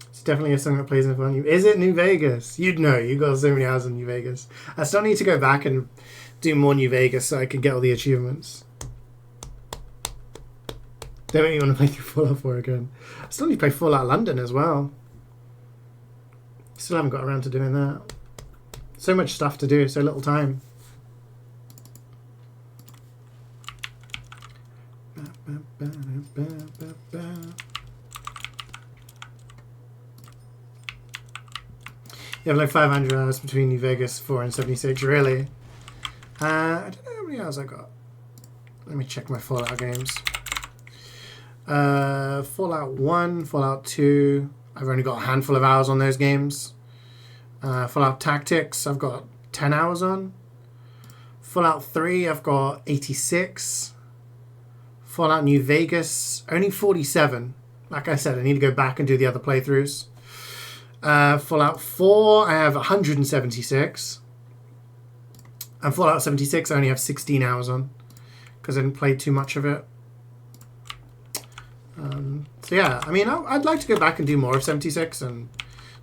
It's definitely a song that plays in fun. Is it New Vegas? You'd know. You got so many hours in New Vegas. I still need to go back and do more New Vegas so I can get all the achievements. Don't make me want to play through Fallout 4 again. I still need to play Fallout London as well. Still haven't got around to doing that. So much stuff to do, so little time. You have like 500 hours between New Vegas 4 and 76, really? I don't know how many hours I got. Let me check my Fallout games. Fallout 1, Fallout 2, I've only got a handful of hours on those games. Fallout Tactics, I've got 10 hours on. Fallout 3, I've got 86. Fallout New Vegas, only 47. Like I said, I need to go back and do the other playthroughs. Fallout 4, I have 176. And Fallout 76, I only have 16 hours on. Because I didn't play too much of it. So yeah, I mean, I'd like to go back and do more of 76 and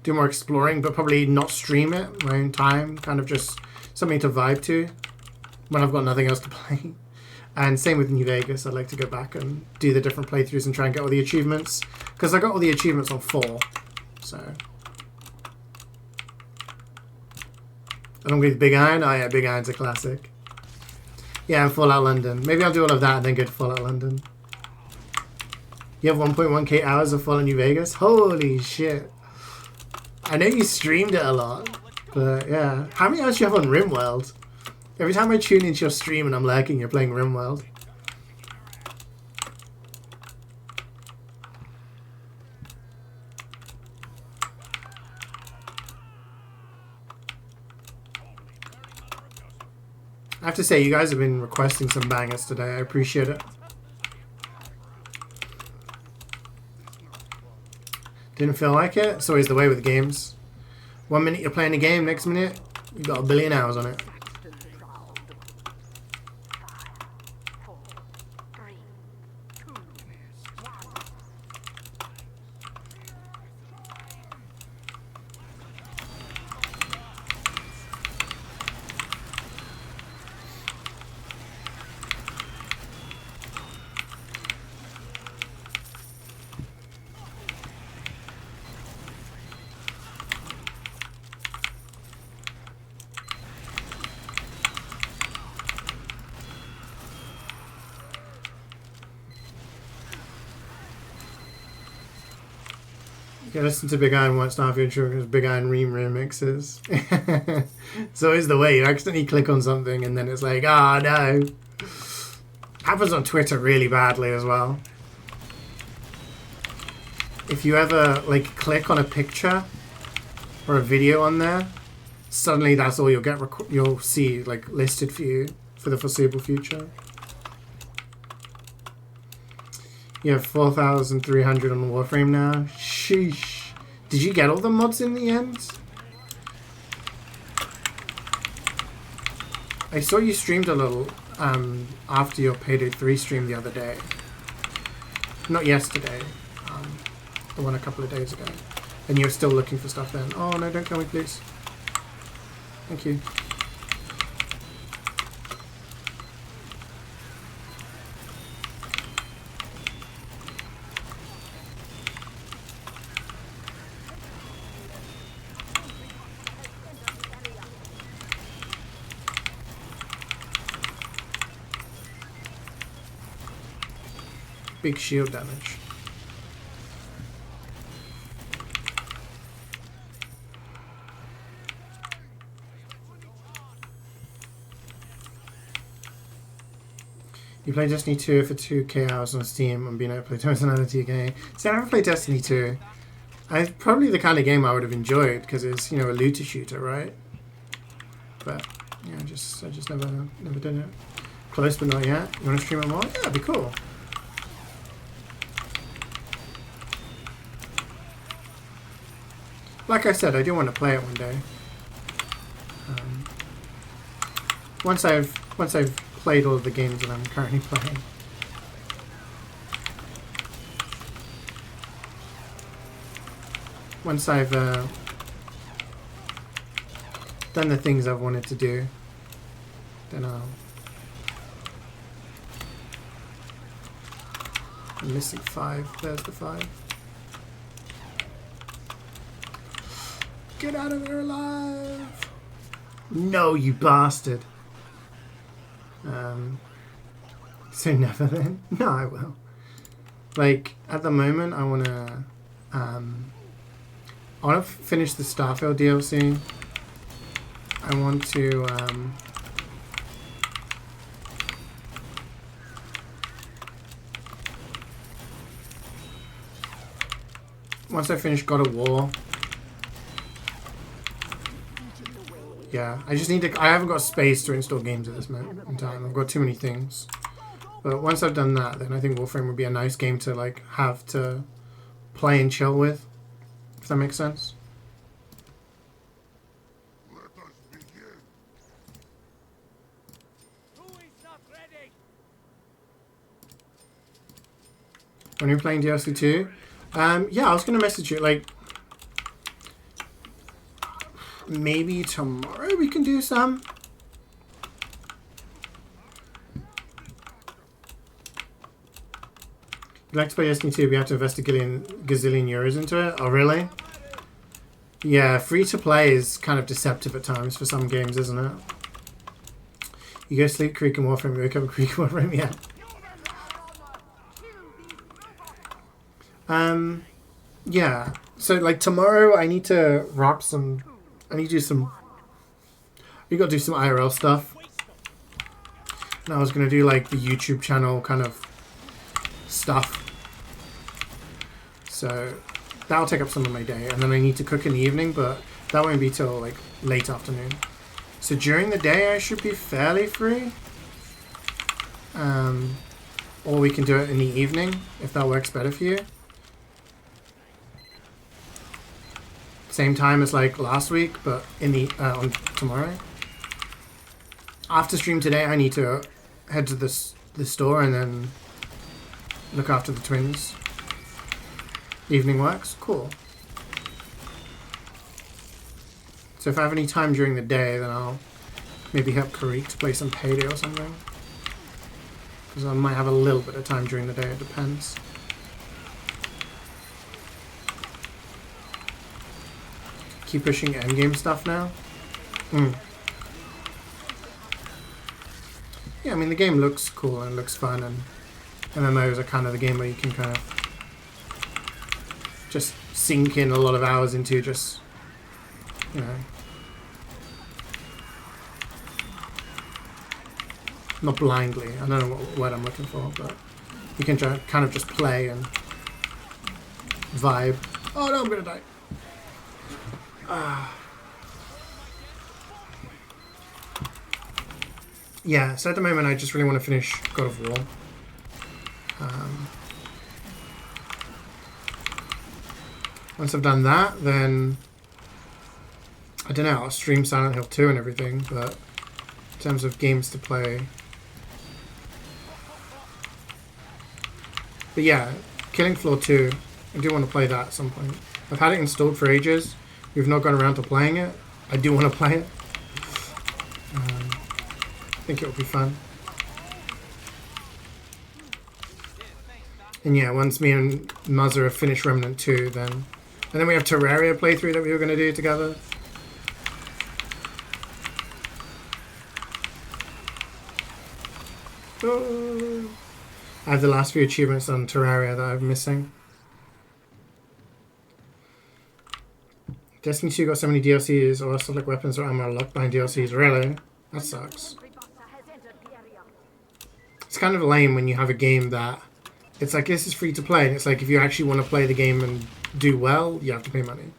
do more exploring, but probably not stream it my own time. Kind of just something to vibe to when I've got nothing else to play. And same with New Vegas. I'd like to go back and do the different playthroughs and try and get all the achievements. Because I got all the achievements on 4. So. Along with Big Iron. Oh yeah, Big Iron's a classic. Yeah, and Fallout London. Maybe I'll do all of that and then go to Fallout London. You have 1.1k hours of Fallout New Vegas? Holy shit. I know you streamed it a lot. But yeah. How many hours do you have on RimWorld? Every time I tune into your stream and I'm lurking, you're playing RimWorld. I have to say, you guys have been requesting some bangers today. I appreciate it. Didn't feel like it. It's always the way with games. 1 minute you're playing a game, next minute you've got a billion hours on it. Yeah, listen to Big Iron once after your intro because Big Iron Ream remixes. It's always the way. You accidentally click on something and then it's like, oh no. Happens on Twitter really badly as well. If you ever like click on a picture or a video on there, suddenly that's all you'll see like listed for you for the foreseeable future. You have 4,300 on Warframe now. Sheesh. Did you get all the mods in the end? I saw you streamed a little after your Payday 3 stream the other day. Not yesterday. The one a couple of days ago. And you were still looking for stuff then. Oh no, don't kill me please. Thank you. Big shield damage. You play Destiny 2 for 2k hours on Steam and being able to play twice another 2k. See, I never played Destiny 2. It's probably the kind of game I would have enjoyed because it's, you know, a looter shooter, right? But yeah, I just never did it. Close but not yet. You want to stream it more? Yeah, that'd be cool. like I said, I do want to play it one day. Once I've played all of the games that I'm currently playing. Once I've done the things I've wanted to do, then I'm missing 5. There's the 5. Get out of there alive! No, you bastard! So never then? No, I will. Like, at the moment, I wanna finish the Starfield DLC. I want to once I finish God of War. Yeah, I just need to. I haven't got space to install games at this moment in time. I've got too many things. But once I've done that, then I think Warframe would be a nice game to like have to play and chill with. If that makes sense. Let us begin. Who is not ready? When you're playing DLC 2, yeah, I was gonna message you like maybe tomorrow we can do some. You'd like to play Destiny 2, we have to invest a gazillion euros into it. Oh, really? Yeah, free to play is kind of deceptive at times for some games, isn't it? You go sleep, Creek and Warframe, you wake up, Creek and Warframe, yeah. Yeah. So, like, tomorrow I need to wrap some... I need to do some... We got to do some IRL stuff. And I was going to do, like, the YouTube channel kind of stuff. So that'll take up some of my day, and then I need to cook in the evening, but that won't be till like late afternoon. So during the day I should be fairly free, or we can do it in the evening if that works better for you. Same time as like last week, but in the on tomorrow. After stream today I need to head to the store and then look after the twins. Evening works? Cool. So if I have any time during the day, then I'll maybe help Karik to play some Payday or something. Because I might have a little bit of time during the day, it depends. Keep pushing endgame stuff now? Yeah, I mean the game looks cool and looks fun, and MMOs are kind of the game where you can kind of just sink in a lot of hours into just, you know, not blindly, I don't know what word I'm looking for, but you can kind of just play and vibe. Oh no, I'm gonna die. Yeah, so at the moment I just really want to finish God of War. Once I've done that, then I don't know, I'll stream Silent Hill 2 and everything, but in terms of games to play. But yeah, Killing Floor 2, I do want to play that at some point. I've had it installed for ages. We've not gone around to playing it. I do want to play it. I think it will be fun. And yeah, once me and Muzzer have finished Remnant 2, then... And then we have Terraria playthrough that we were going to do together. Oh. I have the last few achievements on Terraria that I'm missing. Destiny 2 got so many DLCs, or select weapons or ammo locked behind DLCs. Really? That sucks. It's kind of lame when you have a game that... It's like, this is free to play, and it's like, if you actually want to play the game and do well, you have to pay money.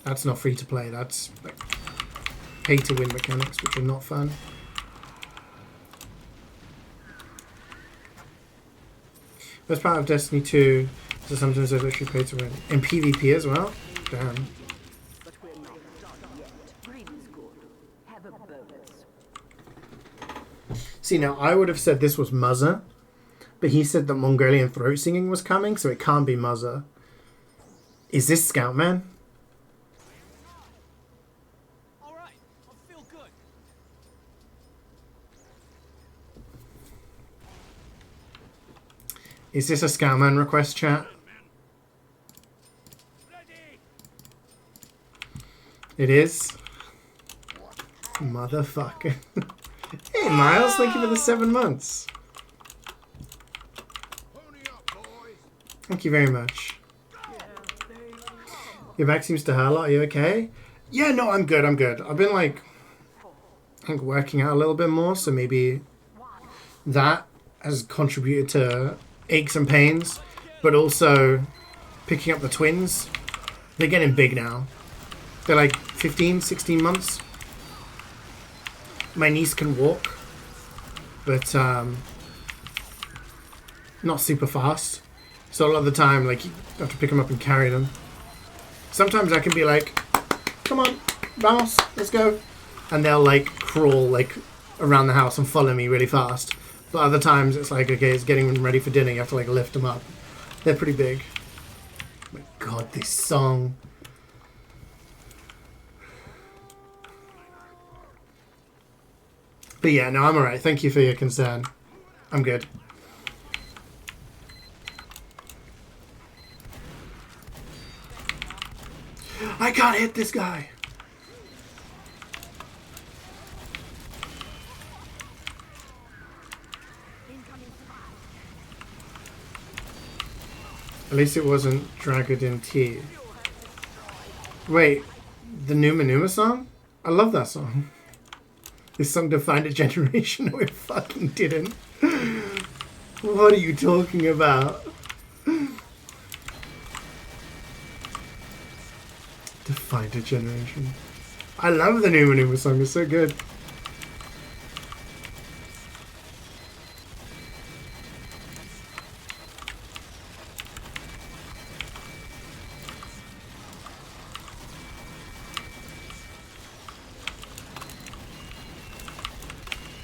That's not free to play, that's like pay to win mechanics, which are not fun. Best part of Destiny 2 is that sometimes there's actually pay to win. In PvP as well? Damn. See, now I would have said this was Muzza, but he said that Mongolian throat singing was coming, so it can't be Muzza. Is this Scoutman? All right, I feel good. Is this a Scoutman request, chat? Ready. It is. Motherfucker. Hey, Miles, thank you for the 7 months. Pony up, boys. Thank you very much. Your back seems to hurt a lot. Are you okay? Yeah, no, I'm good. I'm good. I've been like, I think working out a little bit more, so maybe that has contributed to aches and pains, but also picking up the twins. They're getting big now. They're like 15, 16 months. My niece can walk, but not super fast. So a lot of the time, like, you have to pick them up and carry them. Sometimes I can be like, come on, vamos, let's go. And they'll like crawl like around the house and follow me really fast. But other times it's like, okay, it's getting them ready for dinner. You have to like lift them up. They're pretty big. Oh my God, this song. But yeah, no, I'm alright. Thank you for your concern. I'm good. I can't hit this guy. At least it wasn't Dragon Tea. Wait, the Numa Numa song? I love that song. This song defined a generation. No, it fucking didn't. What are you talking about? Defined a generation. I love the Numa Numa song. It's so good.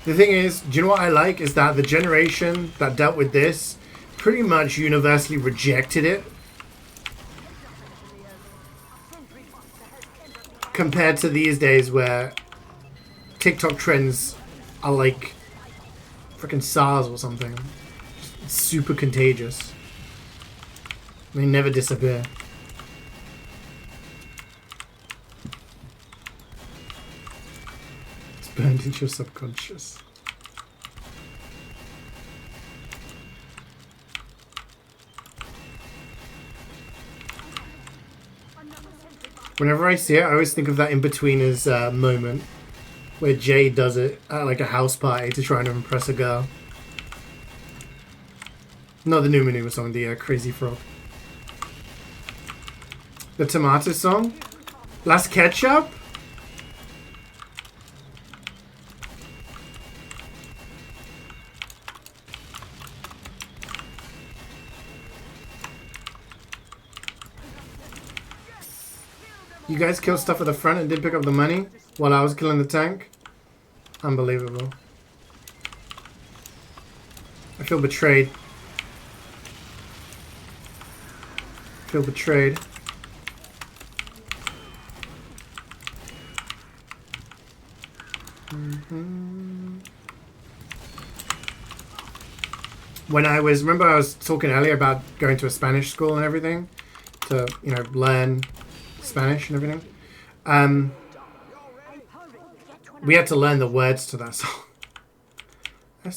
The thing is, do you know what I like? Is that the generation that dealt with this pretty much universally rejected it. Compared to these days where TikTok trends are like freaking SARS or something. Just super contagious. They never disappear. It's burned into your subconscious. Whenever I see it, I always think of that in-betweeners moment where Jay does it at like a house party to try and impress a girl. Not the Numa Numa song, the Crazy Frog. The Tomato song? Last Ketchup? You guys killed stuff at the front and did pick up the money while I was killing the tank? Unbelievable. I feel betrayed. I feel betrayed. When I was, remember I was talking earlier about going to a Spanish school and everything to, you know, learn Spanish and everything. We had to learn the words to that song. Yeah,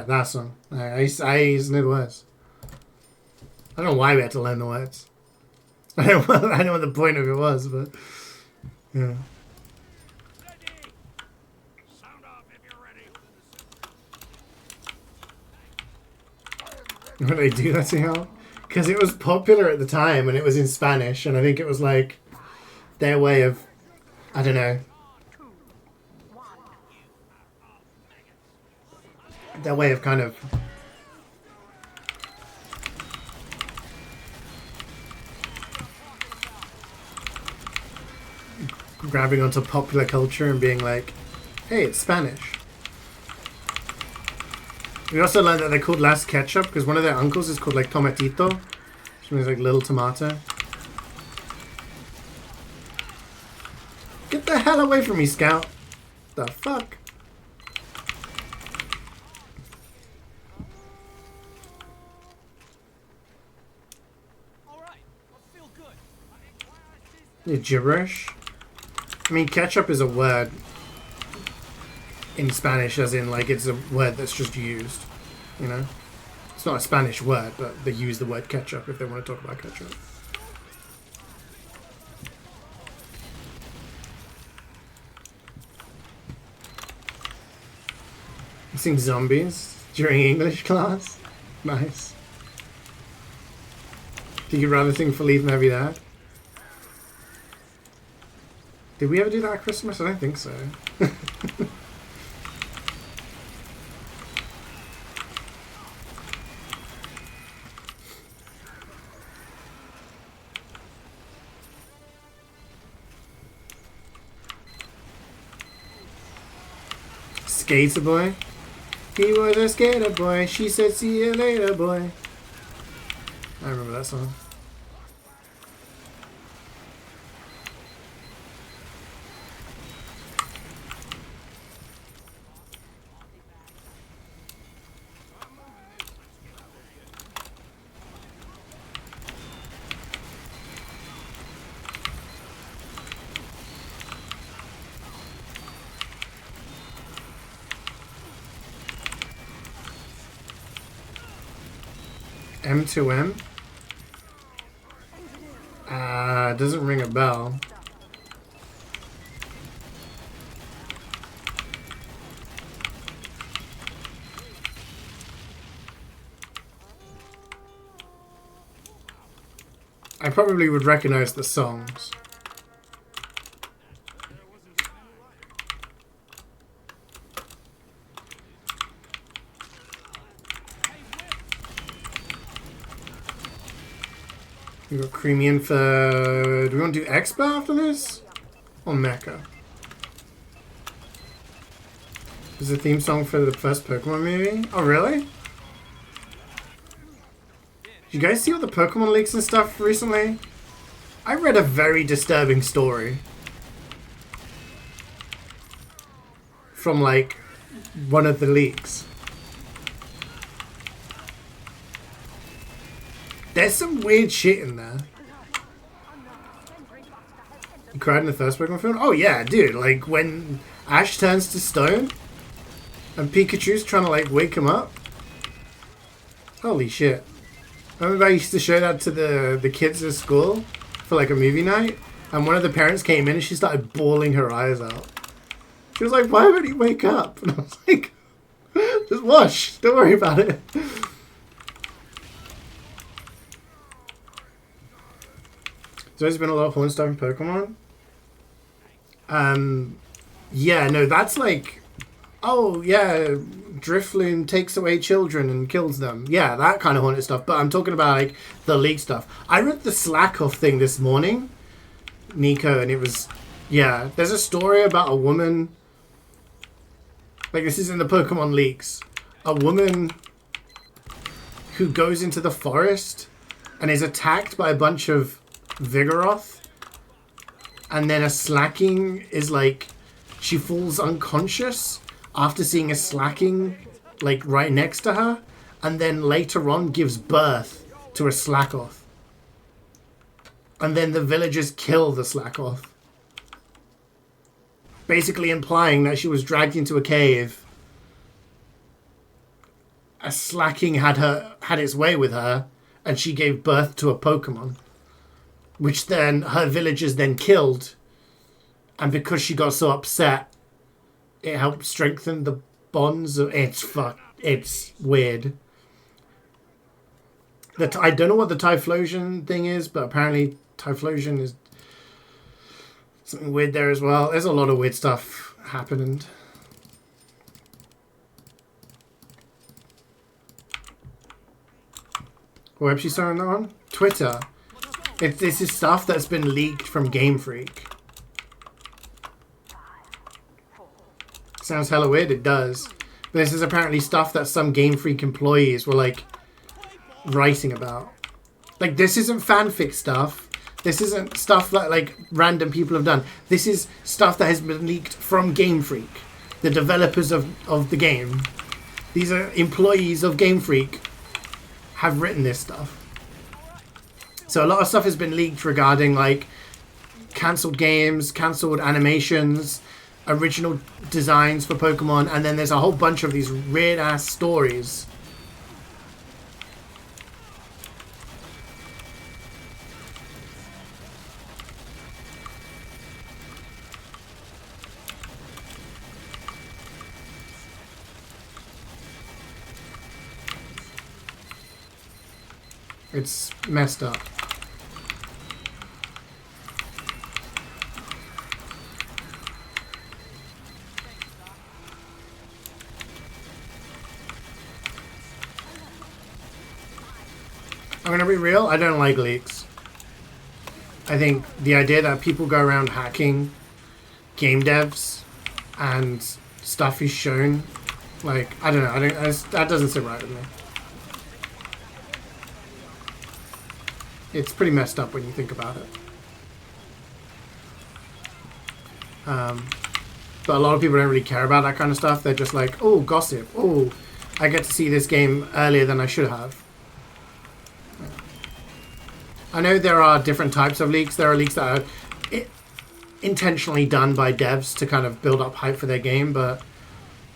that song. I used to know the words. I don't know why we had to learn the words. I don't know what the point of it was, but yeah. Sound off if you're ready. When they do that to him? Because it was popular at the time and it was in Spanish, and I think it was like their way of, I don't know, their way of kind of grabbing onto popular culture and being like, Hey, it's Spanish. We also learned that they're called Las Ketchup because one of their uncles is called like Tomatito, which means like little tomato. Get the hell away from me, Scout. The fuck? Alright, I feel good. You're gibberish. I mean, ketchup is a word in Spanish, as in like it's a word that's just used. You know, it's not a Spanish word, but they use the word ketchup if they want to talk about ketchup. You sing zombies during English class? Nice. Do you rather sing Feliz Navidad? Did we ever do that at Christmas? I don't think so. Skater boy. He was a skater boy. She said, see you later, boy. I remember that song. M2M? Doesn't ring a bell. I probably would recognize the songs. We got Creamy in for... Do we want to do Expo after this? Or Mecha? This is a theme song for the first Pokemon movie? Oh, really? Did you guys see all the Pokemon leaks and stuff recently? I read a very disturbing story. From, like, one of the leaks. There's some weird shit in there. You cried in the first Pokemon film? Oh yeah, dude. Like when Ash turns to stone and Pikachu's trying to like wake him up. Holy shit. I remember I used to show that to the kids at school for like a movie night. And one of the parents came in and she started bawling her eyes out. She was like, why would he wake up? And I was like, just watch. Don't worry about it. There's been a lot of horn stuff in Pokemon. Yeah, no, that's like, oh yeah, Drifloon takes away children and kills them. Yeah, that kind of haunted stuff. But I'm talking about like the league stuff. I read the Slack-off thing this morning, Nico, and it was, yeah, there's a story about a woman, like this is in the Pokemon leaks, a woman who goes into the forest and is attacked by a bunch of Vigoroth, and then a Slacking is like, she falls unconscious after seeing a Slacking like right next to her, and then later on gives birth to a Slackoff, and then the villagers kill the Slackoff, basically implying that she was dragged into a cave, a Slacking had its way with her, and she gave birth to a Pokemon, which then her villagers then killed, and because she got so upset, it helped strengthen the bonds. It's weird. I don't know what the Typhlosion thing is, but apparently Typhlosion is something weird there as well. There's a lot of weird stuff happening. What website on that one? Twitter. This is stuff that's been leaked from Game Freak. Sounds hella weird, it does. But this is apparently stuff that some Game Freak employees were like writing about. Like, this isn't fanfic stuff. This isn't stuff that like random people have done. This is stuff that has been leaked from Game Freak, the developers of the game. These are employees of Game Freak have written this stuff. So a lot of stuff has been leaked regarding like cancelled games, cancelled animations, original designs for Pokemon, and then there's a whole bunch of these weird ass stories. It's messed up. I'm gonna be real, I don't like leaks. I think the idea that people go around hacking game devs and stuff is shown, like, I don't know, that doesn't sit right with me. It's pretty messed up when you think about it. But a lot of people don't really care about that kind of stuff. They're just like, oh, gossip. Oh, I get to see this game earlier than I should have. I know there are different types of leaks. There are leaks that are intentionally done by devs to kind of build up hype for their game, but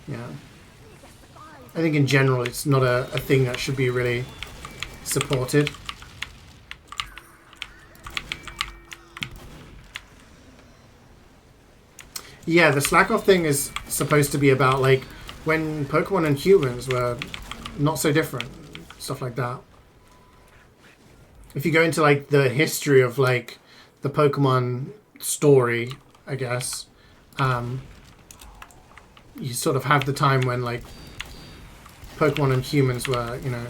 yeah. I think in general it's not a thing that should be really supported. Yeah, the slack off thing is supposed to be about like when Pokemon and humans were not so different, stuff like that. If you go into like the history of like the Pokemon story, I guess, you sort of have the time when like Pokemon and humans were, you know,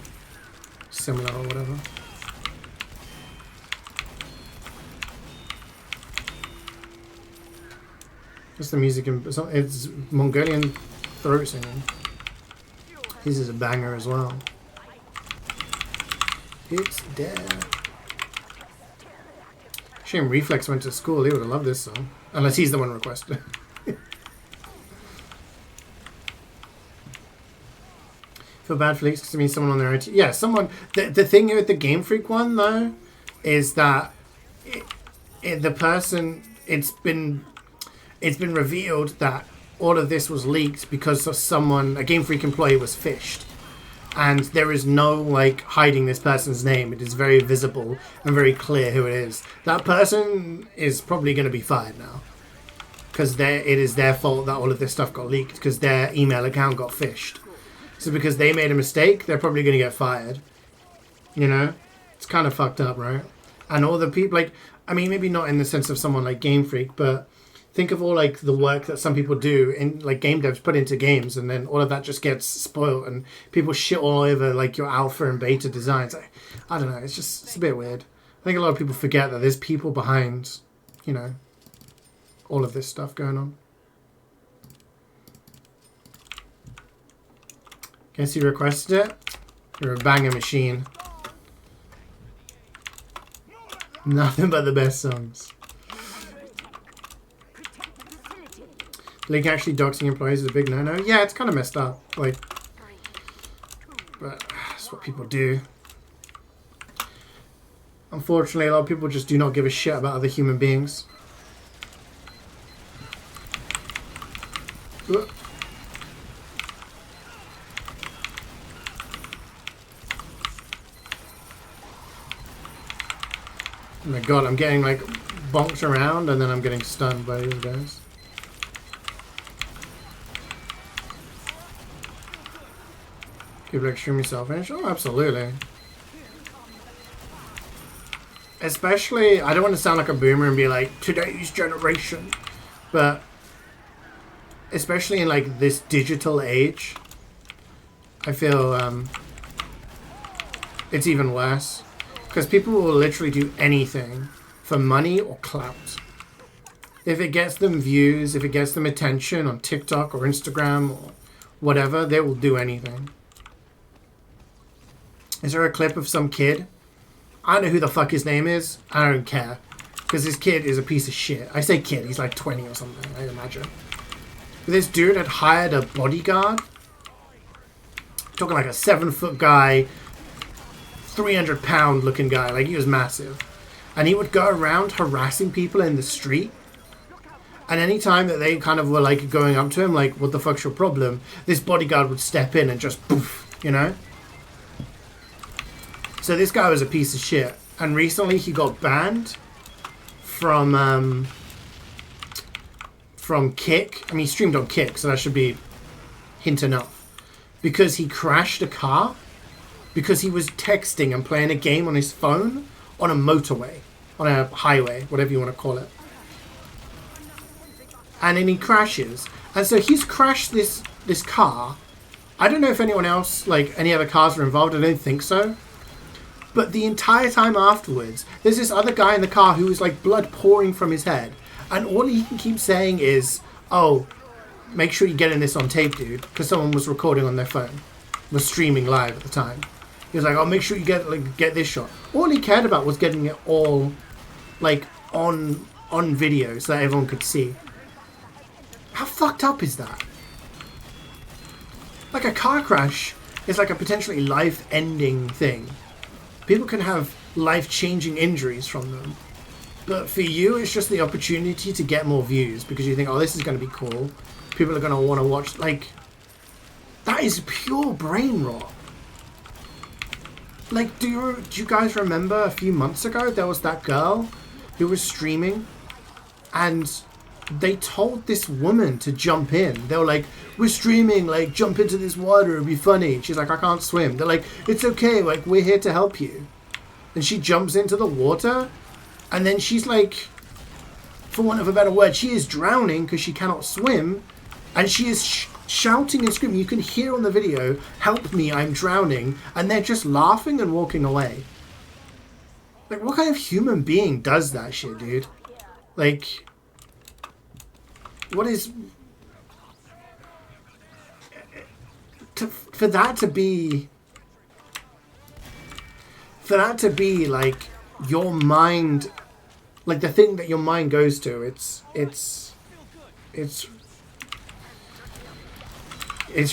similar or whatever. What's the music in? It's Mongolian throat singing. This is a banger as well. It's dead. Shame Reflex went to school. He would have loved this song. Unless he's the one requested. Feel bad for leaks because it means someone on their own team. Yeah, someone. The thing with the Game Freak one, though, is that the person... It's been revealed that all of this was leaked because of someone... A Game Freak employee was phished. And there is no, like, hiding this person's name. It is very visible and very clear who it is. That person is probably going to be fired now. Because it is their fault that all of this stuff got leaked. Because their email account got phished. So because they made a mistake, they're probably going to get fired. You know? It's kind of fucked up, right? And all the people, like... I mean, maybe not in the sense of someone like Game Freak, but... Think of all like the work that some people do in like game devs put into games, and then all of that just gets spoiled, and people shit all over like your alpha and beta designs. I don't know. It's a bit weird. I think a lot of people forget that there's people behind, you know, all of this stuff going on. Guess you requested it. You're a banger machine. Nothing but the best songs. Link actually doxing employees is a big no-no. Yeah, it's kind of messed up. Like, but that's what people do. Unfortunately, a lot of people just do not give a shit about other human beings. Oh my god, I'm getting like bonked around and then I'm getting stunned by these guys. People are extremely selfish. Oh, absolutely. Especially, I don't want to sound like a boomer and be like, today's generation. But, especially in like this digital age, I feel it's even worse. Because people will literally do anything for money or clout. If it gets them views, if it gets them attention on TikTok or Instagram or whatever, they will do anything. Is there a clip of some kid? I don't know who the fuck his name is. I don't care. Because this kid is a piece of shit. I say kid, he's like 20 or something, I imagine. But this dude had hired a bodyguard. Talking like a 7-foot guy, 300-pound looking guy. Like, he was massive. And he would go around harassing people in the street. And any time that they kind of were like going up to him, like, what the fuck's your problem? This bodyguard would step in and just poof, you know? So this guy was a piece of shit. And recently he got banned from Kick. I mean, he streamed on Kick, so that should be hint enough. Because he crashed a car. Because he was texting and playing a game on his phone on a motorway. On a highway, whatever you want to call it. And then he crashes. And so he's crashed this car. I don't know if anyone else, like, any other cars were involved. I don't think so. But the entire time afterwards, there's this other guy in the car who was, like, blood pouring from his head. And all he can keep saying is, oh, make sure you're getting this on tape, dude. Because someone was recording on their phone. Was streaming live at the time. He was like, oh, make sure you get this shot. All he cared about was getting it all, like, on video so that everyone could see. How fucked up is that? Like, a car crash is like a potentially life-ending thing. People can have life-changing injuries from them. But for you, it's just the opportunity to get more views because you think, oh, this is going to be cool. People are going to want to watch. Like, that is pure brain rot. Like, do you guys remember a few months ago there was that girl who was streaming and they told this woman to jump in. They were like, we're streaming, like, jump into this water, it'll be funny. She's like, I can't swim. They're like, it's okay, like, we're here to help you. And she jumps into the water, and then she's like, for want of a better word, she is drowning because she cannot swim, and she is shouting and screaming. You can hear on the video, help me, I'm drowning, and they're just laughing and walking away. Like, what kind of human being does that shit, dude? Like, what is... For that to be like your mind, like the thing that your mind goes to, it's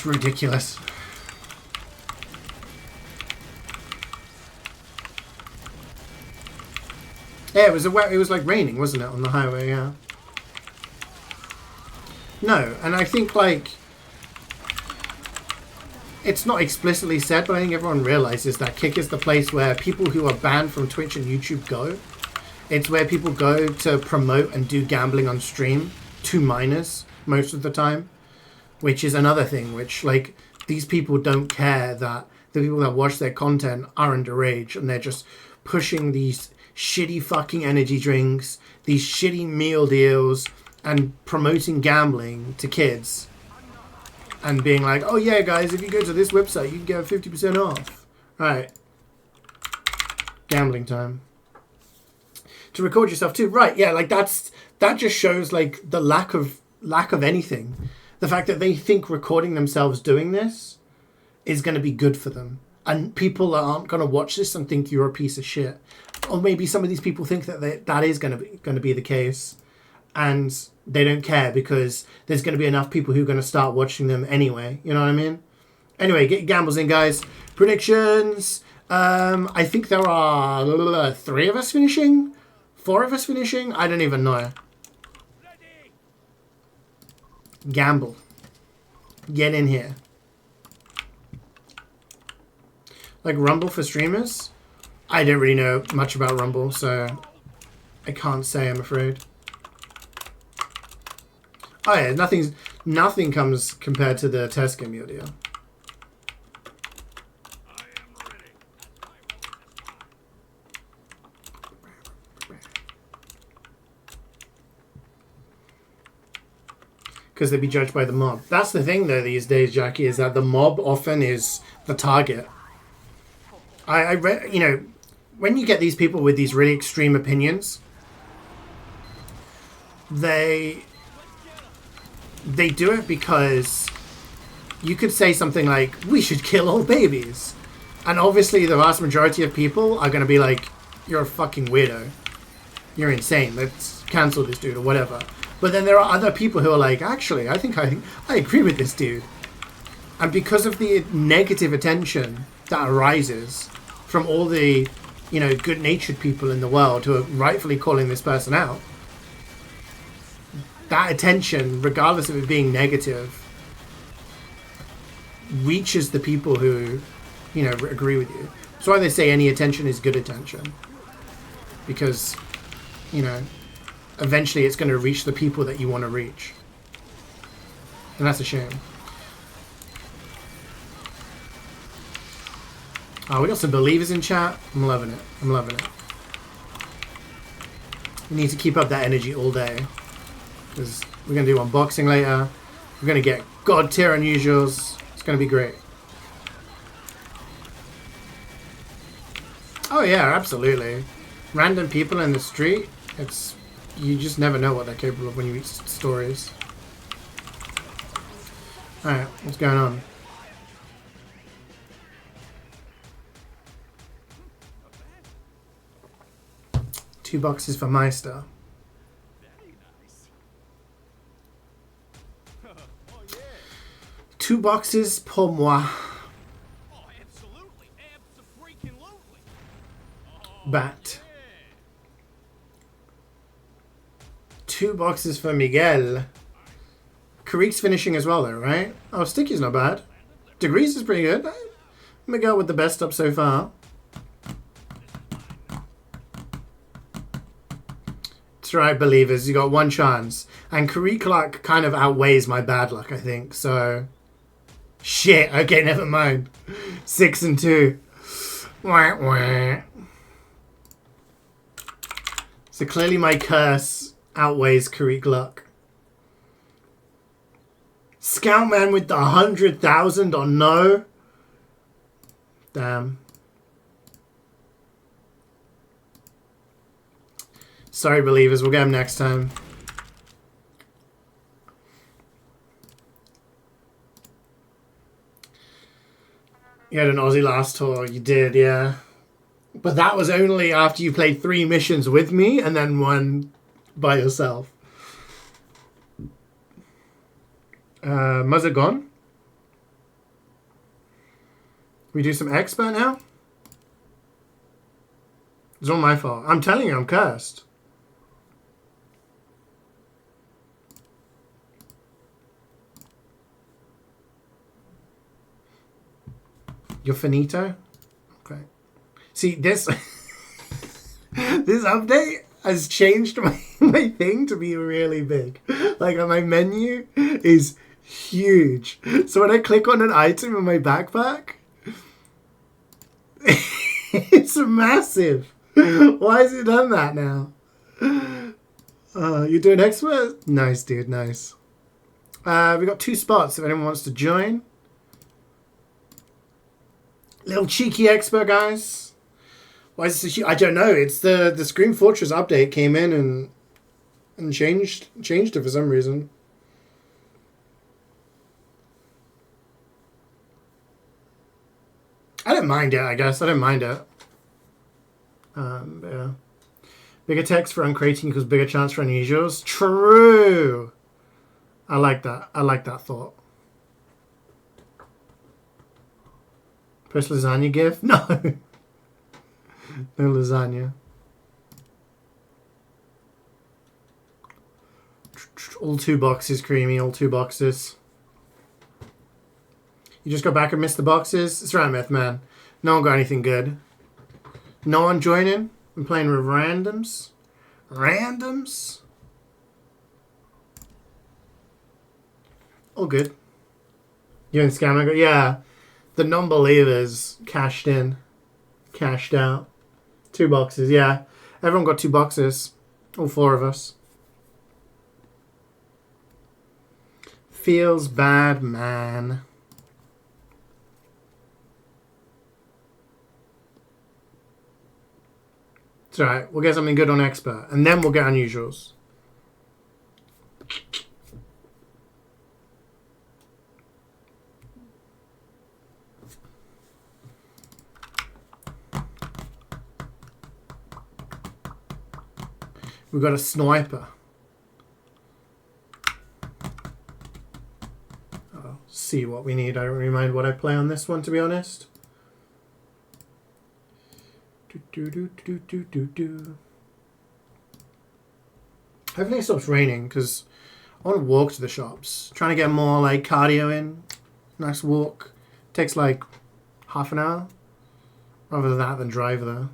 ridiculous. Yeah, it was like raining, wasn't it, on the highway? Yeah. No, and I think, like, it's not explicitly said, but I think everyone realizes that Kick is the place where people who are banned from Twitch and YouTube go. It's where people go to promote and do gambling on stream to minors most of the time, which is another thing, which, like, these people don't care that the people that watch their content are underage and they're just pushing these shitty fucking energy drinks, these shitty meal deals, and promoting gambling to kids. And being like, oh yeah, guys, if you go to this website, you can get 50% off. Right. Gambling time. To record yourself too. Right, yeah, like that just shows like the lack of anything. The fact that they think recording themselves doing this is going to be good for them. And people aren't going to watch this and think you're a piece of shit. Or maybe some of these people think that that is going to be the case. And they don't care because there's going to be enough people who are going to start watching them anyway. You know what I mean? Anyway, get your gambles in, guys. Predictions. I think there are 3 of us finishing? 4 of us finishing? I don't even know. Gamble. Get in here. Like Rumble for streamers? I don't really know much about Rumble, so I can't say, I'm afraid. Oh yeah, nothing comes compared to the test game deal. Because they'd be judged by the mob. That's the thing though these days, Jackie, is that the mob often is the target. I read, you know, when you get these people with these really extreme opinions, they do it because you could say something like, we should kill all babies. And obviously the vast majority of people are going to be like, you're a fucking weirdo. You're insane. Let's cancel this dude or whatever. But then there are other people who are like, actually, I think I agree with this dude. And because of the negative attention that arises from all the, you know, good-natured people in the world who are rightfully calling this person out, that attention, regardless of it being negative, reaches the people who, you know, agree with you. That's why they say any attention is good attention. Because, you know, eventually it's going to reach the people that you want to reach. And that's a shame. Oh, we got some believers in chat. I'm loving it. I'm loving it. We need to keep up that energy all day. Because we're going to do unboxing later. We're going to get God tier unusuals. It's going to be great. Oh yeah, absolutely. Random people in the street. It's... You just never know what they're capable of when you read stories. Alright, what's going on? $2 for Meister. $2 pour moi. Oh, absolutely. Abso-freaking-lutely. Bat. $2 for Miguel. Karik's finishing as well though, right? Oh, Sticky's not bad. Degrees is pretty good. Miguel with the best up so far. That's right, believers. You got one chance. And Karik luck kind of outweighs my bad luck, I think. So, shit. Okay, never mind. 6 and 2. Wah, wah. So clearly my curse outweighs Karik luck. Scoutman with the 100,000 or no? Damn. Sorry, believers. We'll get him next time. You had an Aussie last tour. You did, yeah. But that was only after you played 3 missions with me and then 1 by yourself. Muzza gone? We do some expert now? It's all my fault. I'm telling you, I'm cursed. You're finito? Okay. See, this this update has changed my thing to be really big. Like, my menu is huge. So when I click on an item in my backpack, it's massive. Why has it done that now? You're doing expert? Nice, dude, nice. We got 2 spots if anyone wants to join. Little cheeky expert, guys. Why is this? I don't know. It's the Scream Fortress update came in and changed it for some reason. I don't mind it. I guess I don't mind it. Yeah. Bigger text for uncrating equals bigger chance for unusuals. True. I like that. I like that thought. Post lasagna gif? No. No lasagna. All 2 boxes, creamy. All 2 boxes. You just got back and missed the boxes? It's right, Meth Man. No one got anything good. No one joining? I'm playing with randoms. Randoms? All good. You and Scammer? Yeah. The non-believers cashed in. Cashed out. 2 boxes, yeah. Everyone got 2 boxes. All 4 of us. Feels bad, man. It's alright. We'll get something good on expert. And then we'll get unusuals. We've got a sniper. I'll see what we need. I don't really mind what I play on this one, to be honest. Hopefully it stops raining, because I want to walk to the shops. Trying to get more like cardio in. Nice walk. Takes like half an hour. Rather that than drive there.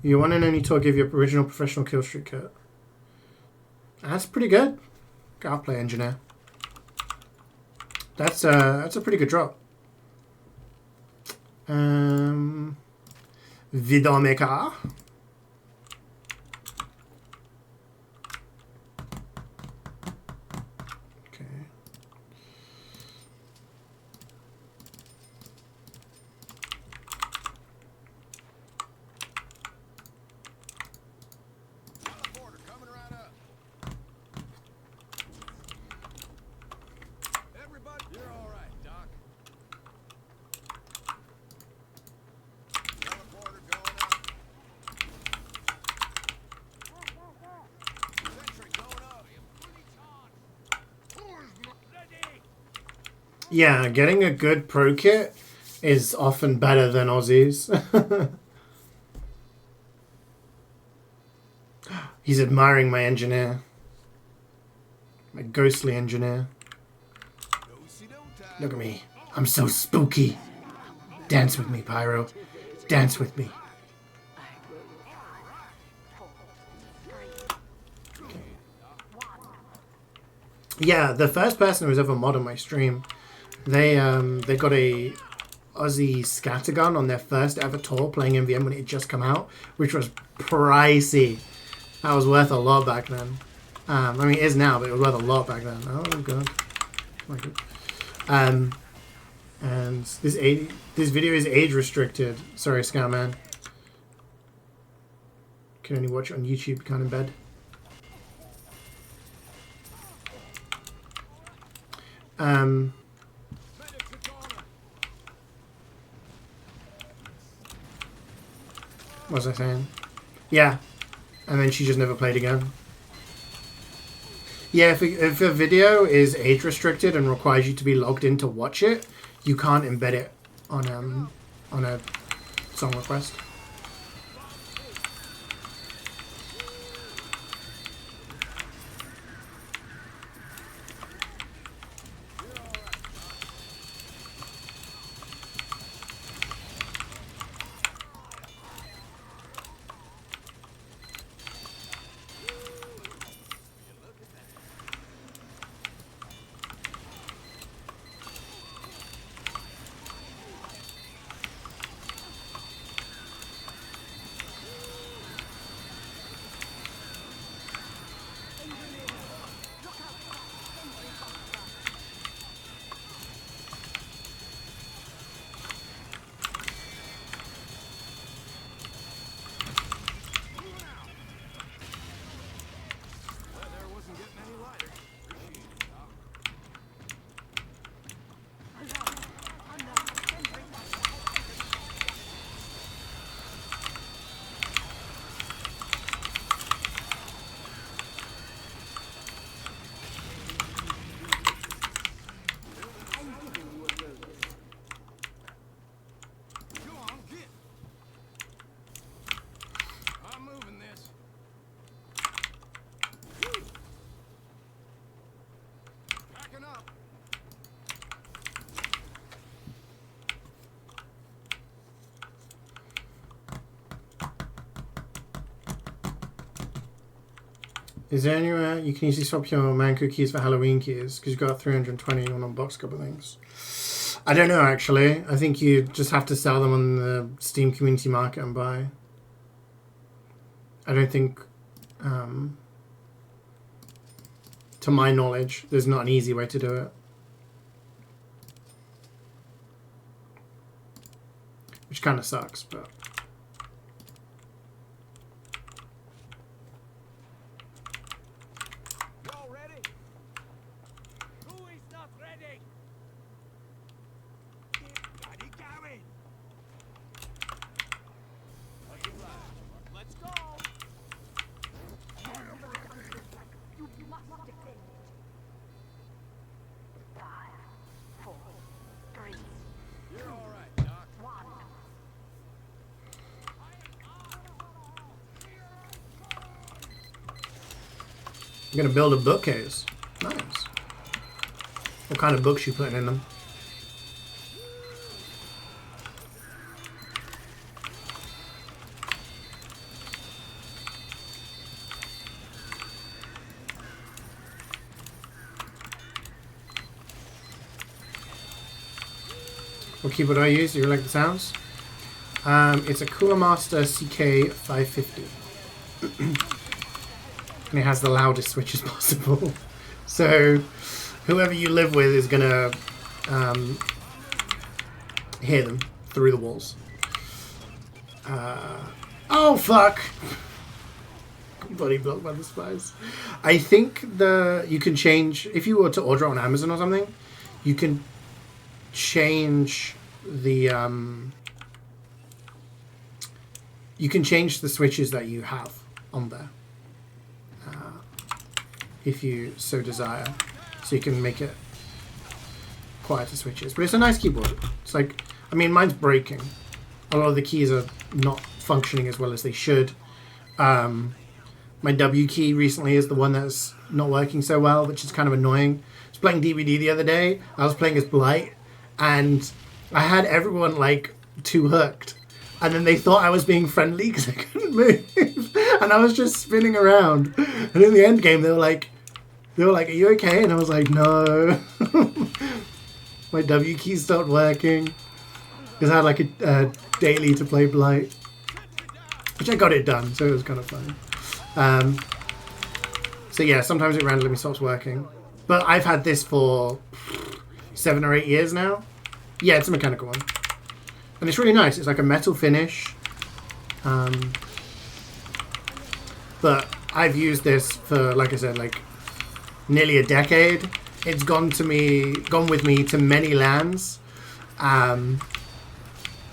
You want and only talk give your original professional kill streak kit. That's pretty good. I'll play engineer. That's a pretty good drop. Vidomeka. Okay. Teleporter coming right up. Everybody, you're all right, Doc. Teleporter going up. Sentry going up. Ready. Yeah, getting a good pro kit is often better than Aussies. He's admiring my engineer. My ghostly engineer. Look at me. I'm so spooky. Dance with me, Pyro. Dance with me. Yeah, the first person who's ever modded my stream, they got a Aussie scattergun on their first ever tour playing MvM when it had just come out, which was pricey. That was worth a lot back then. I mean, it is now, but it was worth a lot back then. Oh god. Oh, and this video is age restricted. Sorry, Scoutman. Can only watch it on YouTube. Can't embed. What was I saying? Yeah. And then she just never played again. Yeah, if a video is age restricted and requires you to be logged in to watch it, you can't embed it on a song request. Is there anywhere you can easily swap your Manco keys for Halloween keys? Because you've got 320 on unbox couple things. I don't know, actually. I think you just have to sell them on the Steam Community Market and buy. I don't think, to my knowledge, there's not an easy way to do it. Which kind of sucks, but... Five, four, three, You're all right, Doc. one. I'm gonna build a bookcase. Nice. What kind of books you putting in them? What keyboard do I use? Do you like the sounds? It's a Cooler Master CK550. And it has the loudest switches possible. So whoever you live with is gonna hear them through the walls. Oh fuck! Body blocked by the spies. I think you can change, if you were to order it on Amazon or something, you can change the switches that you have on there, if you so desire, so you can make it quieter switches. But it's a nice keyboard. It's like, I mean, mine's breaking. A lot of the keys are not functioning as well as they should. My W key recently is the one that's not working so well, which is kind of annoying. I was playing DVD the other day. I was playing as Blight, and I had everyone like too hooked, and then they thought I was being friendly because I couldn't move, and I was just spinning around. And in the end game, they were like, "Are you okay?" And I was like, "No." My W key stopped working because I had like a daily to play Blight, which I got it done, so it was kind of fun. So yeah, sometimes it randomly stops working, but I've had this for 7 or 8 years now. Yeah, it's a mechanical one, and it's really nice. It's like a metal finish, but I've used this for, like I said, like nearly a decade. It's gone with me to many lands, and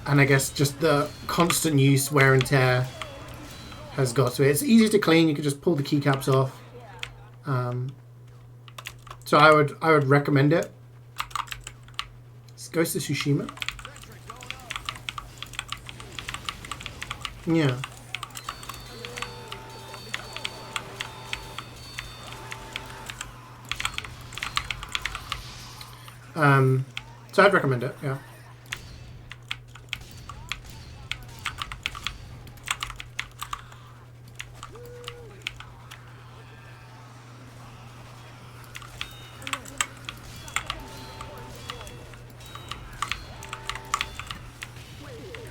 I guess just the constant use, wear and tear has got to it. It's easy to clean. You can just pull the keycaps off. So I would recommend it. It's Ghost of Tsushima. Yeah. So I'd recommend it. Yeah.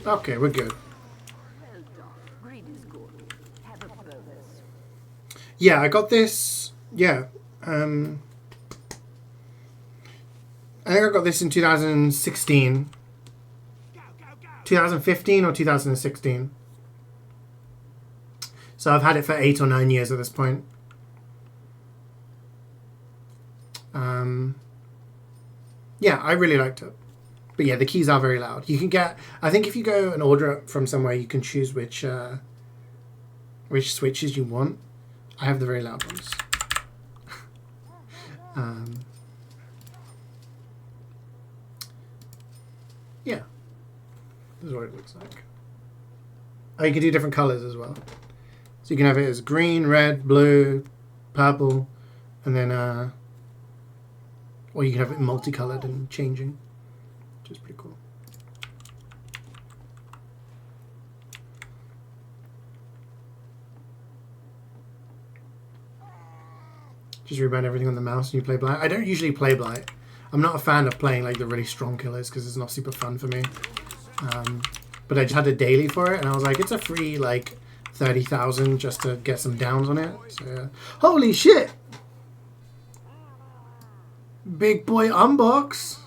Okay, we're good. Well done. Greed is good. Have a bonus. Yeah, I got this. Yeah. I think I got this in 2016. 2015 or 2016. So I've had it for 8 or 9 years at this point. Yeah, I really liked it. But yeah, the keys are very loud. You can get, I think if you go and order it from somewhere, you can choose which switches you want. I have the very loud ones. Yeah, this is what it looks like. Oh, you can do different colors as well. So you can have it as green, red, blue, purple, and then, or you can have it multicolored and changing, which is pretty cool. Just rebound everything on the mouse and you play Blight. I don't usually play Blight. I'm not a fan of playing like the really strong killers because it's not super fun for me. But I just had a daily for it and I was like, it's a free like 30,000 just to get some downs on it. So yeah. Holy shit! Big boy unbox.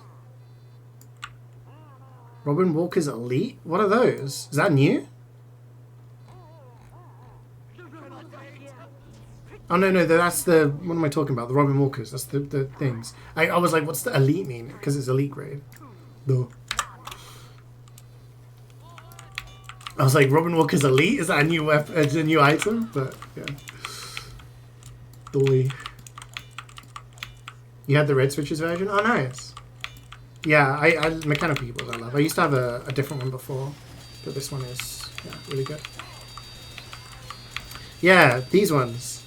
Robin Walker's Elite? What are those? Is that new? Oh, no, that's the... What am I talking about? The Robin Walkers. That's the things. I was like, what's the Elite mean? Because it's Elite grade. Duh. I was like, Robin Walker's Elite? Is that a new weapon? A new item? But, yeah. Doy. You had the red switches version? Oh, nice. Yeah, I mechanical keyboards I love. I used to have a different one before, but this one is really good. Yeah, these ones.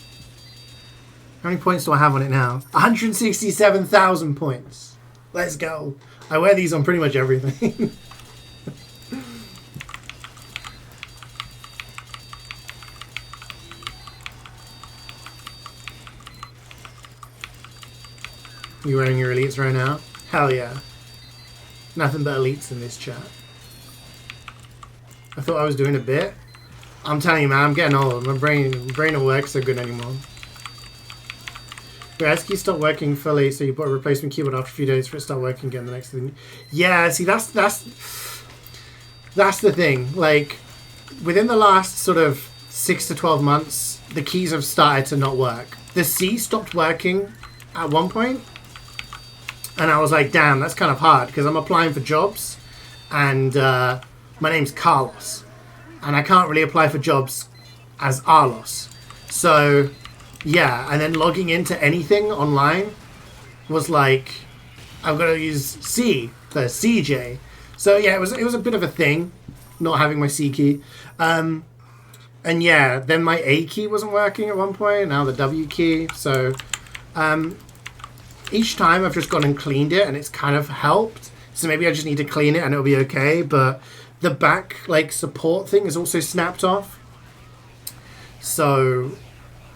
How many points do I have on it now? 167,000 points. Let's go. I wear these on pretty much everything. You wearing your elites right now? Hell yeah. Nothing but elites in this chat. I thought I was doing a bit. I'm telling you, man, I'm getting old. My brain don't work so good anymore. Your S key stopped working fully, so you bought a replacement keyboard after a few days for it to start working again the next thing. Yeah, see, that's the thing. Like, within the last sort of 6 to 12 months, the keys have started to not work. The C stopped working at one point, and I was like, damn, that's kind of hard, because I'm applying for jobs, and my name's Carlos, and I can't really apply for jobs as Arlos. So, yeah, and then logging into anything online was like, I've got to use C for CeeJaey. So, yeah, it was a bit of a thing, not having my C key. And yeah, then my A key wasn't working at one point, now the W key. So, each time I've just gone and cleaned it, and it's kind of helped. So maybe I just need to clean it and it'll be okay. But the back, like, support thing is also snapped off. So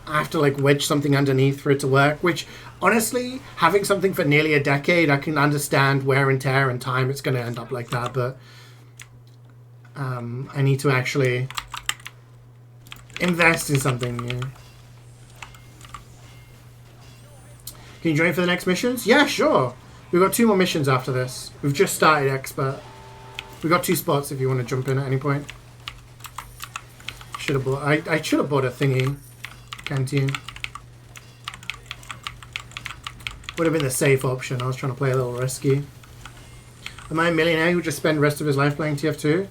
I have to, like, wedge something underneath for it to work. Which, honestly, having something for nearly a decade, I can understand wear and tear and time. It's going to end up like that. But I need to actually invest in something new. Can you join for the next missions? Yeah, sure. We've got 2 more missions after this. We've just started Expert. We've got 2 spots if you want to jump in at any point. Should have bought. I should have bought a thingy. Canteen. Would have been the safe option. I was trying to play a little risky. Am I a millionaire who would just spend the rest of his life playing TF2?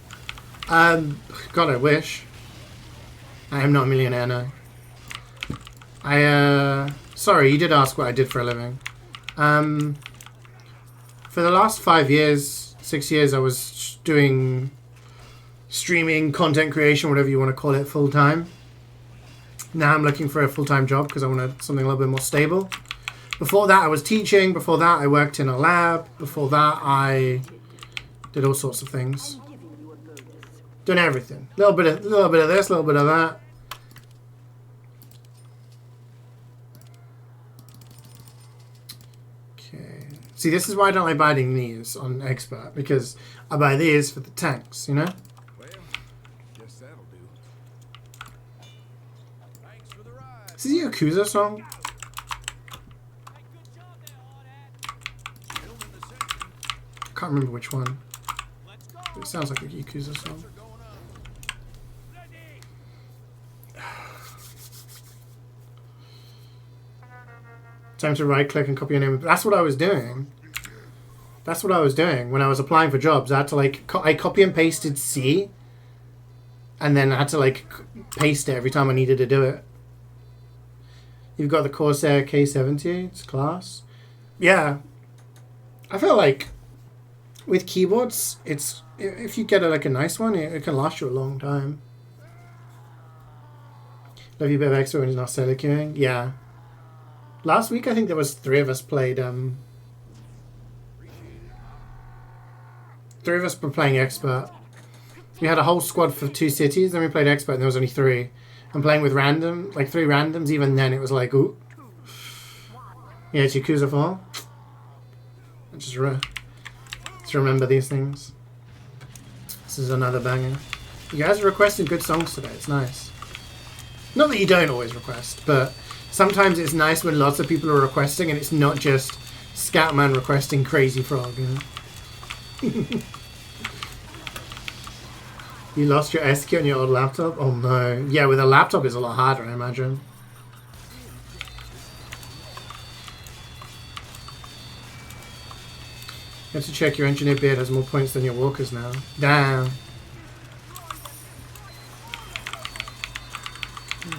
God, I wish. I am not a millionaire now. Sorry, you did ask what I did for a living. For the last 5 years, 6 years, I was doing streaming, content creation, whatever you want to call it, full time. Now I'm looking for a full-time job because I want something a little bit more stable. Before that, I was teaching. Before that, I worked in a lab. Before that, I did all sorts of things. Doing everything. A little bit of this, a little bit of that. Okay. See, this is why I don't like buying these on Expert, because I buy these for the tanks, you know? Well, guess that'll do. Thanks for the ride. Is this a Yakuza song? I can't remember which one. It sounds like a Yakuza song. Time to right click and copy your name. That's what I was doing. That's what I was doing when I was applying for jobs. I had to, like, I copy and pasted C, and then I had to, like, paste it every time I needed to do it. You've got the Corsair K70. It's class. Yeah. I feel like with keyboards, it's if you get like a nice one, it can last you a long time. Love you, bit of extra when he's not solo queuing. Yeah. Last week, I think there was 3 of us played. 3 of us were playing Expert. We had a whole squad for 2 cities, then we played Expert, and there was only 3. And playing with random, like 3 randoms, even then it was like, ooh. Yeah, it's Yakuza 4. Just remember these things. This is another banger. You guys are requesting good songs today. It's nice. Not that you don't always request, but sometimes it's nice when lots of people are requesting and it's not just Scatman requesting Crazy Frog, you know? You lost your SQ on your old laptop? Oh no. Yeah, with a laptop it's a lot harder, I imagine. You have to check your engineer beard has more points than your walkers now. Damn.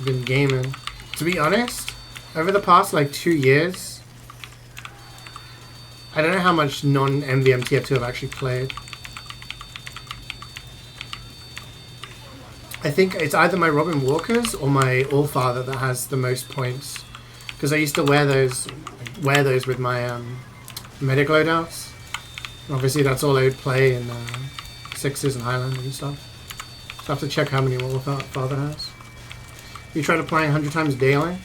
Been gaming. To be honest, over the past like 2 years, I don't know how much non-MvM tier 2 I've actually played. I think it's either my Robin Walkers or my Allfather that has the most points. Because I used to wear those with my medic loadouts. Obviously that's all I would play in Sixes and Highlander and stuff. So I have to check how many Allfather has. You tried applying 100 times daily?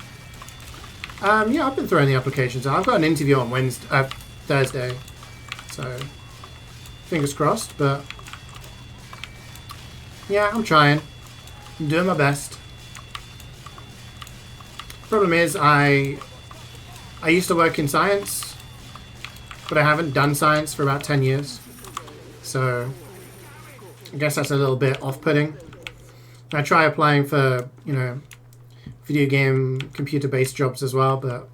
Yeah, I've been throwing the applications out. I've got an interview on Thursday. So, fingers crossed, but yeah, I'm trying. I'm doing my best. Problem is, I used to work in science, but I haven't done science for about 10 years. So, I guess that's a little bit off-putting. I try applying for, you know, video game, computer-based jobs as well, but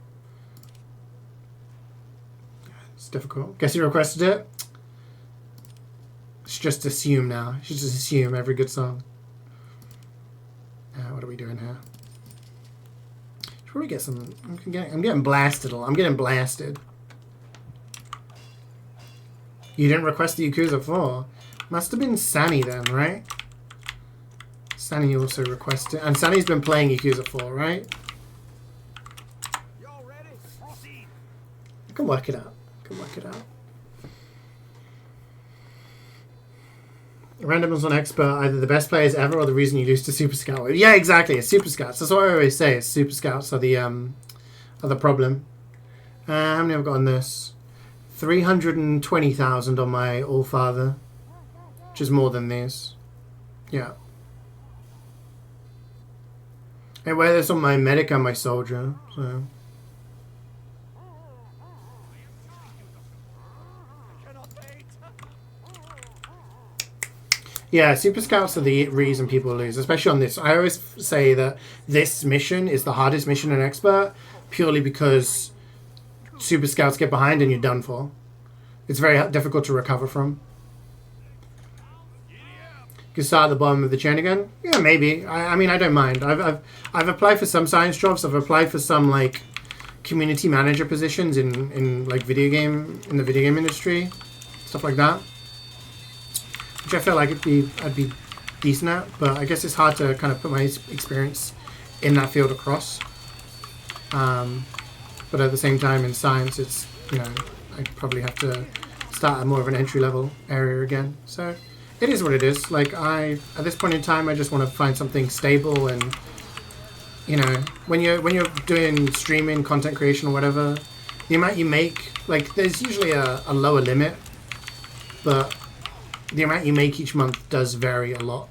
it's difficult. Guess you requested it? Let's just assume now. You should just assume every good song. What are we doing here? Should probably get some... I'm getting blasted. I'm getting blasted. You didn't request the Yakuza 4? Must have been Sunny then, right? Sunny also requested... And Sunny's been playing Yakuza 4, right? Y'all ready? Proceed. I can work it out. I can work it out. Random's on expert, either the best players ever or the reason you lose to Super Scout. Yeah, exactly. It's Super Scouts. That's what I always say. It's Super Scouts are the problem. How many have I got on this? 320,000 on my Allfather, which is more than these. Yeah. I wear this on my medic and my soldier. So. Yeah, Super Scouts are the reason people lose, especially on this. I always say that this mission is the hardest mission in Expert, purely because Super Scouts get behind and you're done for. It's very difficult to recover from. You can start at the bottom of the chain again? Yeah, maybe. I mean, I don't mind. I've applied for some science jobs. I've applied for some, like, community manager positions in like, the video game industry. Stuff like that. Which I feel like I'd be decent at, but I guess it's hard to kind of put my experience in that field across. But at the same time, in science, it's, you know, I probably have to start at more of an entry-level area again. So it is what it is. Like, at this point in time, I just want to find something stable, and, you know, when you're doing streaming, content creation, or whatever, the amount you make, like, there's usually a lower limit, but the amount you make each month does vary a lot.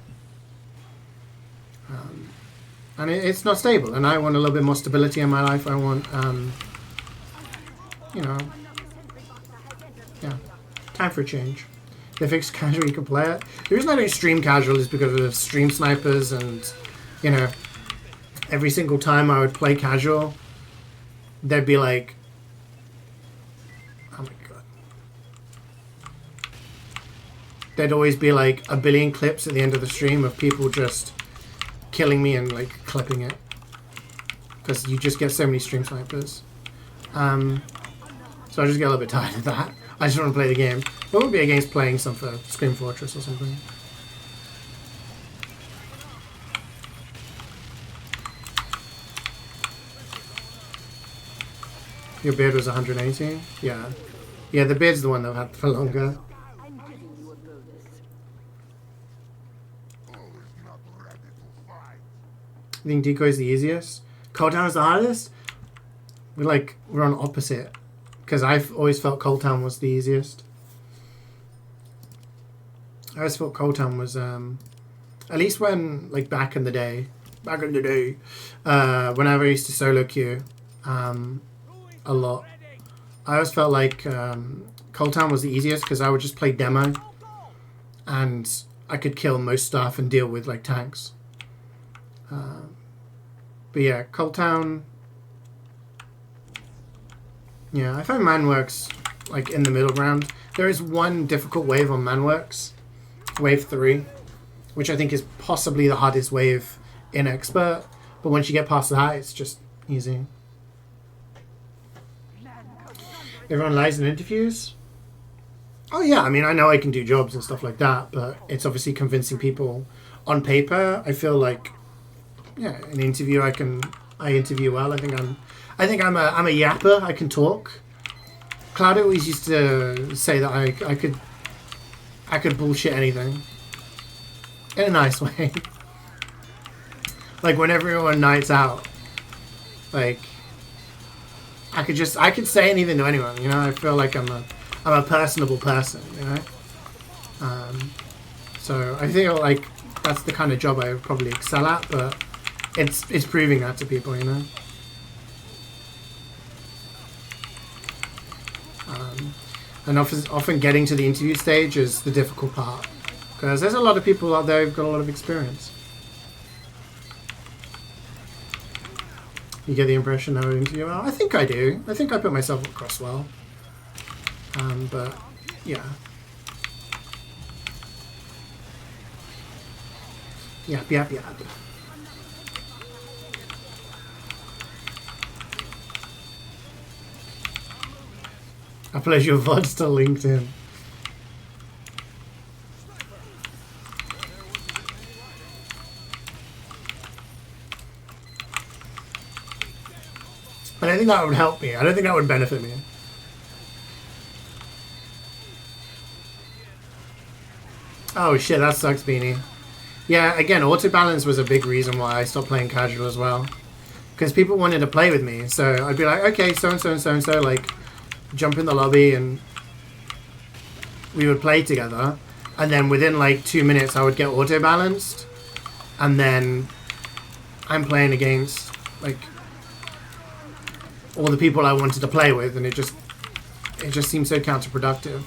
And it's not stable, and I want a little bit more stability in my life. I want, you know, yeah, time for a change. They fixed casual, you can play it. The reason I don't stream casual is because of stream snipers, and, you know, every single time I would play casual, there'd be like, oh my god. There'd always be like a billion clips at the end of the stream of people just killing me and like clipping it. Because you just get so many stream snipers. So I just get a little bit tired of that. I just want to play the game. It would be against playing some for Scream Fortress or something. Your beard was 180? Yeah. Yeah, the beard's the one that I've had for longer. I'm giving you a bonus. I think Decoy's the easiest. Cold Town is the hardest? We're on opposite. Because I've always felt Cold Town was the easiest. I always thought Cold Town was, at least when, like, back in the day, whenever I used to solo queue, a lot, I always felt like Cold Town was the easiest because I would just play demo and I could kill most stuff and deal with, like, tanks. But yeah, Cold Town, yeah, I find Manworks, like, in the middle ground. There is one difficult wave on Manworks, Wave 3, which I think is possibly the hardest wave in Expert, but once you get past that, it's just easy. Everyone lies in interviews. Oh yeah, I mean, I know I can do jobs and stuff like that, but it's obviously convincing people on paper. I feel like, yeah, an interview I interview well. I think I'm a yapper. I can talk. Cloud always used to say that I could bullshit anything in a nice way. Like when everyone nights out, like I could say anything to anyone. You know, I feel like I'm a personable person. You know, so I feel like that's the kind of job I would probably excel at, but it's proving that to people. You know. And often getting to the interview stage is the difficult part, because there's a lot of people out there who've got a lot of experience. You get the impression I would interview well? I think I do. I think I put myself across well. But, yeah. Yap. I pledge your VODs to LinkedIn. But I think that would help me. I don't think that would benefit me. Oh shit, that sucks, Beanie. Yeah, again, auto balance was a big reason why I stopped playing casual as well. Because people wanted to play with me, so I'd be like, okay, so-and-so and so-and-so, like, jump in the lobby and we would play together, and then within like 2 minutes I would get auto balanced, and then I'm playing against like all the people I wanted to play with, and it just seems so counterproductive.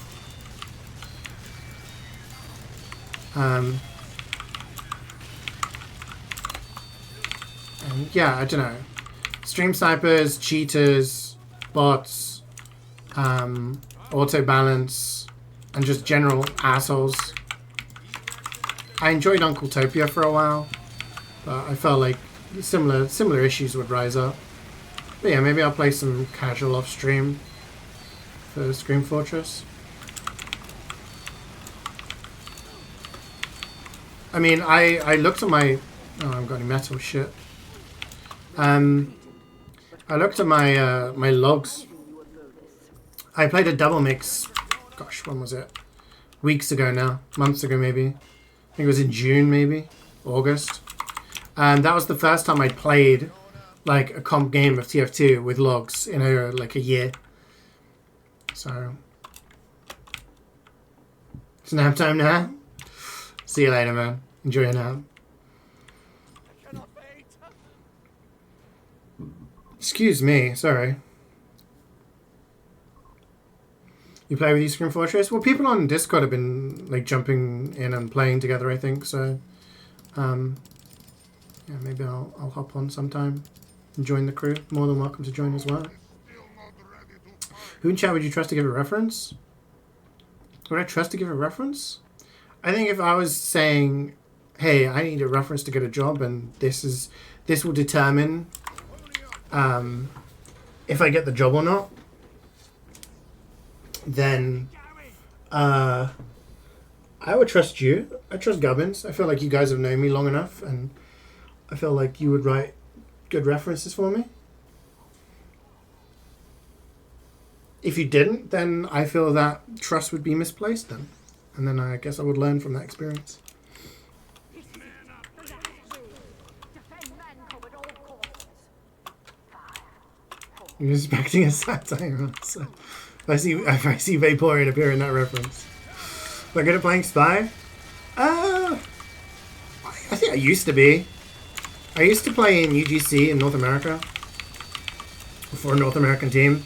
And yeah, I don't know, stream snipers, cheaters, bots, auto balance, and just general assholes. I enjoyed Uncle Topia for a while, but I felt like similar issues would rise up. But yeah, maybe I'll play some casual off stream for Scream Fortress. I mean, I looked at my... Oh, I haven't got any metal shit. I looked at my my logs. I played a double mix, gosh, when was it? Weeks ago now, months ago maybe. I think it was in June maybe, August. And that was the first time I'd played like a comp game of TF2 with logs in like a year. So, it's nap time now. See you later, man. Enjoy your nap. Excuse me, sorry. You play with Scream Fortress? Well, people on Discord have been like jumping in and playing together, I think. So, yeah, maybe I'll hop on sometime and join the crew. More than welcome to join as well. Who in chat would you trust to give a reference? Would I trust to give a reference? I think if I was saying, hey, I need a reference to get a job, and this will determine if I get the job or not, then I would trust you. I trust Gubbins. I feel like you guys have known me long enough, and I feel like you would write good references for me. If you didn't, then I feel that trust would be misplaced then. And then I guess I would learn from that experience. You're expecting a satire answer. If I see Vaporeon appear in that reference. Am I good at playing Spy? I think I used to be. I used to play in UGC in North America. For a North American team.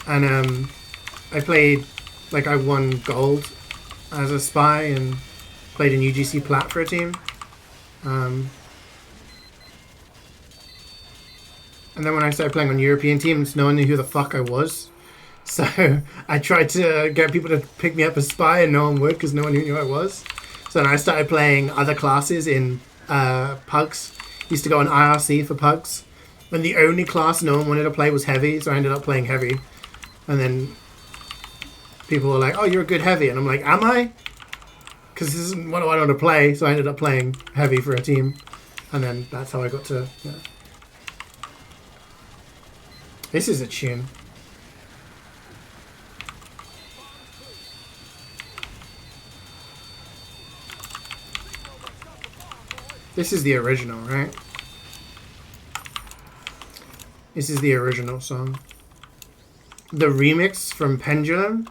And I played, like I won gold as a Spy and played in UGC Plat for a team. And then when I started playing on European teams, no one knew who the fuck I was. So I tried to get people to pick me up as Spy, and no one would because no one knew who I was. So then I started playing other classes in Pugs. Used to go on IRC for Pugs. And the only class no one wanted to play was Heavy, so I ended up playing Heavy. And then people were like, "Oh, you're a good heavy," and I'm like, "Am I?" Because this isn't what I wanted to play, so I ended up playing heavy for a team, and then that's how I got to. Yeah. This is a tune. This is the original, right? This is the original song. The remix from Pendulum,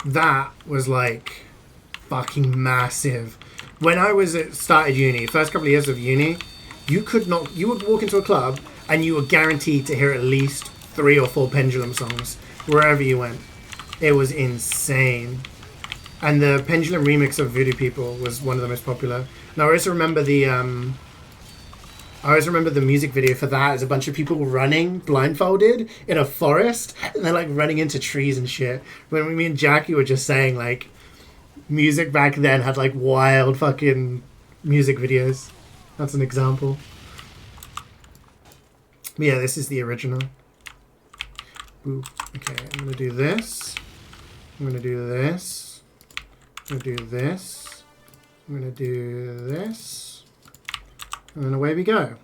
that was like fucking massive. When I was started uni, first couple of years of uni, you would walk into a club and you were guaranteed to hear at least 3 or 4 Pendulum songs wherever you went. It was insane. And the Pendulum remix of Voodoo People was one of the most popular. And I always remember the music video for that as a bunch of people running blindfolded in a forest, and they're like running into trees and shit. When me and Jackie were just saying like music back then had like wild fucking music videos. That's an example. But yeah, this is the original. Ooh, okay, I'm gonna do this. I'm gonna do this. I'm gonna do this. I'm gonna do this. And then away we go.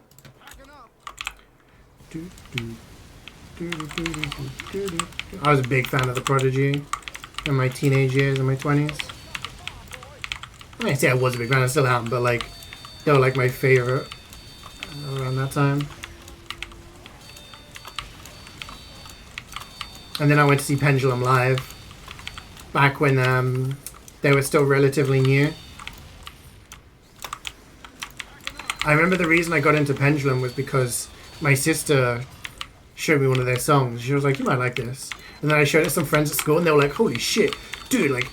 I was a big fan of The Prodigy in my teenage years, in my 20s. I say I was a big fan, I still am, but like, they were like my favorite around that time. And then I went to see Pendulum live back when they were still relatively new. I remember the reason I got into Pendulum was because my sister showed me one of their songs. She was like, "You might like this." And then I showed it to some friends at school, and they were like, "Holy shit, dude, like,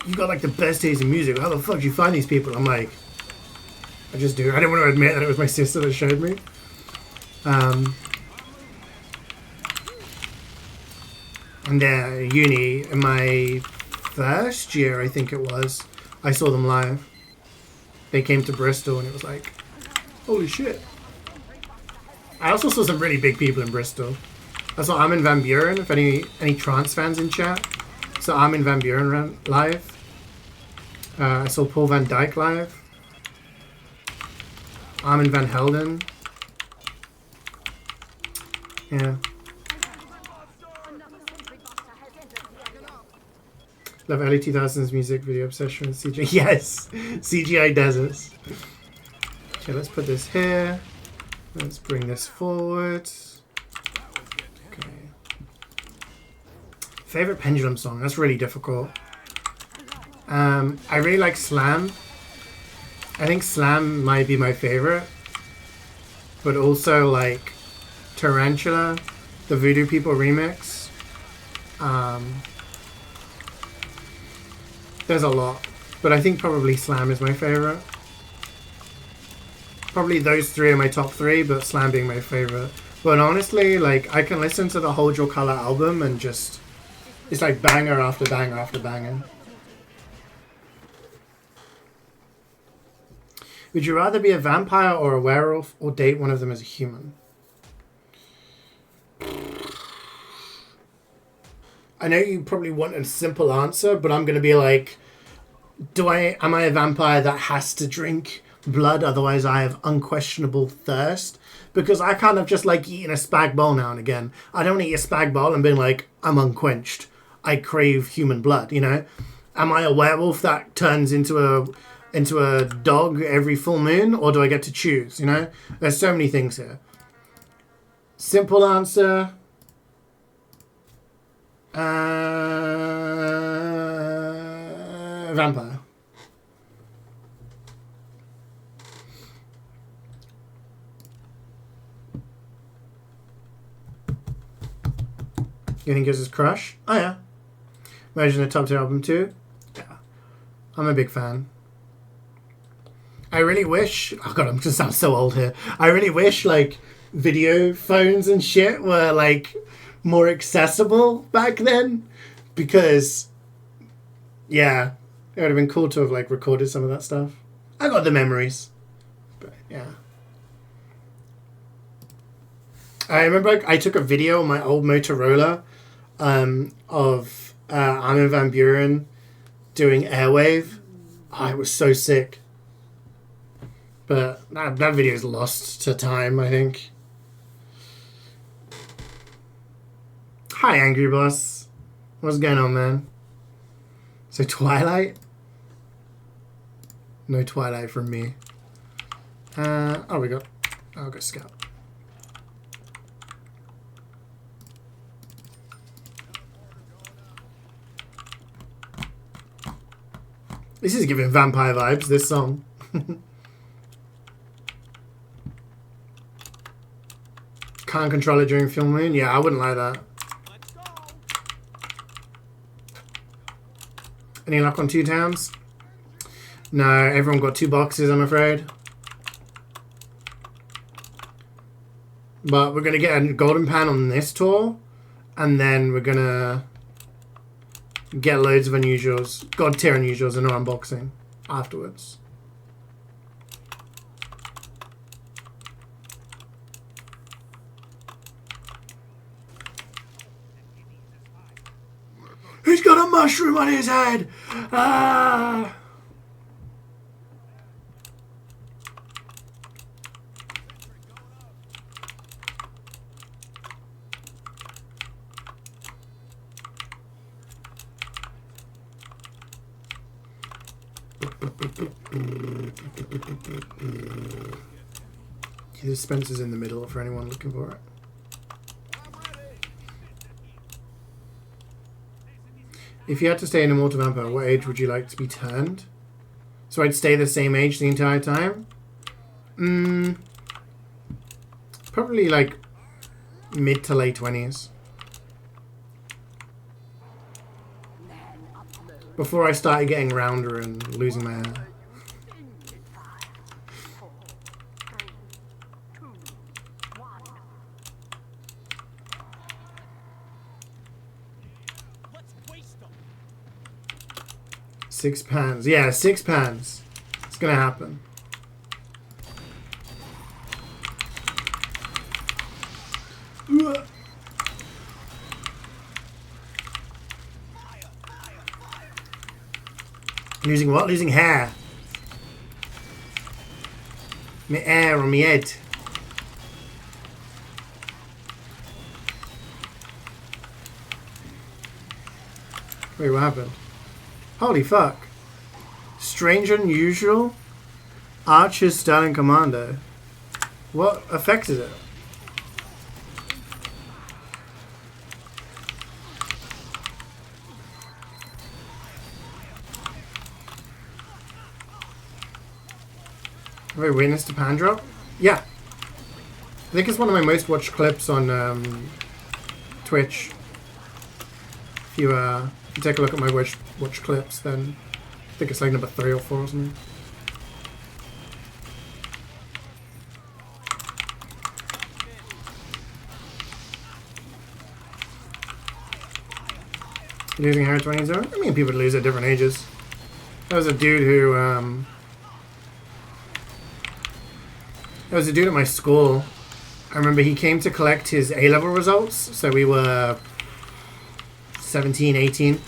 you got like the best taste in music. How the fuck did you find these people?" I'm like, I just do. I didn't want to admit that it was my sister that showed me. And then uni, in my first year, I think it was, I saw them live. They came to Bristol, and it was like, holy shit. I also saw some really big people in Bristol. I saw Armin van Buuren, if any trance fans in chat. So Armin van Buuren live. I saw Paul van Dyk live. Armin van Helden. Yeah. Love early 2000s music video obsession with CeeJaey. Yes! CeeJaey Deserts. Okay, let's put this here. Let's bring this forward. Okay. Favorite Pendulum song? That's really difficult. I really like Slam. I think Slam might be my favorite. But also like Tarantula, the Voodoo People remix. There's a lot. But I think probably Slam is my favorite. Probably those 3 are my top 3, but Slam being my favorite. But honestly, like, I can listen to the Hold Your Color album and just... It's like banger after banger after banger. Would you rather be a vampire or a werewolf, or date one of them as a human? I know you probably want a simple answer, but I'm going to be like, am I a vampire that has to drink blood, otherwise I have unquestionable thirst? Because I kind of just like eating a spag bowl now and again. I don't eat a spag bowl and being like, I'm unquenched. I crave human blood, you know? Am I a werewolf that turns into a dog every full moon, or do I get to choose, you know? There's so many things here. Simple answer. Vampire. You think it's his crush? Oh yeah. Imagine a top 10 album too? Yeah. I'm a big fan. I really wish... Oh god, I'm going to sound so old here. I really wish, like, video phones and shit were, like, more accessible back then. Because, yeah, it would have been cool to have, like, recorded some of that stuff. I got the memories. But, yeah. I remember I took a video on my old Motorola of Armin van Buren doing Airwave. Oh, it was so sick. But that video is lost to time, I think. Hi, Angry Boss. What's going on, man? So Twilight? No Twilight from me. Oh, we got... I'll go Scout. This is giving vampire vibes, this song. Can't control it during full moon? Yeah, I wouldn't like that. Any luck on 2 towns? No, everyone got 2 boxes, I'm afraid. But we're going to get a golden pan on this tour. And then we're going to get loads of unusuals, god tier unusuals in our unboxing afterwards. He's got a mushroom on his head! Ah! The dispenser's in the middle for anyone looking for it. If you had to stay in Immortal Vampire, what age would you like to be turned? So I'd stay the same age the entire time? Probably like mid to late 20s. Before I started getting rounder and losing my hair. 6 pans. Yeah, 6 pans. It's gonna happen. Losing what? Losing hair. My hair on my head. Wait, what happened? Holy fuck. Strange Unusual? Archer's Stalin Commando. What effect is it? Have I witnessed a pan drop? Yeah. I think it's one of my most watched clips on Twitch. If you take a look at my watch clips, then I think it's like number 3 or 4 or something. Losing hair at 20s? I mean, people lose at different ages. There was a dude who, there was a dude at my school. I remember he came to collect his A-level results, so we were 17, 18.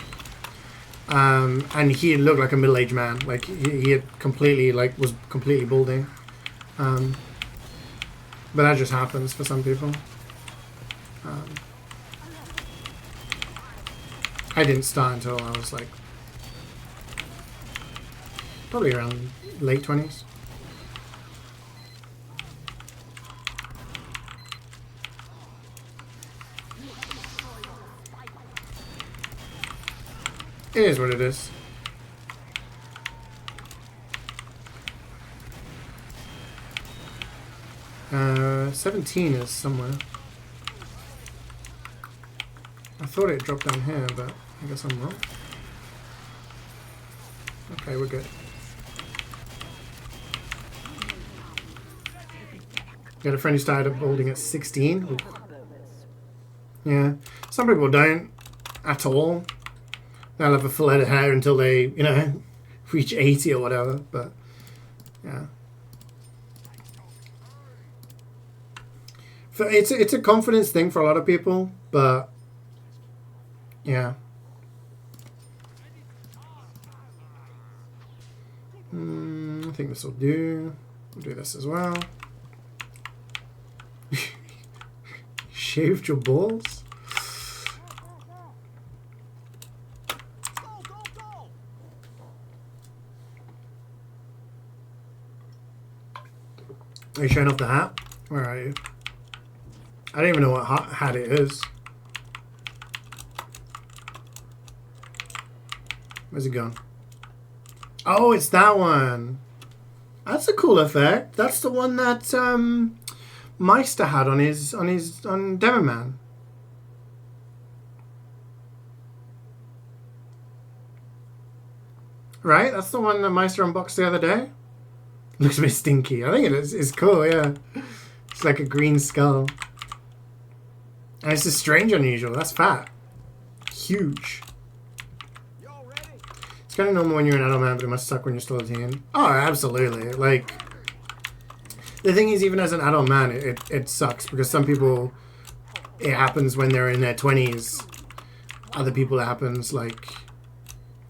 And he looked like a middle-aged man. Like, he had completely, like, was completely balding. But that just happens for some people. I didn't start until I was, like, probably around late 20s. It is what it is. Uh, 17 is somewhere. I thought it dropped down here, but I guess I'm wrong. Okay, we're good. Got a friend who started holding at 16. Ooh. Yeah. Some people don't at all. They'll have a full head of hair until they, you know, reach 80 or whatever, but yeah. It's a confidence thing for a lot of people, but Yeah. I think this will do. We'll do this as well. Shaved your balls? Are you showing off the hat? Where are you? I don't even know what hat it is. Where's it gone? Oh, it's that one. That's a cool effect. That's the one that Meister had on Demoman. Right? That's the one that Meister unboxed the other day. Looks a bit stinky. I think it is. It's cool, yeah. It's like a green skull. And it's just strange unusual. That's fat. Huge. It's kind of normal when you're an adult man, but it must suck when you're still a teen. Oh, absolutely. Like, the thing is, even as an adult man, it sucks. Because some people, it happens when they're in their 20s. Other people, it happens, like,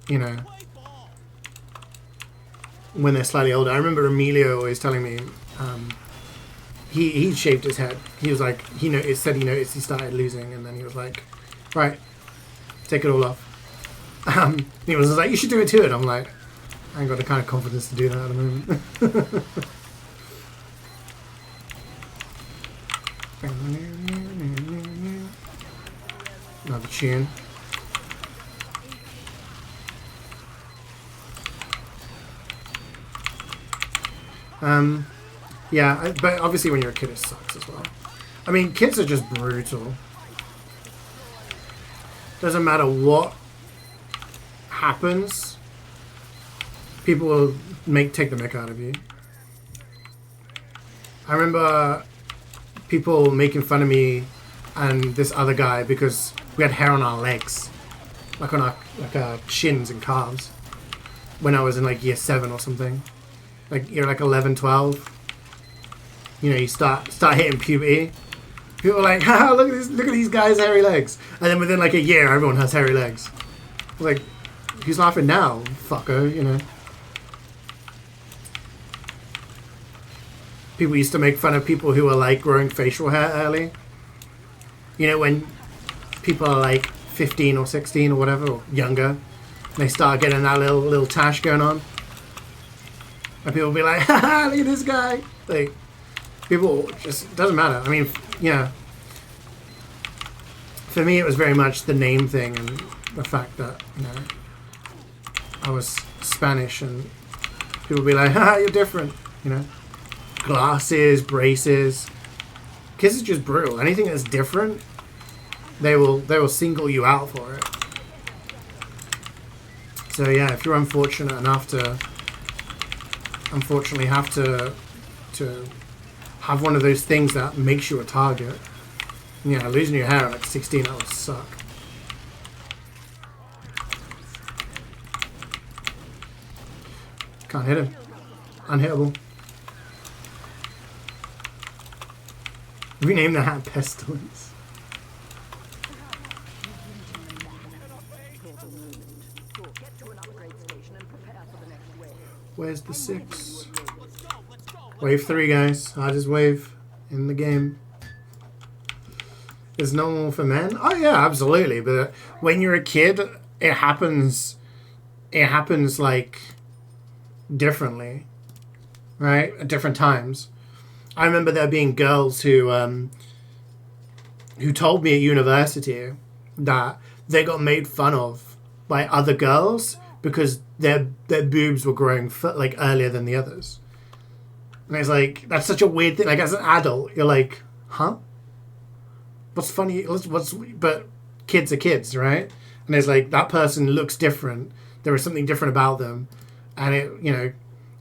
you know, when they're slightly older. I remember Emilio always telling me, he shaved his head. He was like, it said he noticed he started losing, and then he was like, right, take it all off. He was like, you should do it too, and I'm like, I ain't got the kind of confidence to do that at the moment. Another tune. Yeah, but obviously when you're a kid it sucks as well. I mean, kids are just brutal. Doesn't matter what happens, people will take the mick out of you. I remember people making fun of me and this other guy because we had hair on our legs, like on our shins and calves, when I was in like year 7 or something. Like you're like 11, 12. You know, you start hitting puberty. People are like, haha, look at these guys' hairy legs. And then within like a year, everyone has hairy legs. Like, who's laughing now, fucker? You know. People used to make fun of people who were like growing facial hair early. You know, when people are like 15 or 16 or whatever, or younger, they start getting that little tash going on. And people will be like, haha, look at this guy. Like, people just, doesn't matter. I mean, yeah. For me, it was very much the name thing and the fact that, you know, I was Spanish and people would be like, haha, you're different, you know. Glasses, braces. Kids are just brutal. Anything that's different, they will single you out for it. So yeah, if you're unfortunate enough to unfortunately have to have one of those things that makes you a target, yeah, losing your hair at like 16, that would suck. Can't hit him. Unhittable. Rename the hat Pestilence. Where's the 6? Wave 3, guys. Hardest wave in the game. Is normal for men? Oh yeah, absolutely. But when you're a kid, it happens like differently, right? At different times. I remember there being girls who told me at university that they got made fun of by other girls because their boobs were growing like earlier than the others. And it's like, that's such a weird thing. Like as an adult, you're like, huh? What's funny? But kids are kids, right? And it's like that person looks different. There is something different about them, and it, you know,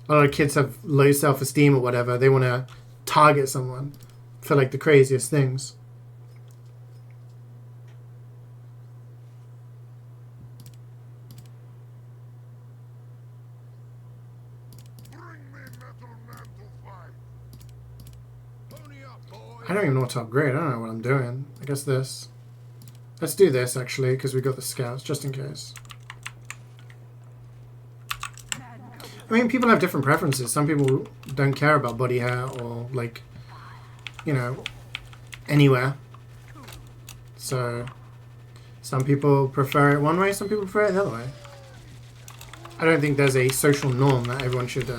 a lot of kids have low self-esteem or whatever. They want to target someone for like the craziest things. I don't even know what to upgrade. I don't know what I'm doing. I guess this. Let's do this, actually, because we got the scouts, just in case. I mean, people have different preferences. Some people don't care about body hair or, like, you know, anywhere. So, some people prefer it one way, some people prefer it the other way. I don't think there's a social norm that everyone should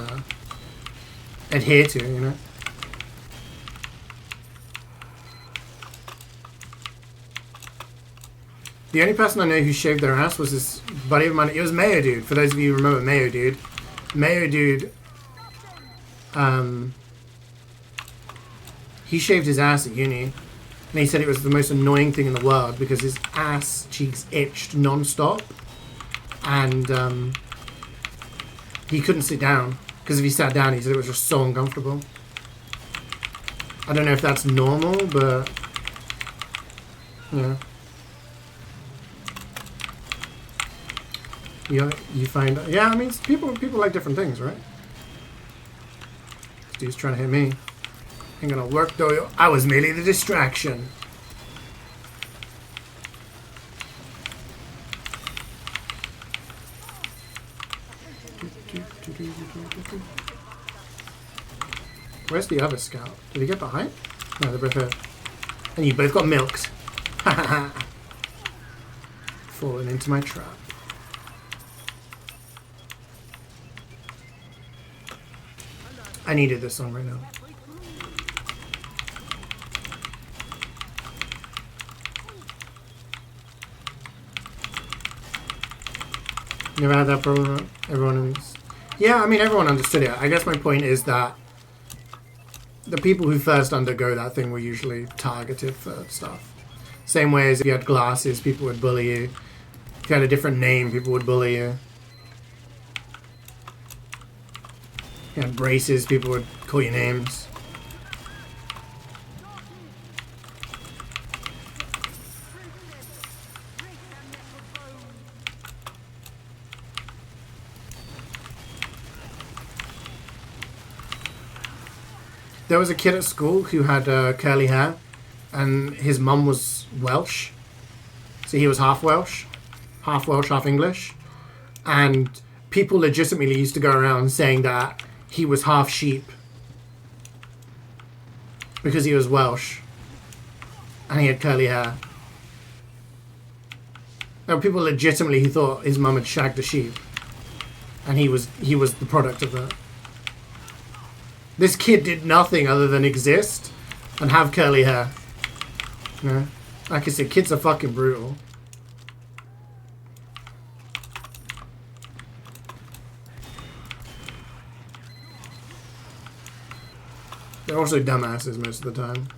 adhere to, you know? The only person I know who shaved their ass was this buddy of mine. It was Mayo Dude, for those of you who remember Mayo Dude. Mayo Dude, he shaved his ass at uni. And he said it was the most annoying thing in the world because his ass cheeks itched non-stop. And he couldn't sit down. Because if he sat down, he said it was just so uncomfortable. I don't know if that's normal, but... yeah. You find... yeah, I mean, people like different things, right? This dude's trying to hit me. Ain't gonna work, though. I was merely the distraction. Where's the other scout? Did he get behind? No, they're both here. And you both got milked. Ha ha ha. Falling into my trap. I needed this one right now. Never had that problem. Everyone is... yeah, I mean, everyone understood it. I guess my point is that the people who first undergo that thing were usually targeted for stuff. Same way as if you had glasses, people would bully you. If you had a different name, people would bully you. If you had braces, people would call you names. There was a kid at school who had curly hair, and his mum was Welsh. So he was half Welsh, half English. And people legitimately used to go around saying that he was half sheep because he was Welsh and he had curly hair. There were people legitimately who thought his mum had shagged a sheep, and he was the product of that. This kid did nothing other than exist and have curly hair. You know? Like I said, kids are fucking brutal. They're also dumbasses most of the time.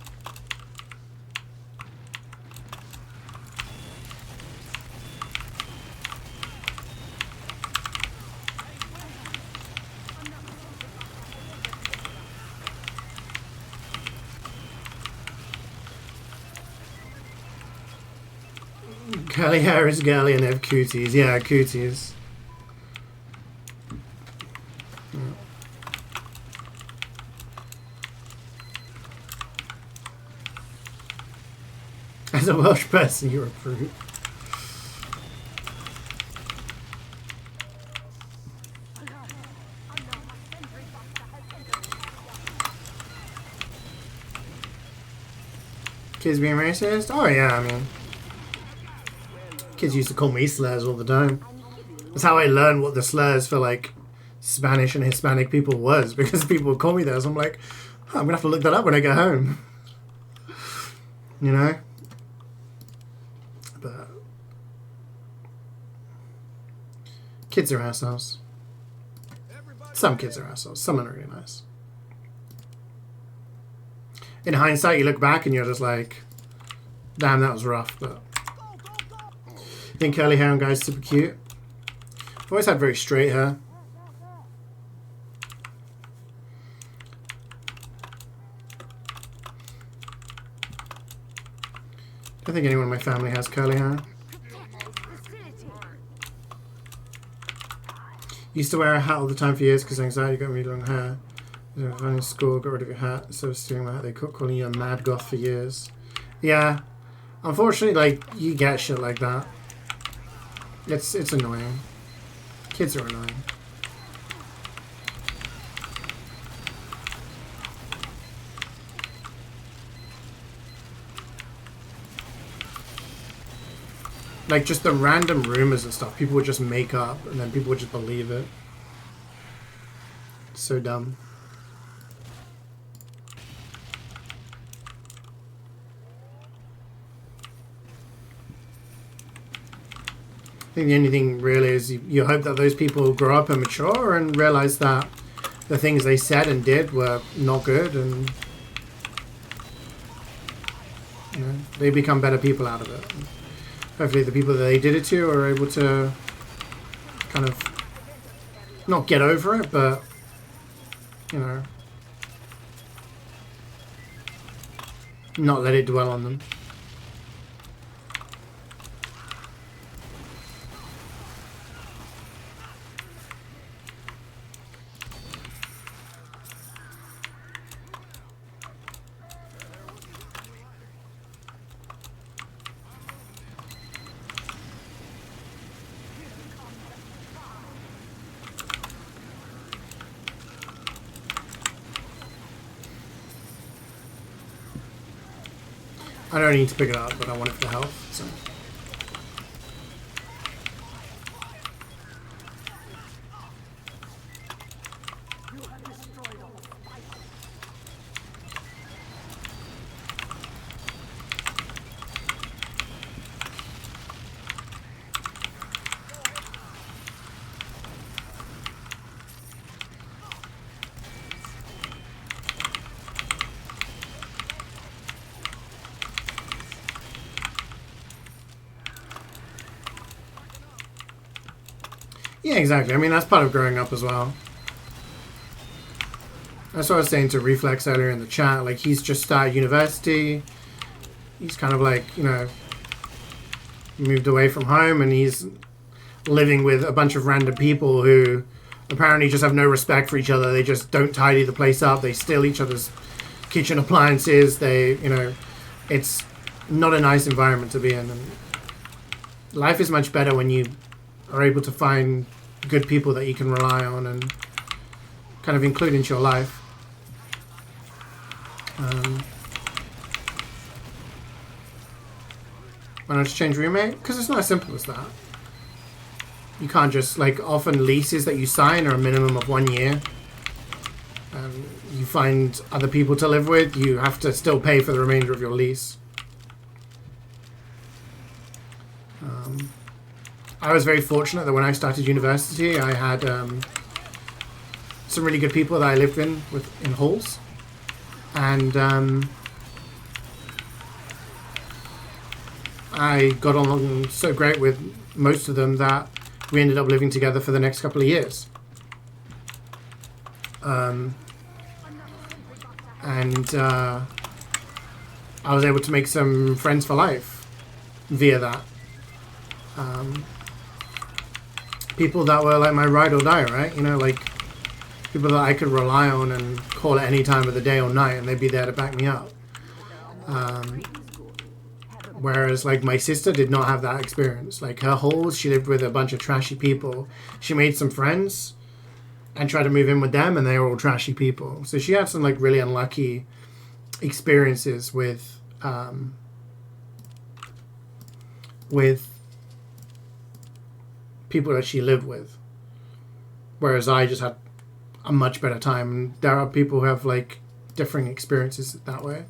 Curly hair is girly and they have cooties. Yeah, cooties. Yeah. As a Welsh person, you're a prude. Kids being racist? Oh yeah, I mean... kids used to call me slurs all the time. That's how I learned what the slurs for, like, Spanish and Hispanic people was, because people would call me those. I'm like, oh, I'm gonna have to look that up when I get home. You know? But... kids are assholes. Some kids are assholes. Some are really nice. In hindsight, you look back and you're just like, damn, that was rough, but... I think curly hair on guys is super cute. I've always had very straight hair. I don't think anyone in my family has curly hair. Used to wear a hat all the time for years because anxiety got me long hair. I was in school, got rid of your hat. So I was doing my hat. They kept calling you a mad goth for years. Yeah. Unfortunately, like, you get shit like that. It's annoying. Kids are annoying. Like, just the random rumors and stuff people would just make up, and then people would just believe it. So dumb. I think the only thing really is you hope that those people grow up and mature and realize that the things they said and did were not good, and you know, they become better people out of it. Hopefully the people that they did it to are able to kind of not get over it, but you know, not let it dwell on them. I don't need to pick it up, but I want it for health, so. Yeah, exactly. I mean, that's part of growing up as well. That's what I was saying to Reflex earlier in the chat. Like, he's just started university. He's kind of like, you know, moved away from home, and he's living with a bunch of random people who apparently just have no respect for each other. They just don't tidy the place up. They steal each other's kitchen appliances. They, you know, it's not a nice environment to be in. And life is much better when you are able to find good people that you can rely on and kind of include into your life. Why not just change roommate? Because it's not as simple as that. You can't just, like, often leases that you sign are a minimum of 1 year. You find other people to live with, you have to still pay for the remainder of your lease. I was very fortunate that when I started university, I had some really good people that I lived in halls, and I got along so great with most of them that we ended up living together for the next couple of years. And I was able to make some friends for life via that. People that were like my ride or die, right? You know, like people that I could rely on and call at any time of the day or night, and they'd be there to back me up. Whereas, like, my sister did not have that experience. Like, her halls, she lived with a bunch of trashy people. She made some friends and tried to move in with them, and they were all trashy people. So she had some, like, really unlucky experiences with people that she lived with, whereas I just had a much better time. There are people who have, like, differing experiences that way.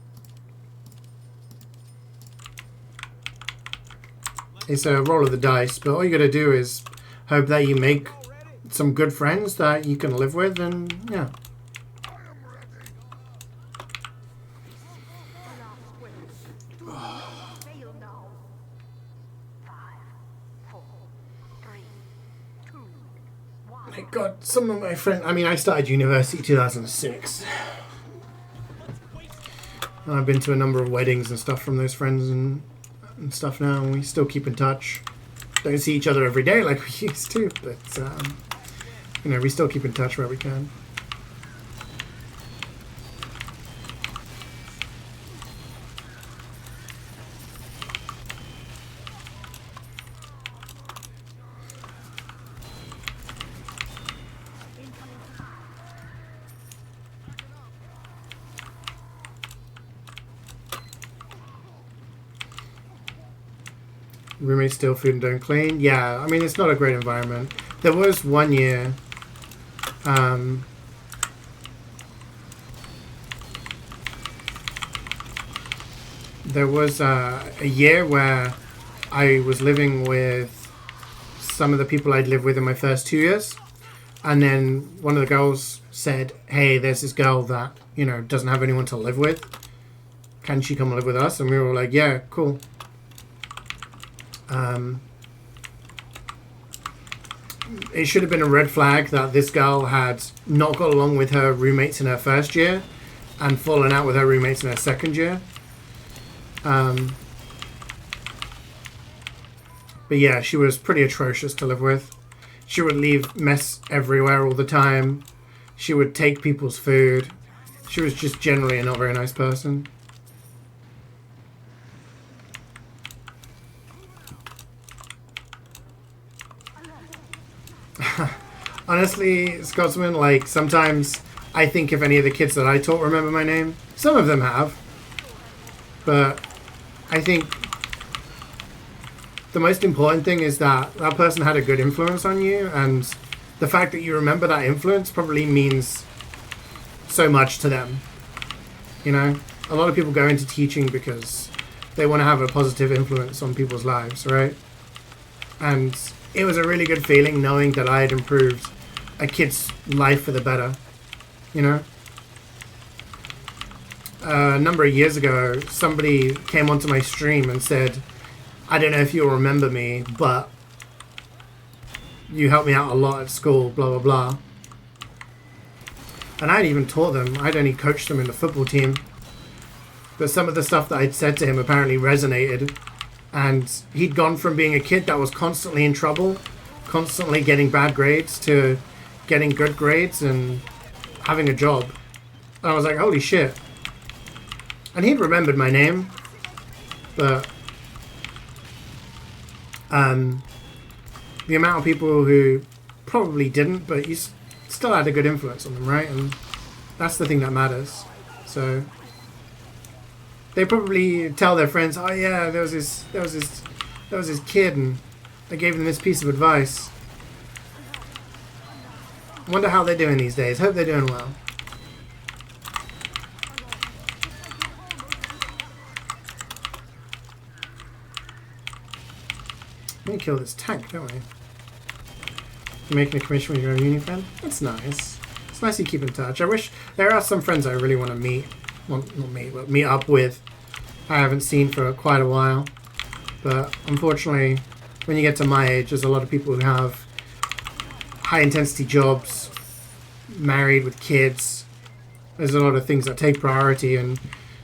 It's a roll of the dice, but all you gotta do is hope that you make some good friends that you can live with, and yeah. My God, some of my friends. I mean, I started university 2006. And I've been to a number of weddings and stuff from those friends and stuff now, and we still keep in touch. Don't see each other every day like we used to, but you know, we still keep in touch where we can. Roommates steal food and don't clean. Yeah, I mean, it's not a great environment. There was one year, there was a year where I was living with some of the people I'd lived with in my first 2 years. And then one of the girls said, hey, there's this girl that, you know, doesn't have anyone to live with. Can she come live with us? And we were like, yeah, cool. It should have been a red flag that this girl had not got along with her roommates in her first year and fallen out with her roommates in her second year. But yeah, she was pretty atrocious to live with. She would leave mess everywhere all the time. She would take people's food. She was just generally a not very nice person. Honestly, Scotsman, like, sometimes I think if any of the kids that I taught remember my name. Some of them have. But I think the most important thing is that that person had a good influence on you, and the fact that you remember that influence probably means so much to them. You know? A lot of people go into teaching because they want to have a positive influence on people's lives, right? And it was a really good feeling knowing that I had improved a kid's life for the better, you know? A number of years ago, somebody came onto my stream and said, I don't know if you'll remember me, but you helped me out a lot at school, blah, blah, blah. And I'd even taught them. I'd only coached them in the football team. But some of the stuff that I'd said to him apparently resonated. And he'd gone from being a kid that was constantly in trouble, constantly getting bad grades, to getting good grades and having a job. And I was like, holy shit. And he'd remembered my name. But the amount of people who probably didn't, but you still had a good influence on them, right? And that's the thing that matters. So they probably tell their friends, oh yeah, there was this kid and I gave them this piece of advice. Wonder how they're doing these days. Hope they're doing well. We kill this tank, don't we? You're making a commission with your own uni friend? That's nice. It's nice you keep in touch. I wish there are some friends I really want to meet. Well, not meet, but meet up with. I haven't seen for quite a while. But unfortunately, when you get to my age, there's a lot of people who have high intensity jobs, married with kids. There's a lot of things that take priority, and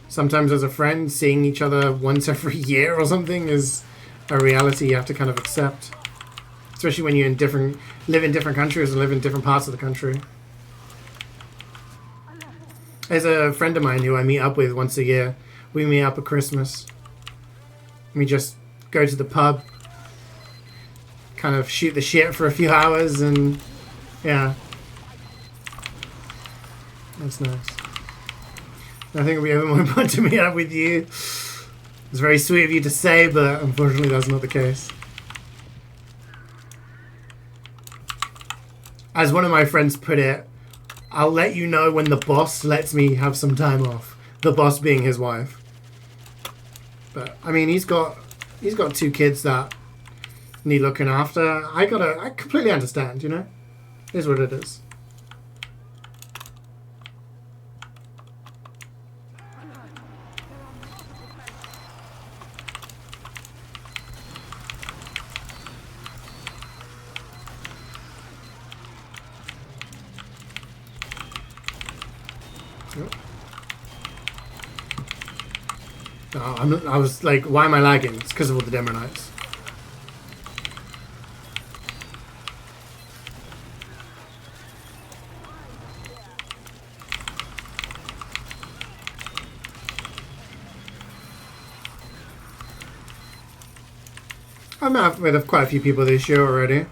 sometimes as a friend, seeing each other once every year or something is a reality you have to kind of accept. Especially when you live in different countries and live in different parts of the country. There's a friend of mine who I meet up with once a year. We meet up at Christmas. We just go to the pub, kind of shoot the shit for a few hours, and yeah. That's nice. I think it'll be ever more important to meet up with you. It's very sweet of you to say, but unfortunately that's not the case. As one of my friends put it, I'll let you know when the boss lets me have some time off. The boss being his wife. But I mean, he's got 2 kids that need looking after. I completely understand, you know? It is what it is. I was like, why am I lagging? It's because of all the demo nights. I'm out with quite a few people this year already.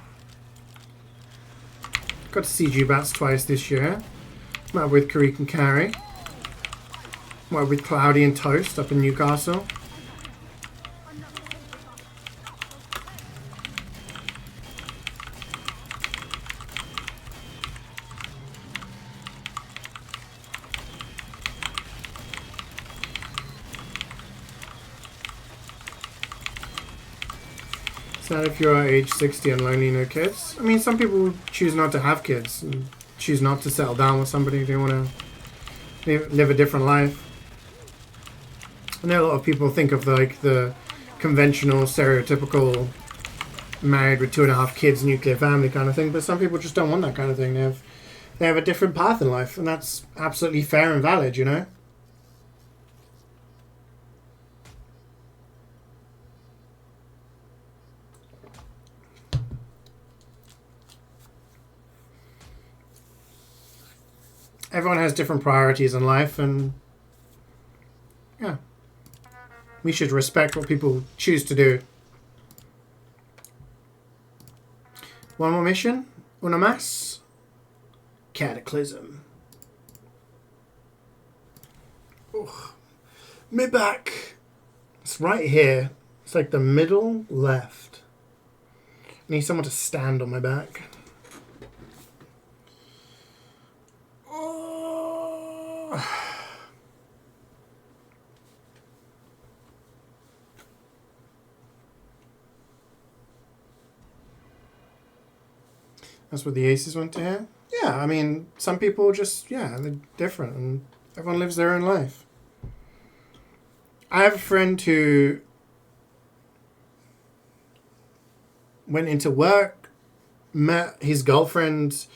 Got to see G-Bats twice this year. I'm out with Karik and Carrie. I'm out with Cloudy and Toast up in Newcastle. Sad if you're age 60 and lonely, no kids. I mean, some people choose not to have kids and choose not to settle down with somebody. They want to live a different life. I know a lot of people think of like the conventional, stereotypical married with 2.5 kids, nuclear family kind of thing, but some people just don't want that kind of thing. They have a different path in life, and that's absolutely fair and valid, you know? Everyone has different priorities in life, and yeah, we should respect what people choose to do. One more mission. Una más. Cataclysm. Oh, my back. It's right here. It's like the middle left. I need someone to stand on my back. Oh. That's what the aces went to here? Yeah, I mean, some people just, yeah, they're different, and everyone lives their own life. I have a friend who went into work, met his girlfriend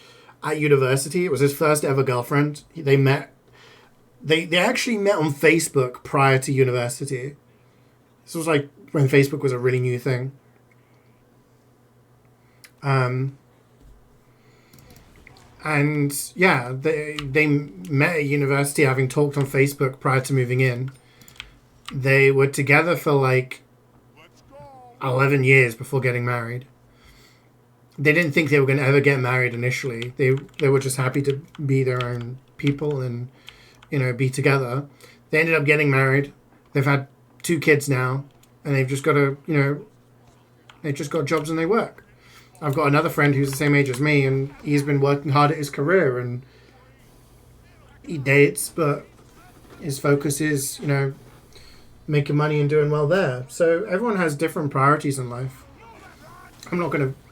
at university. It was his first ever girlfriend. They actually met on Facebook prior to university. This was like when Facebook was a really new thing. And yeah, they met at university, having talked on Facebook prior to moving in. They were together for like 11 years before getting married. They didn't think they were going to ever get married initially. They were just happy to be their own people and, you know, be together. They ended up getting married. They've had 2 kids now, and they've just got to, you know, they've just got jobs and they work. I've got another friend who's the same age as me, and he's been working hard at his career, and he dates, but his focus is, you know, making money and doing well there. So everyone has different priorities in life. I'm not going to